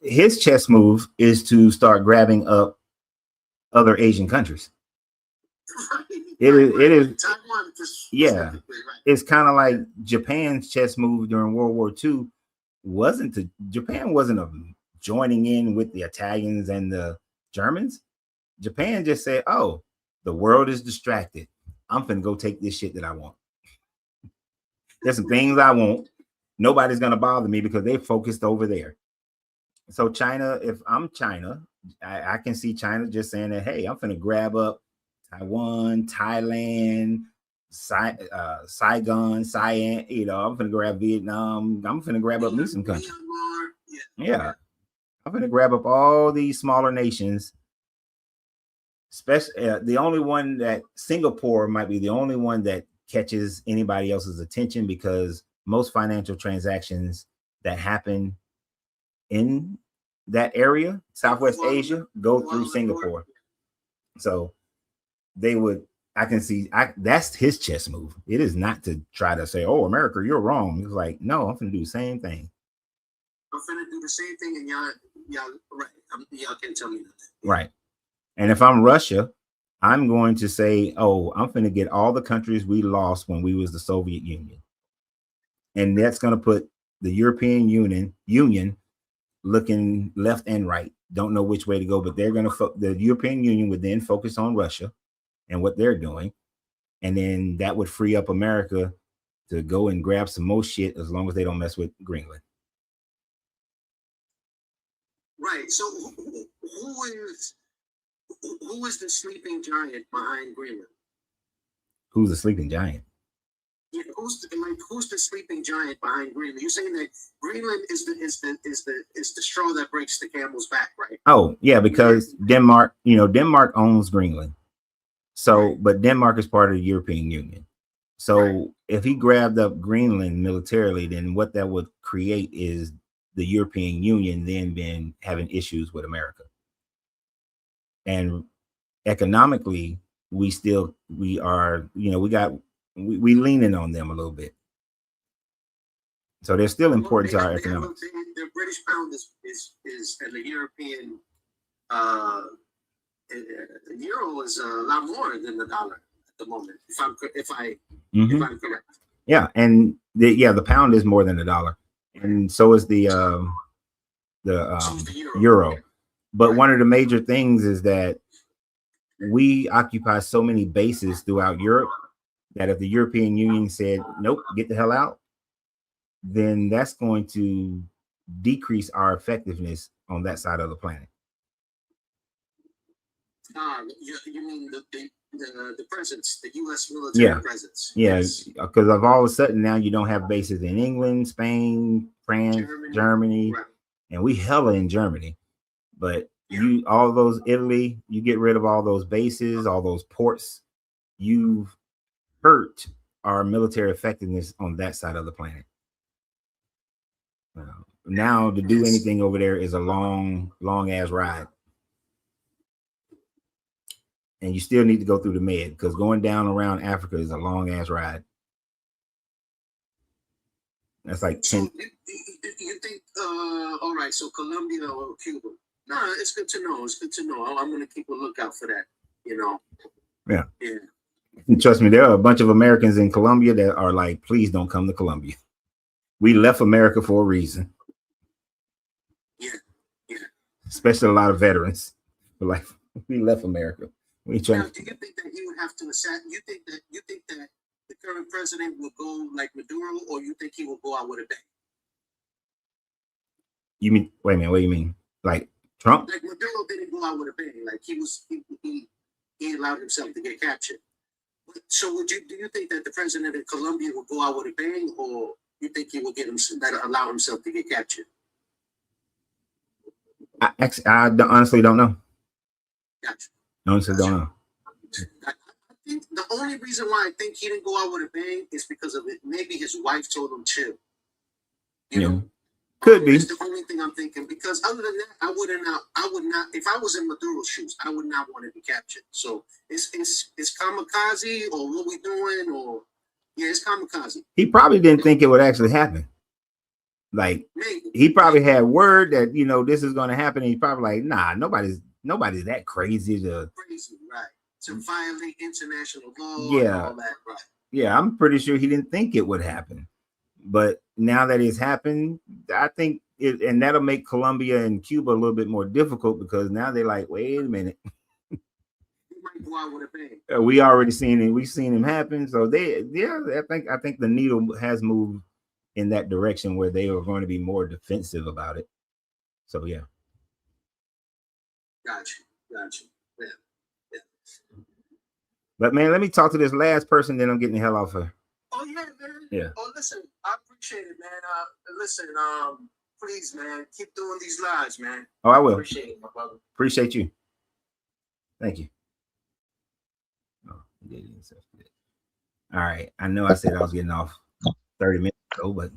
Speaker 1: his chess move is to start grabbing up other Asian countries.
Speaker 9: Right.
Speaker 1: It is
Speaker 9: Taiwan,
Speaker 1: yeah.
Speaker 9: Right.
Speaker 1: It's kind of like Japan's chess move during World War II Japan wasn't joining in with the Italians and the Germans. Japan just said, oh, the world is distracted. I'm finna go take this shit that I want. There's some things I want. Nobody's gonna bother me because they focused over there. So China, if I'm China, I can see China just saying that, hey, I'm finna grab up Taiwan, Thailand, Saigon, Cyan, I'm finna grab Vietnam. I'm finna grab up me some countries. Yeah. I'm finna grab up all these smaller nations. Especially the only one that Singapore might be the only one that catches anybody else's attention, because most financial transactions that happen in that area, Southwest Asia, go through Singapore. So I can see that's his chess move. It is not to try to say, oh, America, you're wrong. It's like, no, I'm going to do the same thing.
Speaker 9: I'm going to do the same thing, and y'all right. Y'all can't tell me nothing.
Speaker 1: Right. And if I'm Russia, I'm going to say, oh, I'm going to get all the countries we lost when we was the Soviet Union. And that's going to put the European Union looking left and right. Don't know which way to go, but they're going to, the European Union would then focus on Russia and what they're doing. And then that would free up America to go and grab some more shit, as long as they don't mess with Greenland.
Speaker 9: Right. So who is the sleeping giant behind Greenland?
Speaker 1: Who's the sleeping giant?
Speaker 9: Yeah, who's the sleeping giant behind Greenland? You're saying that Greenland is the straw that breaks the camel's back, right?
Speaker 1: Oh, yeah, because Denmark, Denmark owns Greenland. So, but Denmark is part of the European Union. So if he grabbed up Greenland militarily, then what that would create is the European Union then been having issues with America. And economically, we are, we leaning on them a little bit. So they're still important to our economics.
Speaker 9: The British pound is and the European euro is a lot more than the dollar at the moment. If I'm correct.
Speaker 1: Yeah, and the pound is more than the dollar, and so is the euro. But one of the major things is that we occupy so many bases throughout Europe that if the European Union said, nope, get the hell out, then that's going to decrease our effectiveness on that side of the planet.
Speaker 9: You mean the presence, the U.S. military presence?
Speaker 1: Yeah, because of all of a sudden now you don't have bases in England, Spain, France, Germany. Right. And we hella in Germany. But all those Italy, you get rid of all those bases, all those ports, you've hurt our military effectiveness on that side of the planet. Now to do anything over there is a long ass ride. And you still need to go through the Med because going down around Africa is a long ass ride. That's like 10.
Speaker 9: So you think, all right, so Colombia or Cuba? No, it's good to know. It's good to know. I'm going to keep a lookout for that,
Speaker 1: Yeah. And trust me, there are a bunch of Americans in Colombia that are like, please don't come to Colombia. We left America for a reason.
Speaker 9: Yeah.
Speaker 1: Especially a lot of veterans. Like, we left America.
Speaker 9: Now, do you think that he would have to you think that the current president will go like Maduro, or you think he will go out with a bang?
Speaker 1: You mean, wait a minute, what do you mean? Like Trump?
Speaker 9: Like Maduro didn't go out with a bang. Like he allowed himself to get captured. So do you think that the president of Colombia will go out with a bang, or you think he will allow himself to get captured?
Speaker 1: I honestly don't know.
Speaker 9: Gotcha.
Speaker 1: Honestly, don't know.
Speaker 9: I think the only reason why I think he didn't go out with a bang is because of it. Maybe his wife told him chill. You know?
Speaker 1: Could be.
Speaker 9: That's the only thing I'm thinking. Because other than that, I would not. If I was in Maduro's shoes, I would not want to be captured. So it's kamikaze, or what we doing, or it's kamikaze.
Speaker 1: He probably didn't think it would actually happen. Like maybe. He probably had word that this is going to happen, and he's probably like, nah, nobody's that crazy to
Speaker 9: violate international law.
Speaker 1: Yeah,
Speaker 9: and all that, right?
Speaker 1: Yeah, I'm pretty sure he didn't think it would happen, but now that it's happened, I think and that'll make Colombia and Cuba a little bit more difficult because now they're like, wait a minute,
Speaker 9: he might go out with a bang.
Speaker 1: We already seen it. We've seen him happen, so I think the needle has moved in that direction where they are going to be more defensive about it. So yeah.
Speaker 9: Gotcha. Yeah.
Speaker 1: But man, let me talk to this last person, then I'm getting the hell off her.
Speaker 9: Oh yeah, man.
Speaker 1: Yeah.
Speaker 9: Oh, listen, I appreciate it, man. Listen, please, man, keep doing these lives, man.
Speaker 1: Oh, I will.
Speaker 9: Appreciate it, my brother.
Speaker 1: Appreciate you. Thank you. Oh, all right. I know I said I was getting off 30 minutes ago, but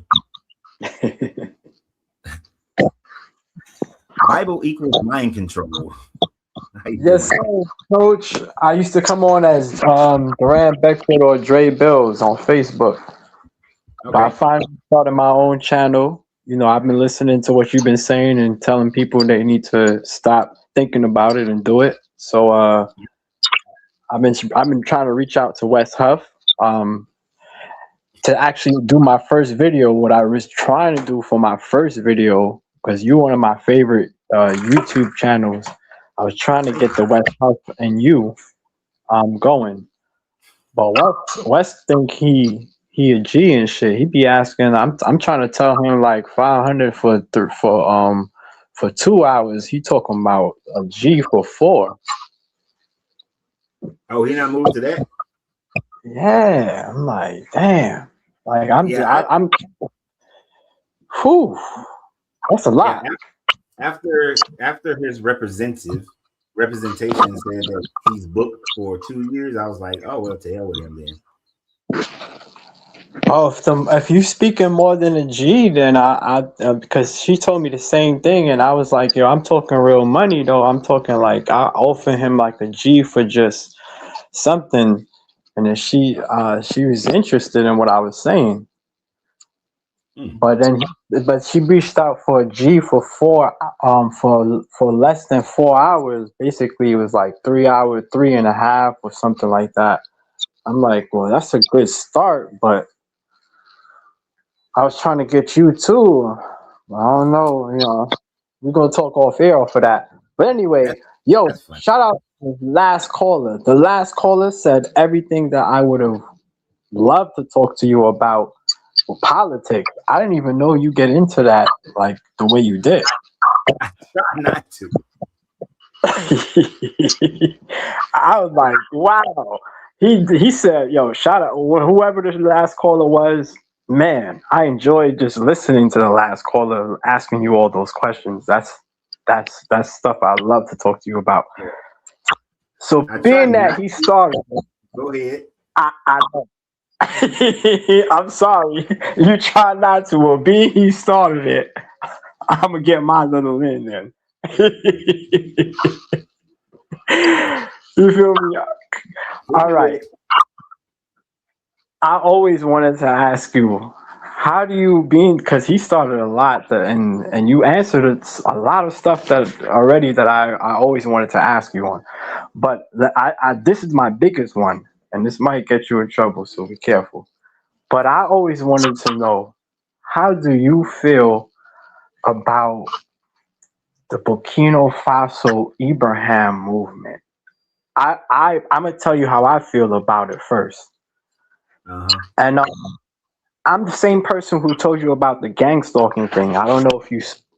Speaker 1: Bible equals mind control.
Speaker 10: Yes, sir, Coach. I used to come on as Duran Beckford or Dre Bills on Facebook. Okay. But I finally started my own channel. I've been listening to what you've been saying and telling people they need to stop thinking about it and do it. So I've been trying to reach out to Wes Huff to actually do my first video. What I was trying to do for my first video, because you're one of my favorite YouTube channels, I was trying to get the Wes Huff and you going. But Wes think he a G and shit. He be asking, I'm trying to tell him like 500 for for 2 hours. He talking about a G for 4.
Speaker 1: Oh, he not moved to that?
Speaker 10: Yeah, I'm like, damn. Like I'm whew, that's a lot.
Speaker 1: Yeah, after his representation said that he's booked for 2 years, I was like, oh well, to hell with him then.
Speaker 10: Oh, if you speaking more than a G, then I because she told me the same thing, and I was like, yo, I'm talking real money though. I'm talking like I offer him like a G for just something, and then she was interested in what I was saying. But she reached out for a G for 4 for less than 4 hours. Basically, it was like 3 hours, 3.5 or something like that. I'm like, well, that's a good start, but I was trying to get you too. I don't know, we're gonna talk off air off of that. But anyway, shout out to the last caller. The last caller said everything that I would have loved to talk to you about politics. I didn't even know you get into that like the way you did.
Speaker 1: I try not to.
Speaker 10: I was like, wow. He said, yo, shout out whoever the last caller was. Man, I enjoyed just listening to the last caller asking you all those questions. That's stuff I love to talk to you about. So being that he started,
Speaker 1: go ahead.
Speaker 10: I know. I'm sorry. You try not to. Well, being he started it, I'm gonna get my little in then. You feel me? All right. I always wanted to ask you, how do you because he started a lot and you answered a lot of stuff that I always wanted to ask you on, but this is my biggest one, and this might get you in trouble, so be careful. But I always wanted to know, how do you feel about the Burkina Faso Ibrahim movement? I'm gonna tell you how I feel about it first. And I'm the same person who told you about the gang stalking thing. I don't know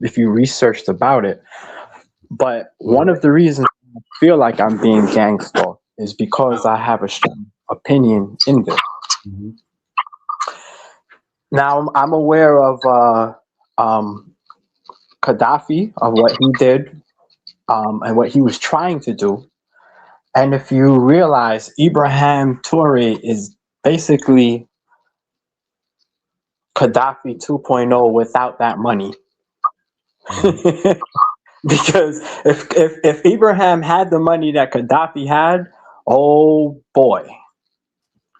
Speaker 10: if you researched about it, but one of the reasons I feel like I'm being gang stalked is because I have a strong opinion in this. Now I'm aware of Gaddafi, of what he did, and what he was trying to do. And if you realize, Ibrahim Traoré is basically Gaddafi 2.0 without that money. Because if Ibrahim had the money that Gaddafi had, oh boy,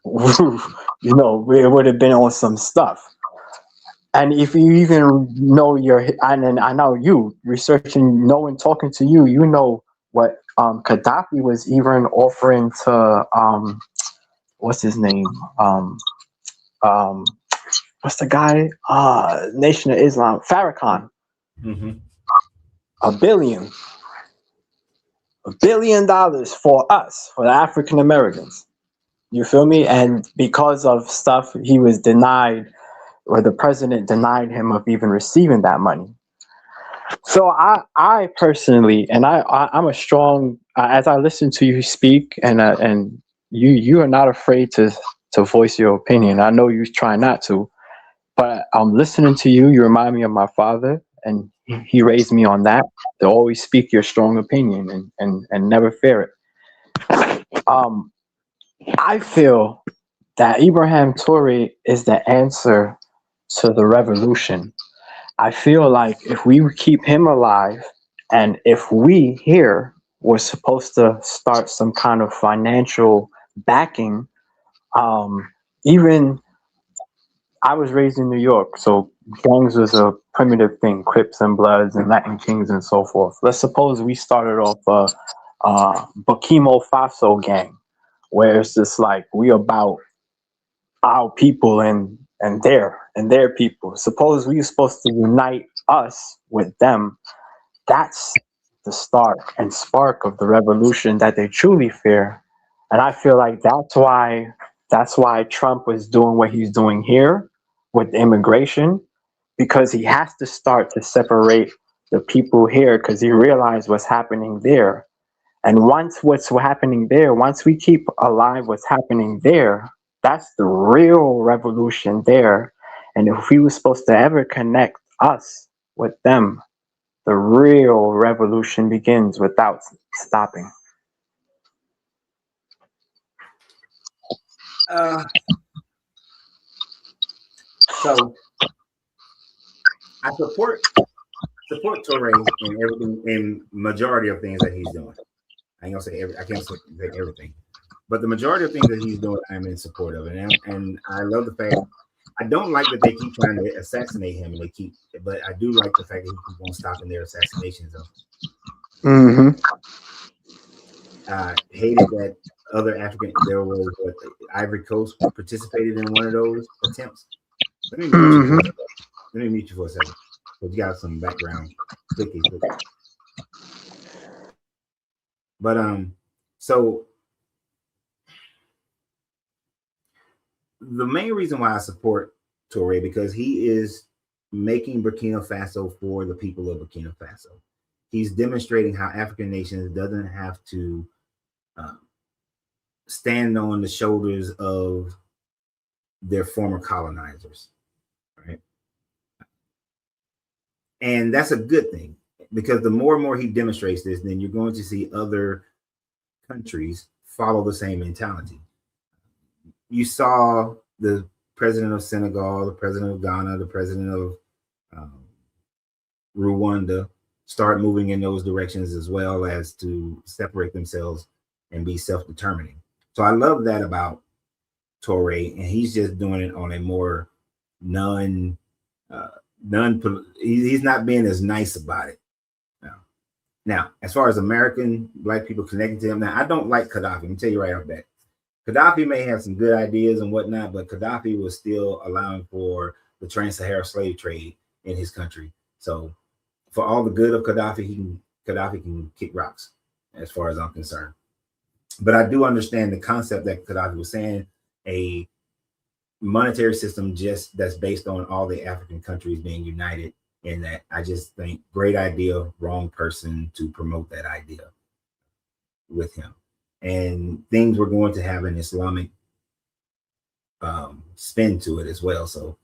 Speaker 10: it would have been on some stuff. And if you even know and I know you researching, knowing, talking to you, you know what Gaddafi was even offering to what's his name? What's the guy? Nation of Islam, Farrakhan. $1 billion for us, for the African Americans. You feel me? And because of stuff, he was denied, or the president denied him of even receiving that money. So I personally, and I'm a strong, as I listen to you speak, and you are not afraid to voice your opinion. I know you try not to, but I'm listening to you. You remind me of my father, and he raised me on that, to always speak your strong opinion and never fear it. I feel that Ibrahim Traoré is the answer to the revolution. I feel like if we keep him alive, and if we here were supposed to start some kind of financial backing, even I was raised in New York, so gangs was a primitive thing, Crips and Bloods and Latin Kings and so forth. Let's suppose we started off a Burkina Faso gang, where it's just like we about our people and their people. Suppose we were supposed to unite us with them. That's the start and spark of the revolution that they truly fear. And I feel like that's why Trump was doing what he's doing here with immigration, because he has to start to separate the people here because he realized what's happening there. And once what's happening there, once we keep alive what's happening there, that's the real revolution there. And if we were supposed to ever connect us with them, the real revolution begins without stopping.
Speaker 1: So I support Touré in everything, in majority of things that he's doing. I ain't gonna say I can't say everything, but the majority of things that he's doing, I'm in support of it. And I love the fact, I don't like that they keep trying to assassinate him, but I do like the fact that he keeps on stopping their assassinations of him. Hated that other there was Ivory Coast participated in one of those attempts. Let me mute you for a second, because you got some background clicky. But so the main reason why I support Touré, because he is making Burkina Faso for the people of Burkina Faso. He's demonstrating how African nations doesn't have to stand on the shoulders of their former colonizers, right? And that's a good thing, because the more and more he demonstrates this, then you're going to see other countries follow the same mentality. You saw the president of Senegal, the president of Ghana, the president of Rwanda start moving in those directions, as well as to separate themselves and be self-determining. So I love that about Touré, and he's just doing it on a more he's not being as nice about it. Now, as far as American Black people connecting to him, now I don't like Gaddafi. Let me tell you right off that. Gaddafi may have some good ideas and whatnot, but Gaddafi was still allowing for the trans-Sahara slave trade in his country. So for all the good of Gaddafi, Gaddafi can kick rocks, as far as I'm concerned. But I do understand the concept that Gaddafi was saying, a monetary system just that's based on all the African countries being united. In that, I just think great idea, wrong person to promote that idea with him. And things were going to have an Islamic spin to it as well. So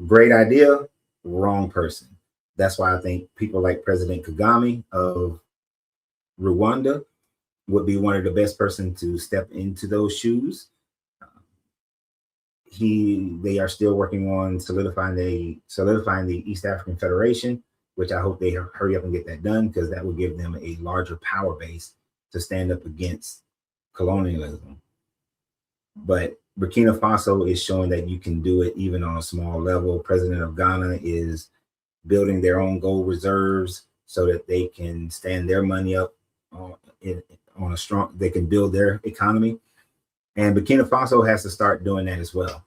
Speaker 1: great idea, wrong person. That's why I think people like President Kagame of Rwanda would be one of the best person to step into those shoes. They are still working on solidifying the East African Federation, which I hope they hurry up and get that done, because that will give them a larger power base to stand up against colonialism. But Burkina Faso is showing that you can do it even on a small level. President of Ghana is building their own gold reserves so that they can stand their money up on a strong, they can build their economy. And Burkina Faso has to start doing that as well.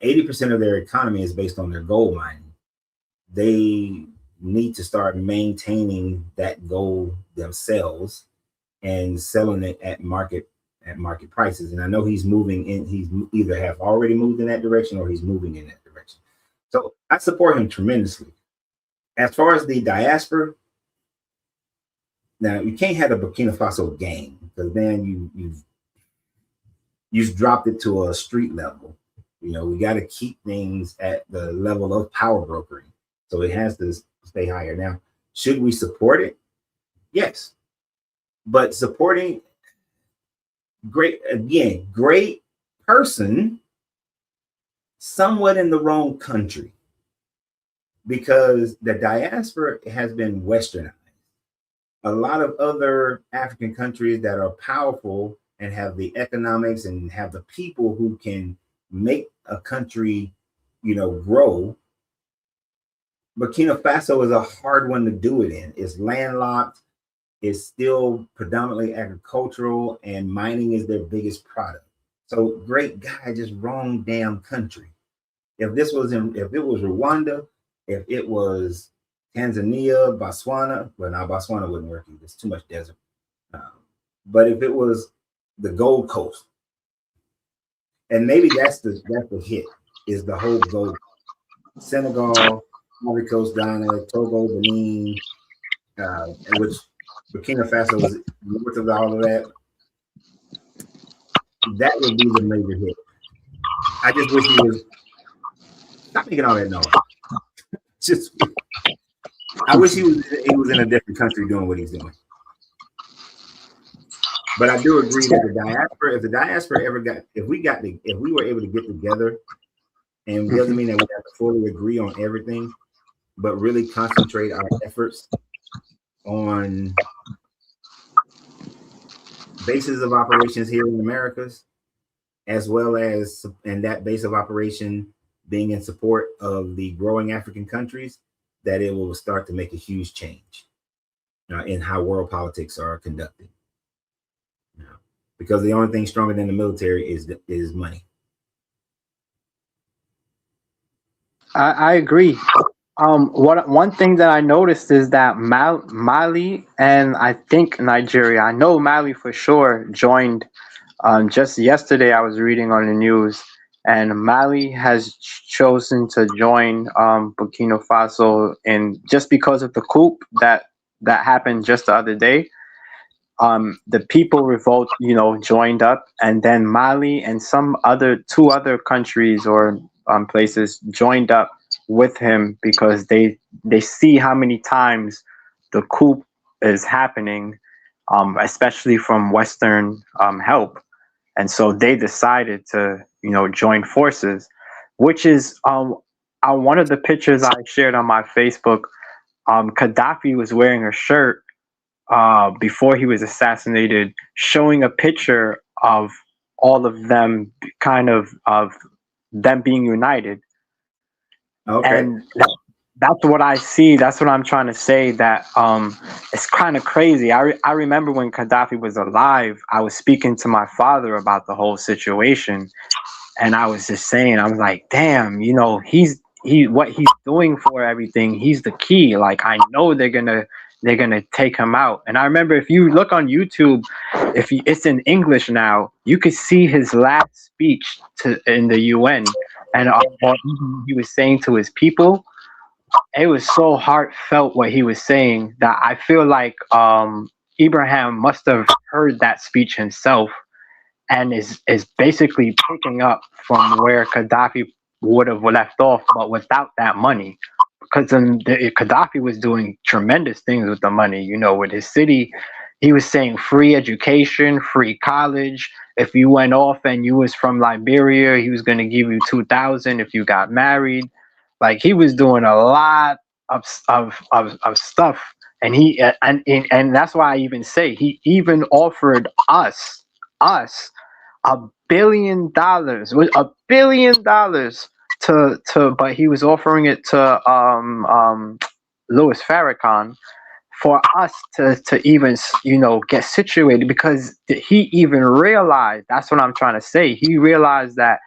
Speaker 1: 80% of their economy is based on their gold mining. They need to start maintaining that gold themselves and selling it at market prices. And I know he's moving in, he's either have already moved in that direction or he's moving in that direction. So I support him tremendously. As far as the diaspora, now you can't have a Burkina Faso gang, because then you've dropped it to a street level. You know, we got to keep things at the level of power brokering. So it has to stay higher. Now, should we support it? Yes. But supporting great person, somewhat in the wrong country, because the diaspora has been westernized. A lot of other African countries that are powerful and have the economics and have the people who can make a country, grow. Burkina Faso is a hard one to do it in. It's landlocked. It's still predominantly agricultural, and mining is their biggest product. So great guy, just wrong damn country. If it was Rwanda, if it was Tanzania, Botswana, well, now Botswana wouldn't work either. It's too much desert. But if it was the Gold Coast, and maybe that's the hit, is the whole Gold Coast. Senegal, Ivory Coast, Ghana, Togo, Benin, and which Burkina Faso was north of all of that. That would be the major hit. I just wish he was stop making all that noise. Just, I wish he was in a different country doing what he's doing. But I do agree that the diaspora, if we were able to get together, and it doesn't mean that we have to fully agree on everything, but really concentrate our efforts on bases of operations here in the Americas, as well as, and that base of operation being in support of the growing African countries, that it will start to make a huge change in how world politics are conducted. Because the only thing stronger than the military is money.
Speaker 10: I agree. One thing that I noticed is that Mali and I think Nigeria, I know Mali for sure, joined. Just yesterday I was reading on the news, and Mali has chosen to join Burkina Faso, and just because of the coup that happened just the other day. The people revolt, joined up, and then Mali and two other countries or places joined up with him because they see how many times the coup is happening, especially from Western help, and so they decided to join forces, which is one of the pictures I shared on my Facebook. Gaddafi was wearing a shirt before he was assassinated, showing a picture of all of them, kind of them being united.
Speaker 1: Okay.
Speaker 10: And that's what I see. That's what I'm trying to say, that it's kind of crazy. I remember when Gaddafi was alive, I was speaking to my father about the whole situation, and I was just saying, I was like, damn, what he's doing for everything, he's the key. Like, I know they're gonna take him out. And I remember, if you look on YouTube, it's in English now, you could see his last speech in the UN, and what he was saying to his people. It was so heartfelt what he was saying that I feel like Ibrahim must have heard that speech himself, and is basically picking up from where Gaddafi would have left off, but without that money. Because Gaddafi was doing tremendous things with the money, with his city. He was saying free education, free college. If you went off and you was from Liberia, he was going to give you $2,000 if you got married. Like, he was doing a lot of stuff, and that's why I even say he even offered us $1 billion, $1 billion but he was offering it to Louis Farrakhan for us to even get situated, because he even realized, that's what I'm trying to say, he realized that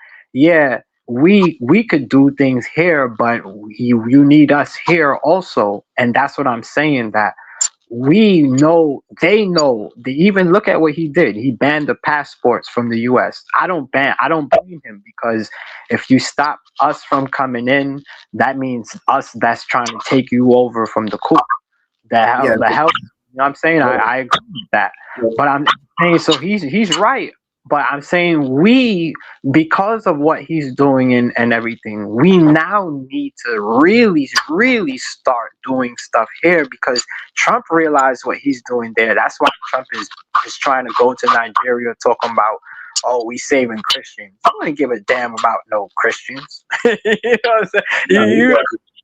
Speaker 10: we could do things here, but you need us here also. And that's what I'm saying, that we know, they know. They even look at what he did. He banned the passports from the US. I don't blame him, because if you stop us from coming in, that means us that's trying to take you over from the coup. The hell, you know what I'm saying? I agree with that. But I'm saying, so he's right. But I'm saying, we, because of what he's doing and everything, we now need to really, really start doing stuff here, because Trump realized what he's doing there. That's why Trump is trying to go to Nigeria talking about, we saving Christians. I don't give a damn about no Christians. You know what I'm saying?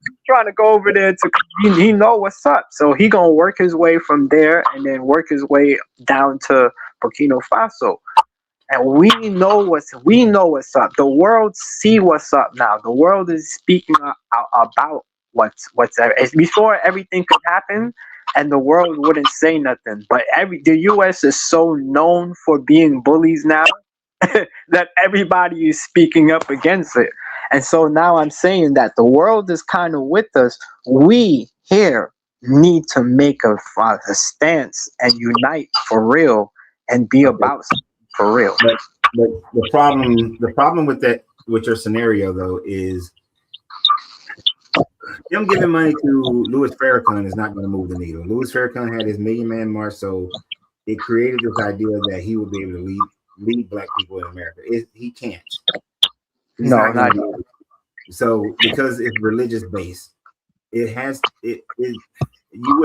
Speaker 10: He's trying to go over there he know what's up. So he gonna work his way from there and then work his way down to Burkina Faso. And we know what's up. The world see what's up now. The world is speaking about what's before everything could happen, and the world wouldn't say nothing. But the US is so known for being bullies now that everybody is speaking up against it. And so now I'm saying that the world is kind of with us. We here need to make a stance and unite for real and be about something for real.
Speaker 1: But the problem with your scenario though is them giving money to Louis Farrakhan is not going to move the needle. Louis Farrakhan had his Million Man March, so it created this idea that he would be able to lead Black people in America. He can't. He's
Speaker 10: No,
Speaker 1: not.
Speaker 10: not.
Speaker 1: So because it's religious based, you would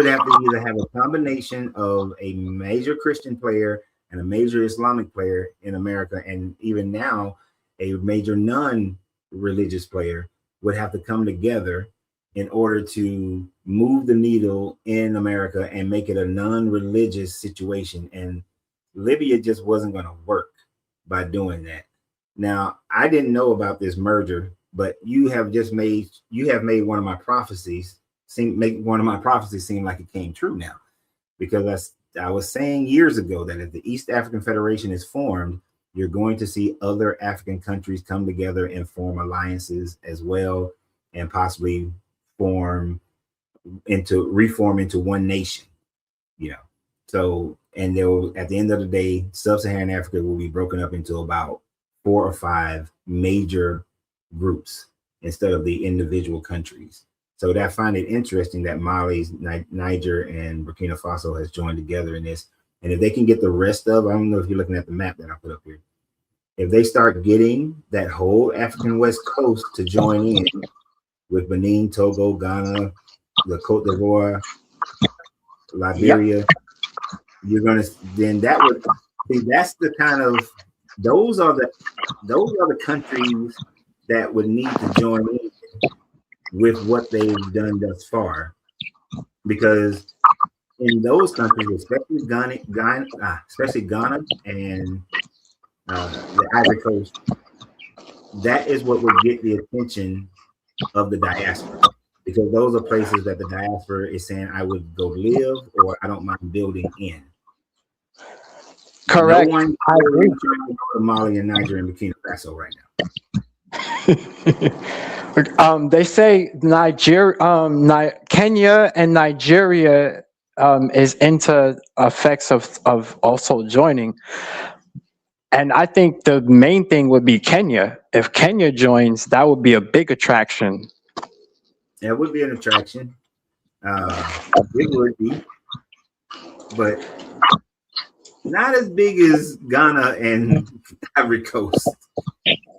Speaker 1: have to either have a combination of a major Christian player and a major Islamic player in America, and even now a major non-religious player would have to come together in order to move the needle in America and make it a non-religious situation. And Libya just wasn't going to work by doing that. Now, I didn't know about this merger, but you have made one of my prophecies seem like it came true now, because I was saying years ago that if the East African Federation is formed, you're going to see other African countries come together and form alliances as well, and possibly reform into one nation, So, and they'll, at the end of the day, Sub-Saharan Africa will be broken up into about 4 or 5 major groups instead of the individual countries. So I find it interesting that Mali, Niger, and Burkina Faso has joined together in this. And if they can get the rest of, I don't know if you're looking at the map that I put up here, if they start getting that whole African West Coast to join in with Benin, Togo, Ghana, the Cote d'Ivoire, Liberia, you're going to, then that would see, that's the kind of, those are the countries that would need to join in with what they've done thus far, because in those countries, especially Ghana and the Ivory Coast, that is what would get the attention of the diaspora, because those are places that the diaspora is saying, I would go live, or I don't mind building in.
Speaker 10: Correct.
Speaker 1: No one
Speaker 10: I agree.
Speaker 1: trying to go to Mali and Niger and Burkina Faso right now.
Speaker 10: They say Kenya and Nigeria is into effects of also joining. And I think the main thing would be Kenya. If Kenya joins, that would be a big attraction.
Speaker 1: It would be an attraction. It would be. But not as big as Ghana and Ivory Coast.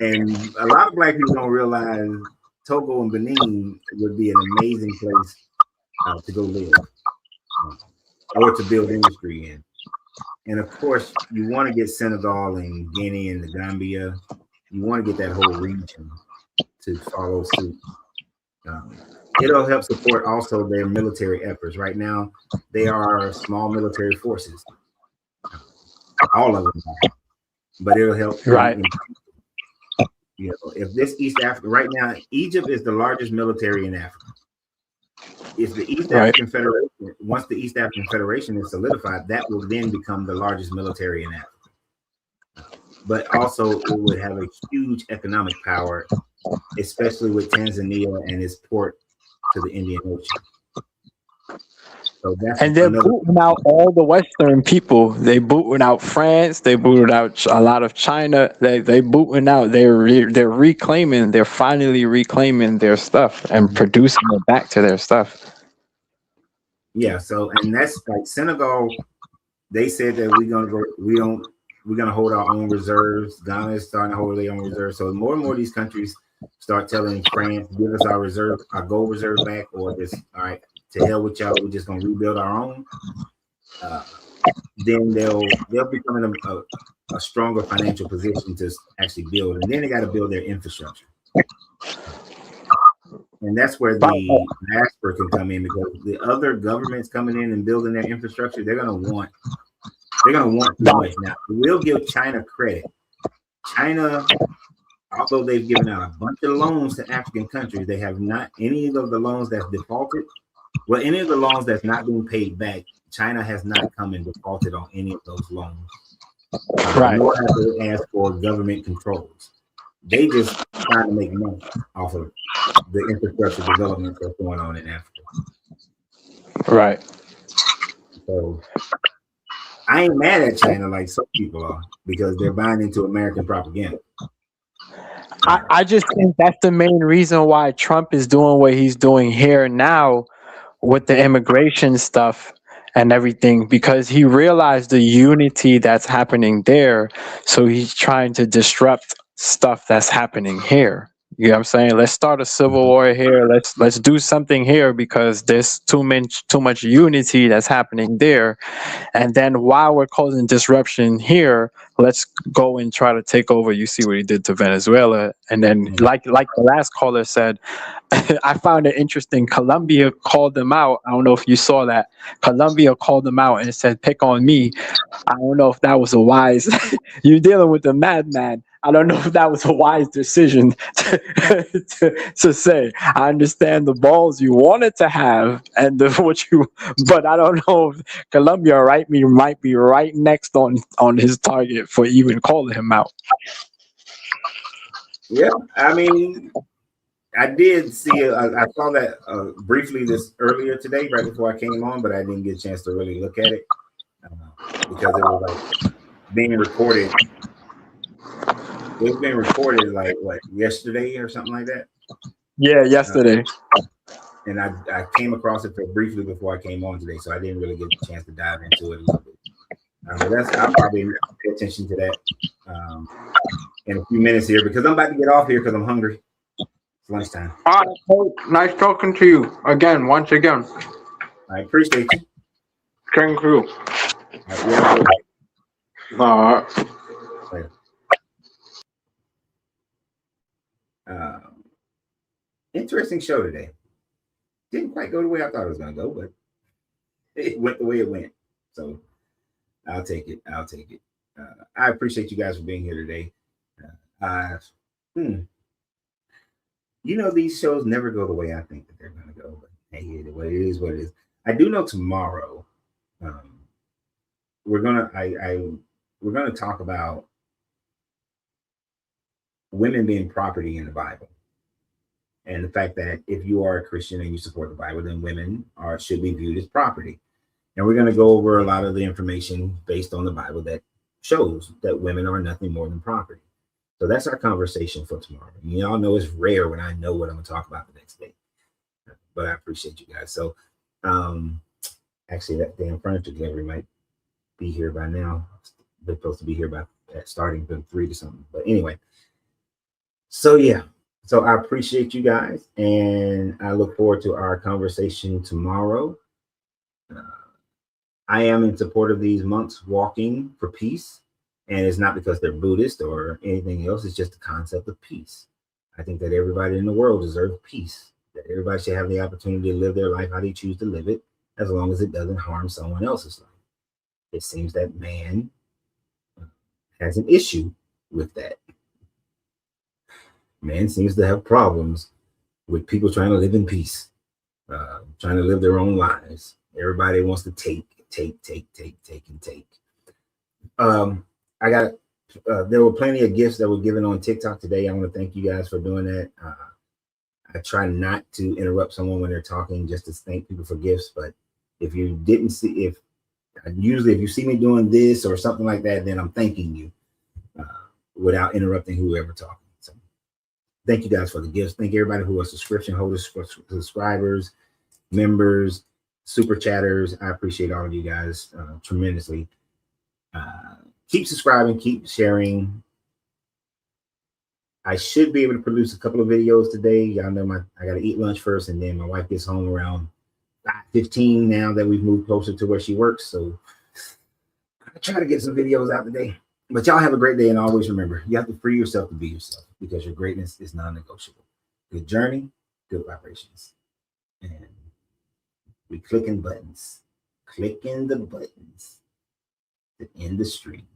Speaker 1: And a lot of Black people don't realize Togo and Benin would be an amazing place to go live or to build industry in. And of course, you want to get Senegal and Guinea and the Gambia. You want to get that whole region to follow suit. It'll help support also their military efforts. Right now, they are small military forces. All of them are. But it'll help.
Speaker 10: Right.
Speaker 1: If this East Africa, right now, Egypt is the largest military in Africa. If the East African Federation, once the East African Federation is solidified, that will then become the largest military in Africa. But also, it would have a huge economic power, especially with Tanzania and its port to the Indian Ocean. So that's,
Speaker 10: and they're booting out all the Western people. They booting out France. They booted out a lot of China. They booting out. They're reclaiming. They're finally reclaiming their stuff and producing it back to their stuff.
Speaker 1: Yeah. So, and that's like Senegal. They said that we're gonna hold our own reserves. Ghana is starting to hold their own reserves. So more and more of these countries start telling France, give us our reserve, our gold reserve back, or this. All right. To hell with y'all, we're just gonna rebuild our own. Then they'll become in a stronger financial position to actually build, and then they got to build their infrastructure. And that's where the diaspora can come in, because the other governments coming in and building their infrastructure, they're gonna want too much. Now, we'll give China credit. China, although they've given out a bunch of loans to African countries, they have not any of the loans that's defaulted. Well, any of the loans that's not being paid back, China has not come and defaulted on any of those loans.
Speaker 10: Right.
Speaker 1: Nor have they asked for government controls. They just trying to make money off of the infrastructure development that's going on in Africa.
Speaker 10: Right.
Speaker 1: So I ain't mad at China like some people are, because they're buying into American propaganda.
Speaker 10: I just think that's the main reason why Trump is doing what he's doing here now with the immigration stuff and everything, because he realized the unity that's happening there. So he's trying to disrupt stuff that's happening here. You know what I'm saying? Let's start a civil war here. Let's do something here because there's too much unity that's happening there. And then while we're causing disruption here, let's go and try to take over. You see what he did to Venezuela. And then like the last caller said, I found it interesting. Colombia called them out. I don't know if you saw that. Colombia called them out and said, pick on me. I don't know if that was a wise, you're dealing with a madman. I don't know if that was a wise decision to say. I understand the balls you wanted to have and but I don't know if Colombia might be right next on his target for even calling him out.
Speaker 1: Yeah, I mean, I did see. I saw that briefly this earlier today, right before I came on, but I didn't get a chance to really look at it because it was like being recorded. It was being recorded like what, yesterday or something like that.
Speaker 10: Yeah, yesterday.
Speaker 1: And I came across it briefly before I came on today, so I didn't really get a chance to dive into it a little bit. But I'll probably pay attention to that in a few minutes here because I'm about to get off here because I'm hungry. It's lunchtime.
Speaker 10: All right, nice talking to you again, once again.
Speaker 1: I appreciate you.
Speaker 10: Thank you. All right.
Speaker 1: Interesting show today. Didn't quite go the way I thought it was going to go, but it went the way it went. So I'll take it. I appreciate you guys for being here today. You know, these shows never go the way I think that they're going to go, but hey, it is what it is. I do know tomorrow we're gonna talk about women being property in the Bible. And the fact that if you are a Christian and you support the Bible, then women should be viewed as property. And we're going to go over a lot of the information based on the Bible that shows that women are nothing more than property. So that's our conversation for tomorrow. And y'all know it's rare when I know what I'm going to talk about the next day. But I appreciate you guys. So actually, that damn furniture delivery might be here by now. They're supposed to be here by starting from 3 to something. But anyway, so yeah. So I appreciate you guys, and I look forward to our conversation tomorrow. I am in support of these monks walking for peace, and it's not because they're Buddhist or anything else. It's just the concept of peace. I think that everybody in the world deserves peace, that everybody should have the opportunity to live their life how they choose to live it, as long as it doesn't harm someone else's life. It seems that man has an issue with that. Man seems to have problems with people trying to live in peace, trying to live their own lives. Everybody wants to take. I got there were plenty of gifts that were given on TikTok today. I want to thank you guys for doing that. I try not to interrupt someone when they're talking, just to thank people for gifts. But if you didn't see, if you see me doing this or something like that, then I'm thanking you without interrupting whoever talking. So thank you guys for the gifts. Thank everybody who was subscription holders, subscribers, members, super chatters. I appreciate all of you guys tremendously. Keep subscribing, keep sharing. I should be able to produce a couple of videos today. Y'all know I got to eat lunch first, and then my wife gets home around 5:15 now that we've moved closer to where she works. So I try to get some videos out today. But y'all have a great day, and always remember, you have to free yourself to be yourself, because your greatness is non-negotiable. Good journey, good vibrations. And we clicking the buttons to end the stream.